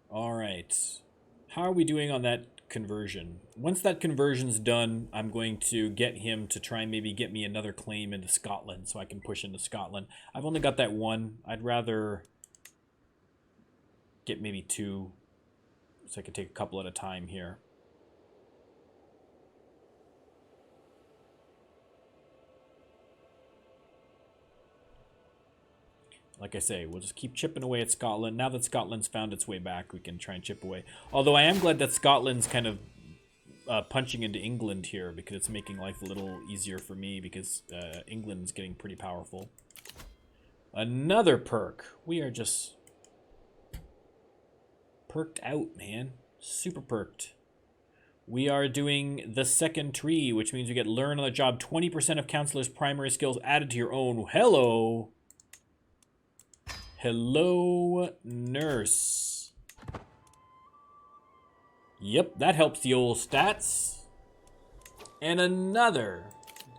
All right. How are we doing on that conversion? Once that conversion's done, I'm going to get him to try and maybe get me another claim into Scotland so I can push into Scotland. I've only got that one. I'd rather get maybe two so I can take a couple at a time here. Like I say, we'll just keep chipping away at Scotland. Now that Scotland's found its way back, we can try and chip away. Although I am glad that Scotland's kind of punching into England here, because it's making life a little easier for me, because England's getting pretty powerful. Another perk. We are just perked out, man. Super perked. We are doing the second tree, which means you get learn on the job. 20% of counselor's primary skills added to your own. Hello. Hello, nurse. Yep, that helps the old stats. And another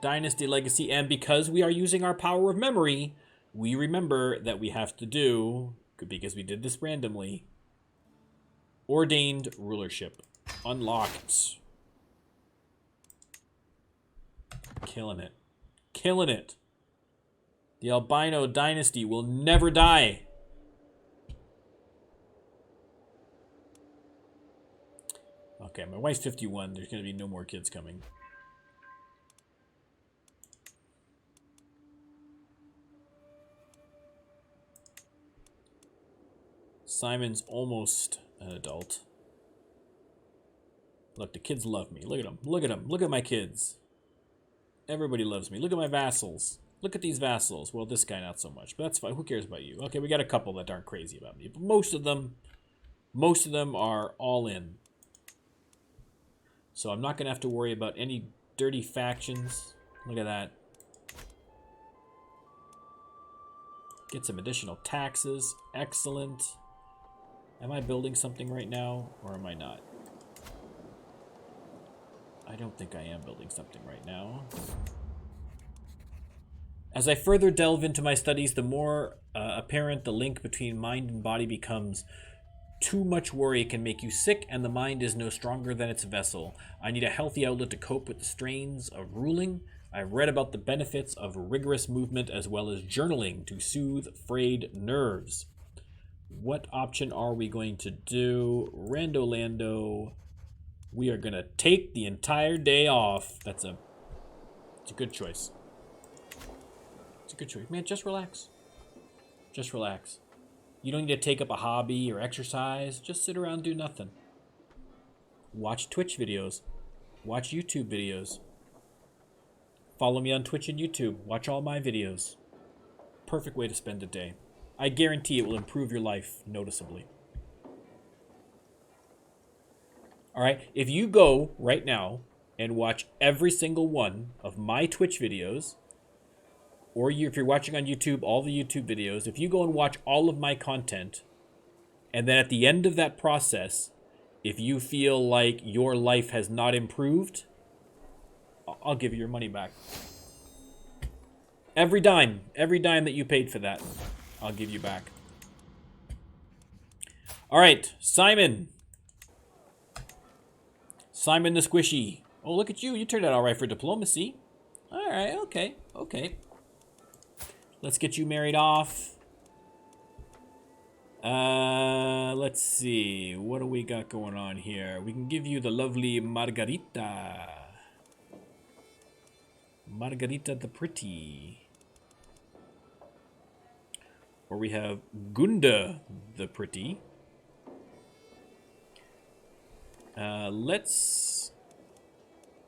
Dynasty Legacy. And because we are using our power of memory, we remember that we have to do, because we did this randomly, Ordained Rulership. Unlocked. Killing it. Killing it. The Albino Dynasty will never die. Okay, my wife's 51. There's going to be no more kids coming. Simon's almost an adult. Look, the kids love me. Look at them. Look at them. Look at my kids. Everybody loves me. Look at my vassals. Look at these vassals. Well, this guy not so much, but that's fine. Who cares about you? Okay, we got a couple that aren't crazy about me, but most of them are all in. So I'm not going to have to worry about any dirty factions. Look at that. Get some additional taxes. Excellent. Am I building something right now, or am I not? I don't think I am building something right now. As I further delve into my studies, the more apparent the link between mind and body becomes. Too much worry can make you sick, and the mind is no stronger than its vessel. I need a healthy outlet to cope with the strains of ruling. I've read about the benefits of rigorous movement as well as journaling to soothe frayed nerves. What option are we going to do? Rando Lando. We are going to take the entire day off. It's a good choice. It's a good choice. Man, just relax. Just relax. You don't need to take up a hobby or exercise. Just sit around and do nothing. Watch Twitch videos. Watch YouTube videos. Follow me on Twitch and YouTube. Watch all my videos. Perfect way to spend a day. I guarantee it will improve your life noticeably. Alright, if you go right now and watch every single one of my Twitch videos, or if you're watching on YouTube, all the YouTube videos, if you go and watch all of my content, and then at the end of that process, if you feel like your life has not improved, I'll give you your money back. Every dime that you paid for that, I'll give you back. All right, Simon. Simon the Squishy. Oh, look at you. You turned out all right for diplomacy. All right, okay. Let's get you married off. Let's see. What do we got going on here? We can give you the lovely Margarita. Margarita the Pretty. Or we have Gunda the Pretty. Let's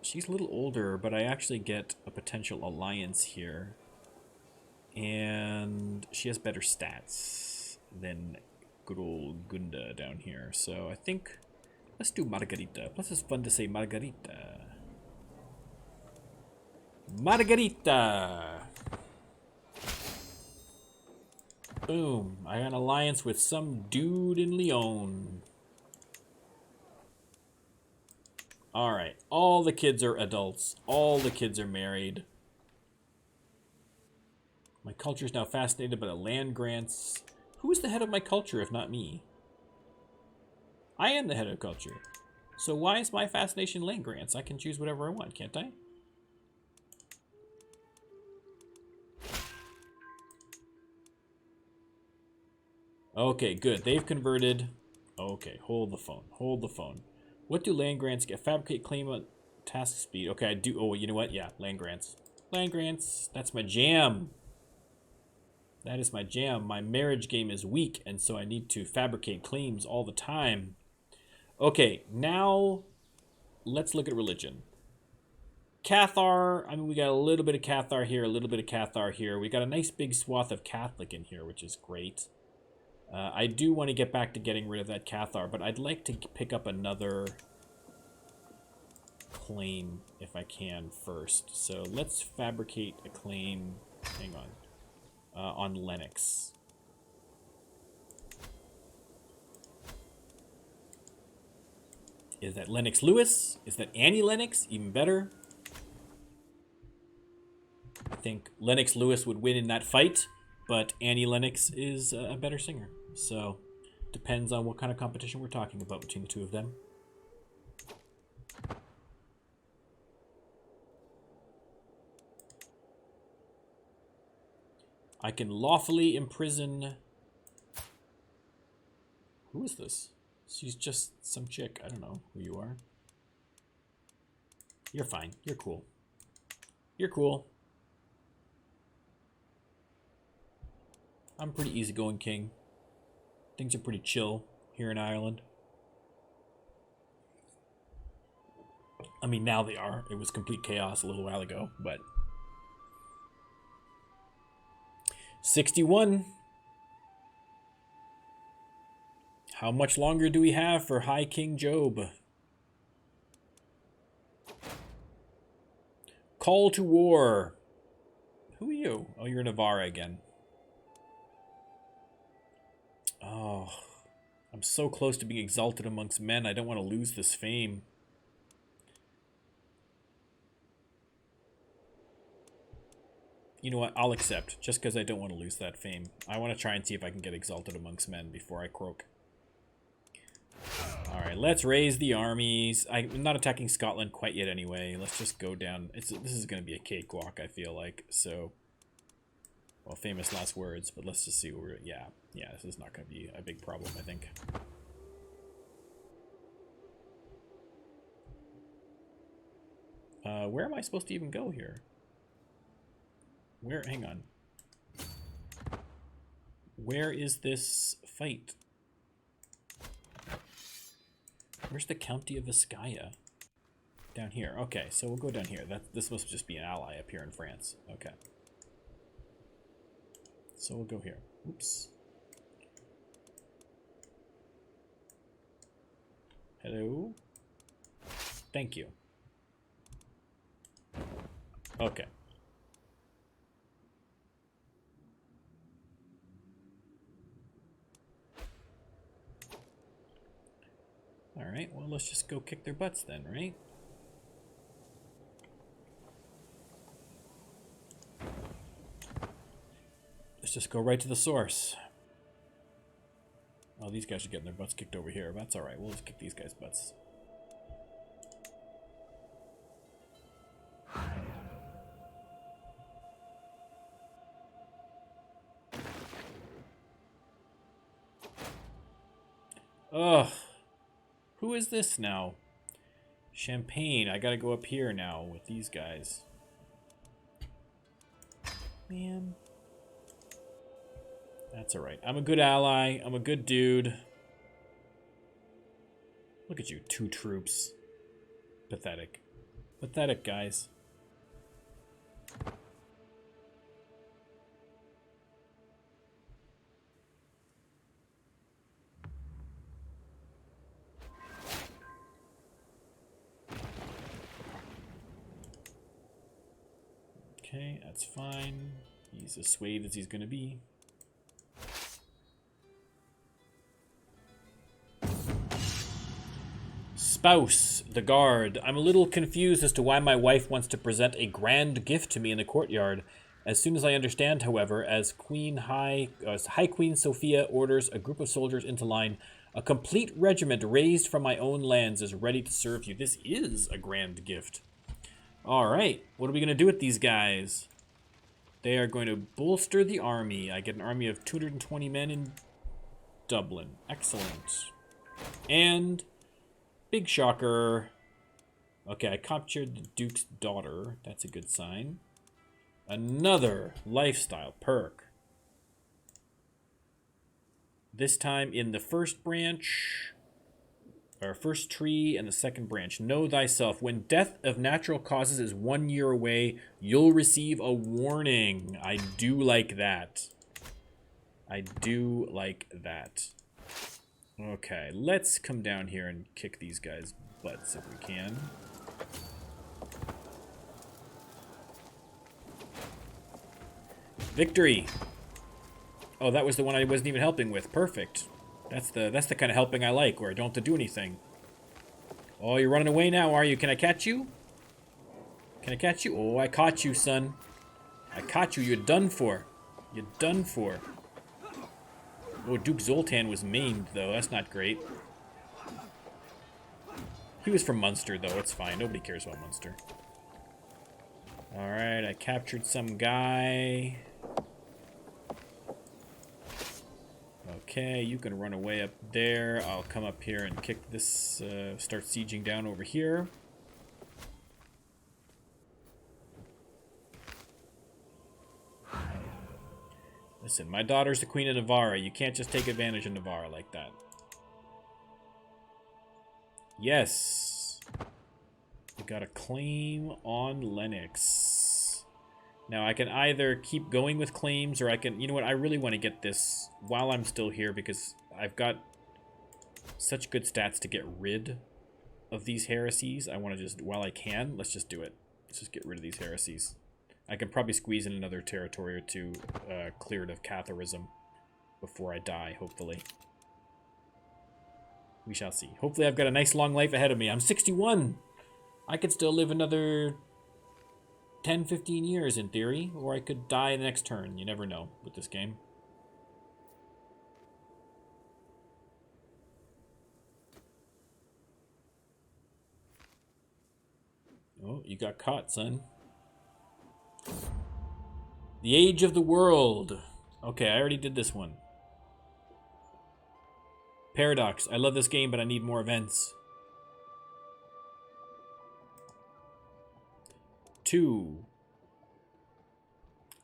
She's a little older, but I actually get a potential alliance here. And she has better stats than good old Gunda down here. So I think let's do Margarita. Plus it's fun to say Margarita. Margarita! Boom. I got an alliance with some dude in Lyon. Alright. All the kids are adults. All the kids are married. My culture is now fascinated by the land grants. Who is the head of my culture if not me? I am the head of culture. So why is my fascination land grants? I can choose whatever I want, can't I? Okay, good. They've converted. Okay, hold the phone. Hold the phone. What do land grants get? Fabricate claim on task speed. Okay, I do. Oh, you know what? Yeah, land grants. Land grants. That's my jam. That is my jam. My marriage game is weak, and so I need to fabricate claims all the time. Okay, now let's look at religion. Cathar. I mean, we got a little bit of Cathar here, a little bit of Cathar here. We got a nice big swath of Catholic in here, which is great. I do want to get back to getting rid of that Cathar, but I'd like to pick up another claim if I can first. So let's fabricate a claim. Hang on Lennox. Is that Lennox Lewis? Is that Annie Lennox? Even better. I think Lennox Lewis would win in that fight, but Annie Lennox is a better singer. So, depends on what kind of competition we're talking about between the two of them. I can lawfully imprison... Who is this? She's just some chick. I don't know who you are. You're fine. You're cool. You're cool. I'm a pretty easygoing king. Things are pretty chill here in Ireland. I mean, now they are. It was complete chaos a little while ago, but... 61. How much longer do we have for High King Job? Call to war. Who are you? Oh, you're Navarra again. Oh, I'm so close to being exalted amongst men. I don't want to lose this fame. You know what? I'll accept, just because I don't want to lose that fame. I want to try and see if I can get exalted amongst men before I croak. Alright, let's raise the armies. I'm not attacking Scotland quite yet anyway. Let's just go down. This is going to be a cakewalk, I feel like. So, well, famous last words, but let's just see where we're... Yeah, this is not going to be a big problem, I think. Where am I supposed to even go here? Where? Hang on. Where is this fight? Where's the County of Vizcaya? Down here. Okay, so we'll go down here. This must just be an ally up here in France. Okay. So we'll go here. Oops. Hello? Thank you. Okay. Alright, well, let's just go kick their butts then, right? Let's just go right to the source. Oh, these guys are getting their butts kicked over here. That's alright, we'll just kick these guys' butts. Ugh. Who is this now? Champagne. I gotta go up here now with these guys. Man. That's alright. I'm a good ally. I'm a good dude. Look at you. 2 troops. Pathetic. Pathetic, guys. Okay, that's fine. He's as swayed as he's going to be. Spouse, the guard. I'm a little confused as to why my wife wants to present a grand gift to me in the courtyard. As soon as I understand, however, as High Queen Sophia orders a group of soldiers into line, a complete regiment raised from my own lands is ready to serve you. This is a grand gift. All right, what are we going to do with these guys? They are going to bolster the army. I get an army of 220 men in Dublin. Excellent. And, big shocker. Okay, I captured the Duke's daughter. That's a good sign. Another lifestyle perk. This time in the first branch. Our first tree and the second branch. Know thyself. When death of natural causes is 1 year away, you'll receive a warning. I do like that. I do like that. Okay, let's come down here and kick these guys' butts if we can. Victory. Oh, that was the one I wasn't even helping with. Perfect. That's the kind of helping I like, where I don't have to do anything. Oh, you're running away now, are you? Can I catch you? Can I catch you? Oh, I caught you, son. I caught you. You're done for. You're done for. Oh, Duke Zoltan was maimed, though. That's not great. He was from Munster, though. It's fine. Nobody cares about Munster. Alright, I captured some guy. Okay, you can run away up there. I'll come up here and kick this, start sieging down over here. Listen, my daughter's the Queen of Navarre. You can't just take advantage of Navarre like that. Yes. We got a claim on Lennox. Now, I can either keep going with claims, or I can... You know what? I really want to get this while I'm still here, because I've got such good stats to get rid of these heresies. I want to just... While I can, let's just do it. Let's just get rid of these heresies. I can probably squeeze in another territory or two cleared of Catharism before I die, hopefully. We shall see. Hopefully I've got a nice long life ahead of me. I'm 61! I could still live another 10, 15 years in theory, or I could die the next turn. You never know with this game. Oh, you got caught, son. The Age of the World. Okay, I already did this one. Paradox. I love this game, but I need more events. 2.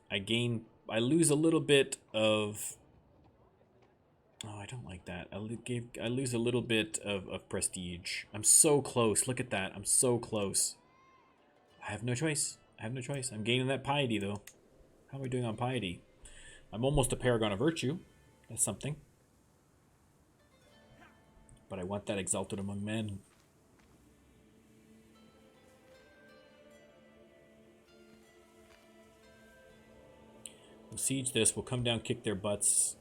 I lose a little bit of... Oh, I don't like that. I lose a little bit of prestige. I'm so close. Look at that. I'm so close. I have no choice. I have no choice. I'm gaining that piety, though. How am I doing on piety? I'm almost a Paragon of Virtue. That's something. But I want that Exalted Among Men. We'll siege this. We'll come down, kick their butts.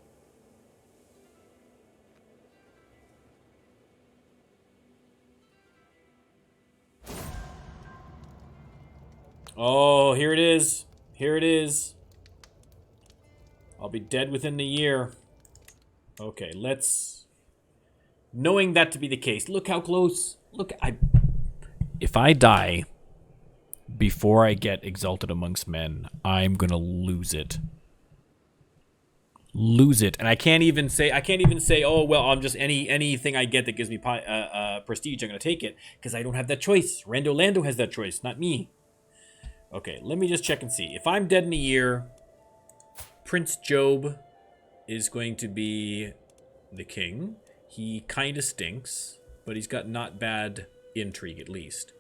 Oh, here it is. Here it is. I'll be dead within the year. Okay, let's... Knowing that to be the case, look how close. Look, if I die before I get Exalted Amongst Men, I'm gonna lose it. Lose it. And I can't even say, oh, well, I'm just anything I get that gives me prestige, I'm gonna take it. Because I don't have that choice. Lando has that choice, not me. Okay, let me just check and see. If I'm dead in a year, Prince Job is going to be the king. He kind of stinks, but he's got not bad intrigue at least.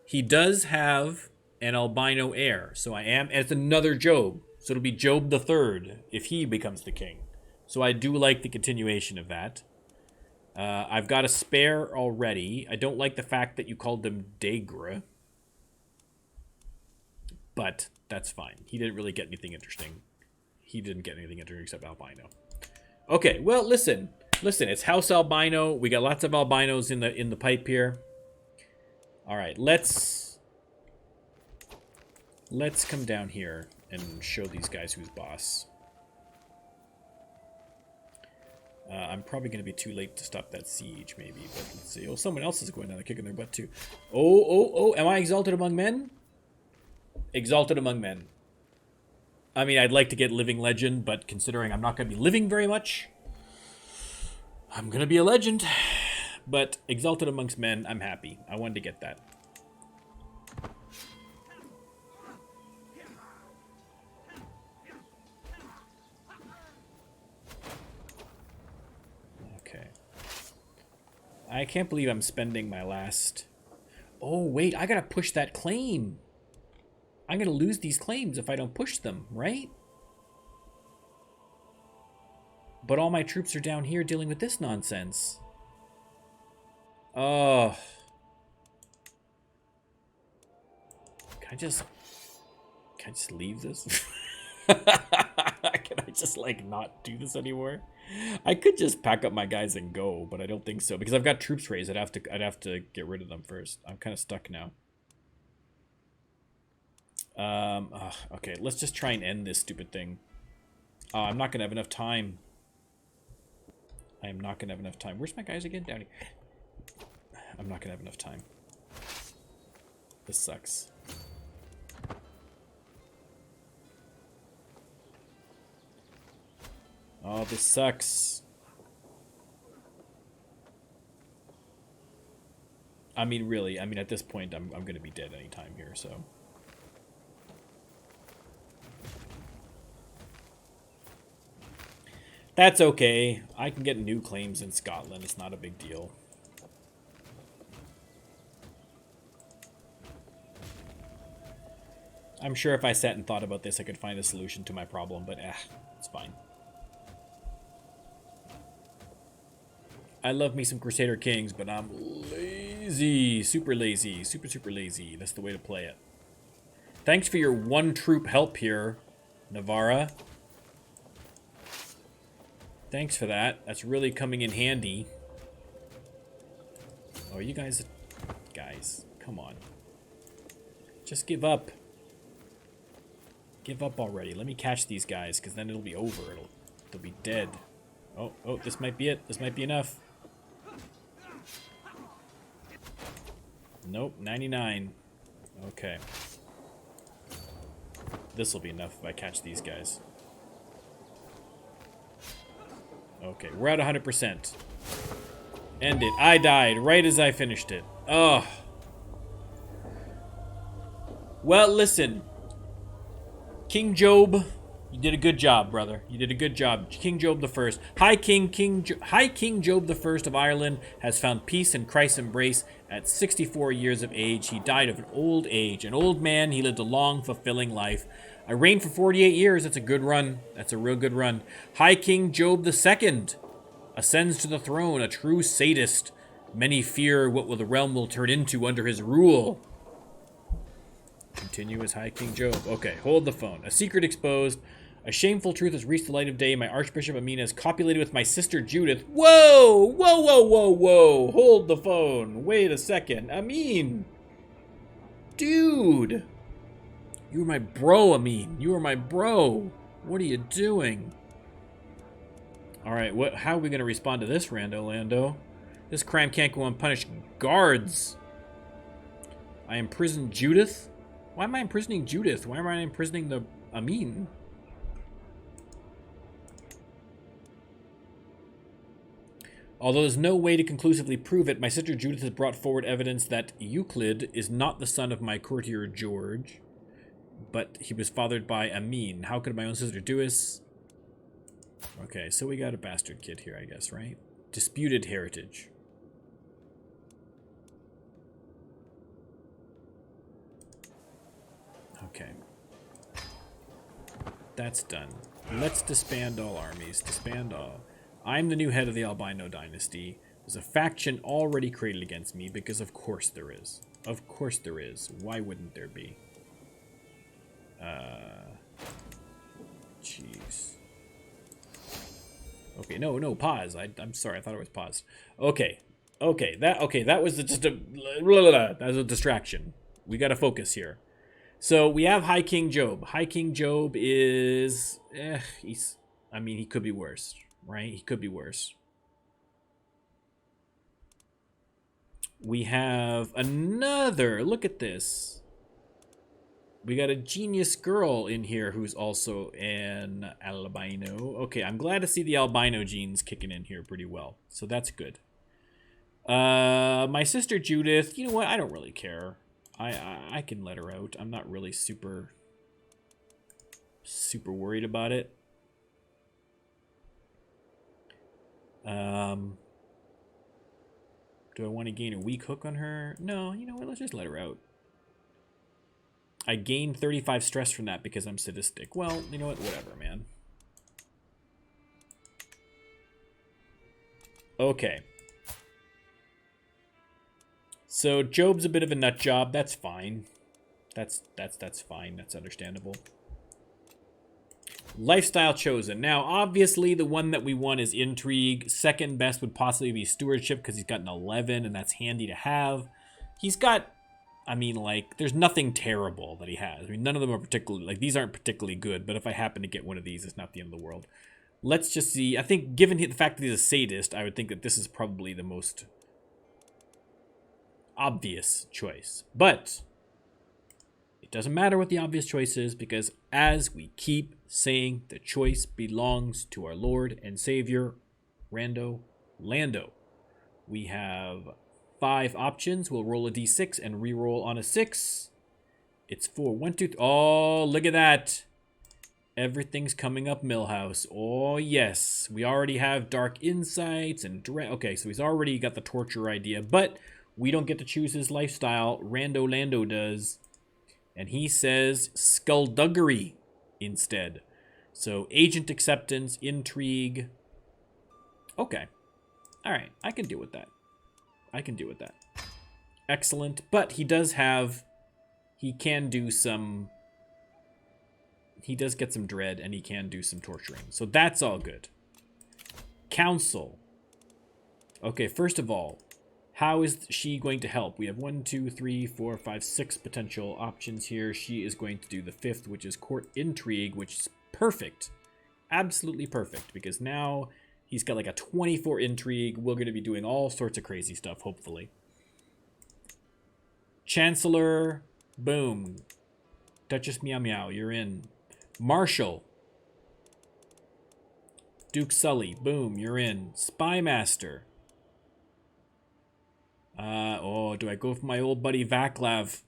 He does have an albino heir, so and it's another Job. So it'll be Job the Third if he becomes the king. So I do like the continuation of that. I've got a spare already. I don't like the fact that you called them Degre. But that's fine. He didn't really get anything interesting. He didn't get anything interesting except albino. Okay, well, listen. Listen, it's House Albino. We got lots of albinos in the pipe here. All right, let's come down here and show these guys who's boss. I'm probably going to be too late to stop that siege, maybe. But let's see. Oh, someone else is going down and kicking their butt, too. Oh. Am I exalted among men? Exalted among men. I mean, I'd like to get living legend, but considering I'm not going to be living very much, I'm going to be a legend. But exalted amongst men, I'm happy. I wanted to get that. I can't believe I'm spending my last... Oh, wait, I gotta push that claim. I'm gonna lose these claims if I don't push them, right? But all my troops are down here dealing with this nonsense. Oh. Can I just leave this? Can I just, like, not do this anymore? I could just pack up my guys and go, but I don't think so because I've got troops raised. I'd have to get rid of them first. I'm kind of stuck now. Okay, let's just try and end this stupid thing. I'm not gonna have enough time. I am not gonna have enough time. Where's my guys again? Down here. I'm not gonna have enough time. This sucks. Oh, this sucks. I mean, really, at this point, I'm going to be dead anytime here, so. That's okay. I can get new claims in Scotland. It's not a big deal. I'm sure if I sat and thought about this, I could find a solution to my problem, but it's fine. I love me some Crusader Kings, but I'm lazy. Super lazy. Super lazy. That's the way to play it. Thanks for your one troop help here, Navarra. Thanks for that. That's really coming in handy. Oh, you guys... Guys, come on. Just give up. Give up already. Let me catch these guys, because then it'll be over. They'll be dead. Oh, this might be it. This might be enough. Nope, 99. Okay. This will be enough if I catch these guys. Okay, we're at 100%. End it. I died right as I finished it. Oh. Well, listen. King Job, you did a good job, brother. You did a good job. King Job I. High King Job I of Ireland has found peace in Christ's embrace at 64 years of age. He died of an old age. An old man, he lived a long, fulfilling life. I reigned for 48 years. That's a good run. That's a real good run. High King Job II ascends to the throne, a true sadist. Many fear what the realm will turn into under his rule. Continue as High King Job. Okay, hold the phone. A secret exposed. A shameful truth has reached the light of day. My Archbishop Amina is copulated with my sister Judith. Whoa! Whoa, whoa, whoa, whoa! Hold the phone. Wait a second. Amin! Dude! You were my bro, Amin. You were my bro. What are you doing? Alright, how are we going to respond to this, Lando? This crime can't go unpunished. Guards! I imprisoned Judith? Why am I imprisoning Judith? Why am I imprisoning the Amin? Although there's no way to conclusively prove it, my sister Judith has brought forward evidence that Euclid is not the son of my courtier George, but he was fathered by Amin. How could my own sister do this? Okay, so we got a bastard kid here, I guess, right? Disputed heritage. Okay. That's done. Let's disband all armies. Disband all. I'm the new head of the Albino Dynasty. There's a faction already created against me because of course there is. Of course there is. Why wouldn't there be? Jeez. Okay, no, pause. I'm sorry, I thought it was paused. Okay, that was just a that was a distraction. We gotta focus here. So we have High King Job. High King Job is, he could be worse, right? He could be worse. We have another. Look at this. We got a genius girl in here who's also an albino. Okay, I'm glad to see the albino genes kicking in here pretty well. So that's good. My sister Judith, you know what? I don't really care. I can let her out. I'm not really super worried about it. Do I want to gain a weak hook on her? No, you know what? Let's just let her out. I gained 35 stress from that because I'm sadistic. Well, you know what? Whatever, man. Okay. So Job's a bit of a nut job. That's fine. That's fine. That's understandable. Lifestyle chosen. Now, obviously, the one that we want is intrigue. Second best would possibly be stewardship because he's got an 11, and that's handy to have. He's got, there's nothing terrible that he has. None of them are particularly, these aren't particularly good, but if I happen to get one of these, it's not the end of the world. Let's just see. I think, given the fact that he's a sadist, I would think that this is probably the most obvious choice. But it doesn't matter what the obvious choice is, because as we keep saying, the choice belongs to our Lord and Savior, Rando Lando. We have 5 options. We'll roll a d6 and re-roll on a 6. It's 4. 1, 2, 3. Oh, look at that. Everything's coming up Millhouse. Oh, yes. We already have Dark Insights and... Okay, so he's already got the torture idea, but we don't get to choose his lifestyle. Rando Lando does. And he says skullduggery instead. So agent acceptance, intrigue. Okay. All right. I can deal with that. Excellent. But he does have... He can do some... He does get some dread, and he can do some torturing. So that's all good. Council. Okay, first of all, how is she going to help? We have 1, 2, 3, 4, 5, 6 potential options here. She is going to do the 5th, which is court intrigue, which is perfect. Absolutely perfect, because now he's got like a 24 intrigue. We're going to be doing all sorts of crazy stuff, hopefully. Chancellor, boom. Duchess Meow Meow, you're in. Marshal. Duke Sully, boom, you're in. Spy Master. Do I go for my old buddy Vaclav?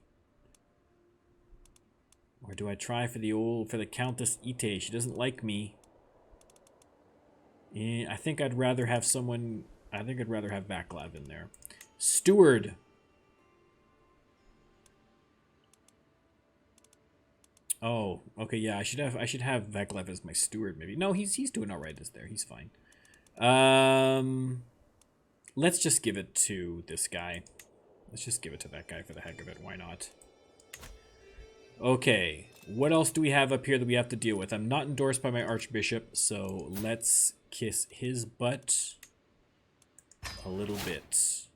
Or do I try for the Countess Ite? She doesn't like me. I think I'd rather have someone... I think I'd rather have Vaclav in there. Steward. Oh, okay, yeah, I should have Vaclav as my steward, maybe. No, he's doing all right as there. He's fine. Let's just give it to this guy. Let's just give it to that guy for the heck of it. Why not? Okay, what else do we have up here that we have to deal with? I'm not endorsed by my Archbishop, so let's kiss his butt a little bit.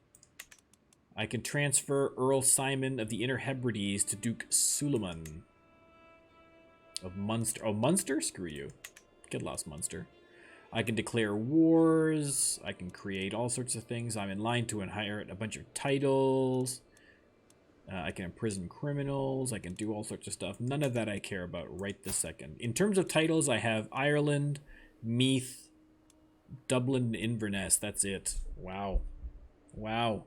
I can transfer Earl Simon of the Inner Hebrides to Duke Suleiman of Munster. Oh, Munster? Screw you. Get lost, Munster. I can declare wars. I can create all sorts of things. I'm in line to inherit a bunch of titles. I can imprison criminals. I can do all sorts of stuff. None of that I care about right this second. In terms of titles, I have Ireland, Meath, Dublin, and Inverness. That's it. Wow. Wow.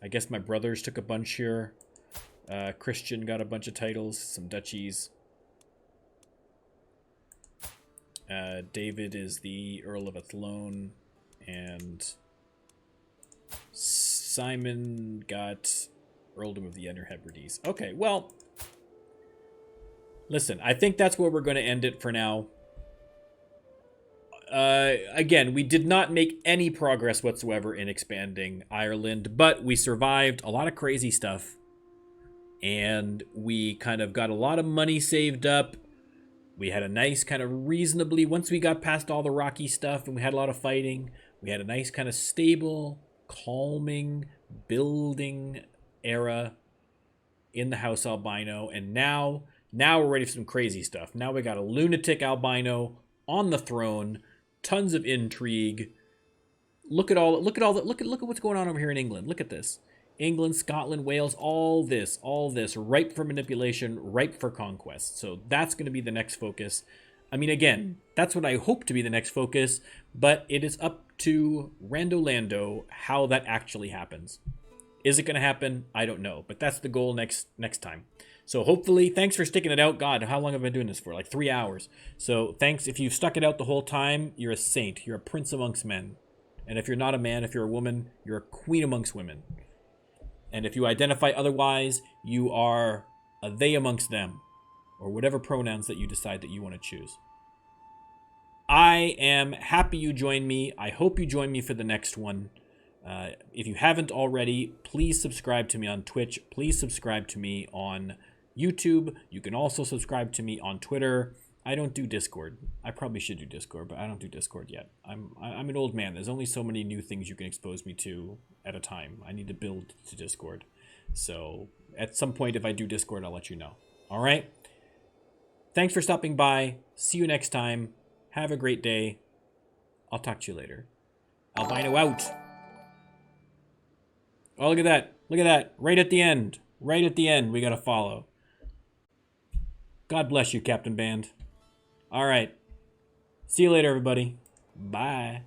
I guess my brothers took a bunch here. Christian got a bunch of titles, some duchies. David is the Earl of Athlone, and Simon got Earldom of the Inner Hebrides. Okay, well, Listen, I think that's where we're going to end it for now. Again, we did not make any progress whatsoever in expanding Ireland, but we survived a lot of crazy stuff. And we kind of got a lot of money saved up. We had a nice kind of reasonably, once we got past all the rocky stuff and we had a lot of fighting, we had a nice kind of stable, calming, building era in the House Albino. And now we're ready for some crazy stuff. Now we got a lunatic albino on the throne, tons of intrigue. Look at what's going on over here in England. Look at this. England, Scotland, Wales, all this, ripe for manipulation, ripe for conquest. So that's going to be the next focus. I mean, again, that's what I hope to be the next focus, but it is up to Rando Lando how that actually happens. Is it going to happen? I don't know, but that's the goal next time. So hopefully, thanks for sticking it out. God, how long have I been doing this for? Like 3 hours. So thanks. If you've stuck it out the whole time, you're a saint. You're a prince amongst men. And if you're not a man, if you're a woman, you're a queen amongst women. And if you identify otherwise, you are a they amongst them, or whatever pronouns that you decide that you want to choose. I am happy you joined me. I hope you join me for the next one. If you haven't already, please subscribe to me on Twitch. Please subscribe to me on YouTube. You can also subscribe to me on Twitter. I don't do Discord. I probably should do Discord, but I don't do Discord yet. I'm an old man. There's only so many new things you can expose me to at a time. I need to build to Discord. So at some point, if I do Discord, I'll let you know. All right? Thanks for stopping by. See you next time. Have a great day. I'll talk to you later. Albino out. Oh, look at that. Look at that. Right at the end. Right at the end, we got to follow. God bless you, Captain Band. All right. See you later, everybody. Bye.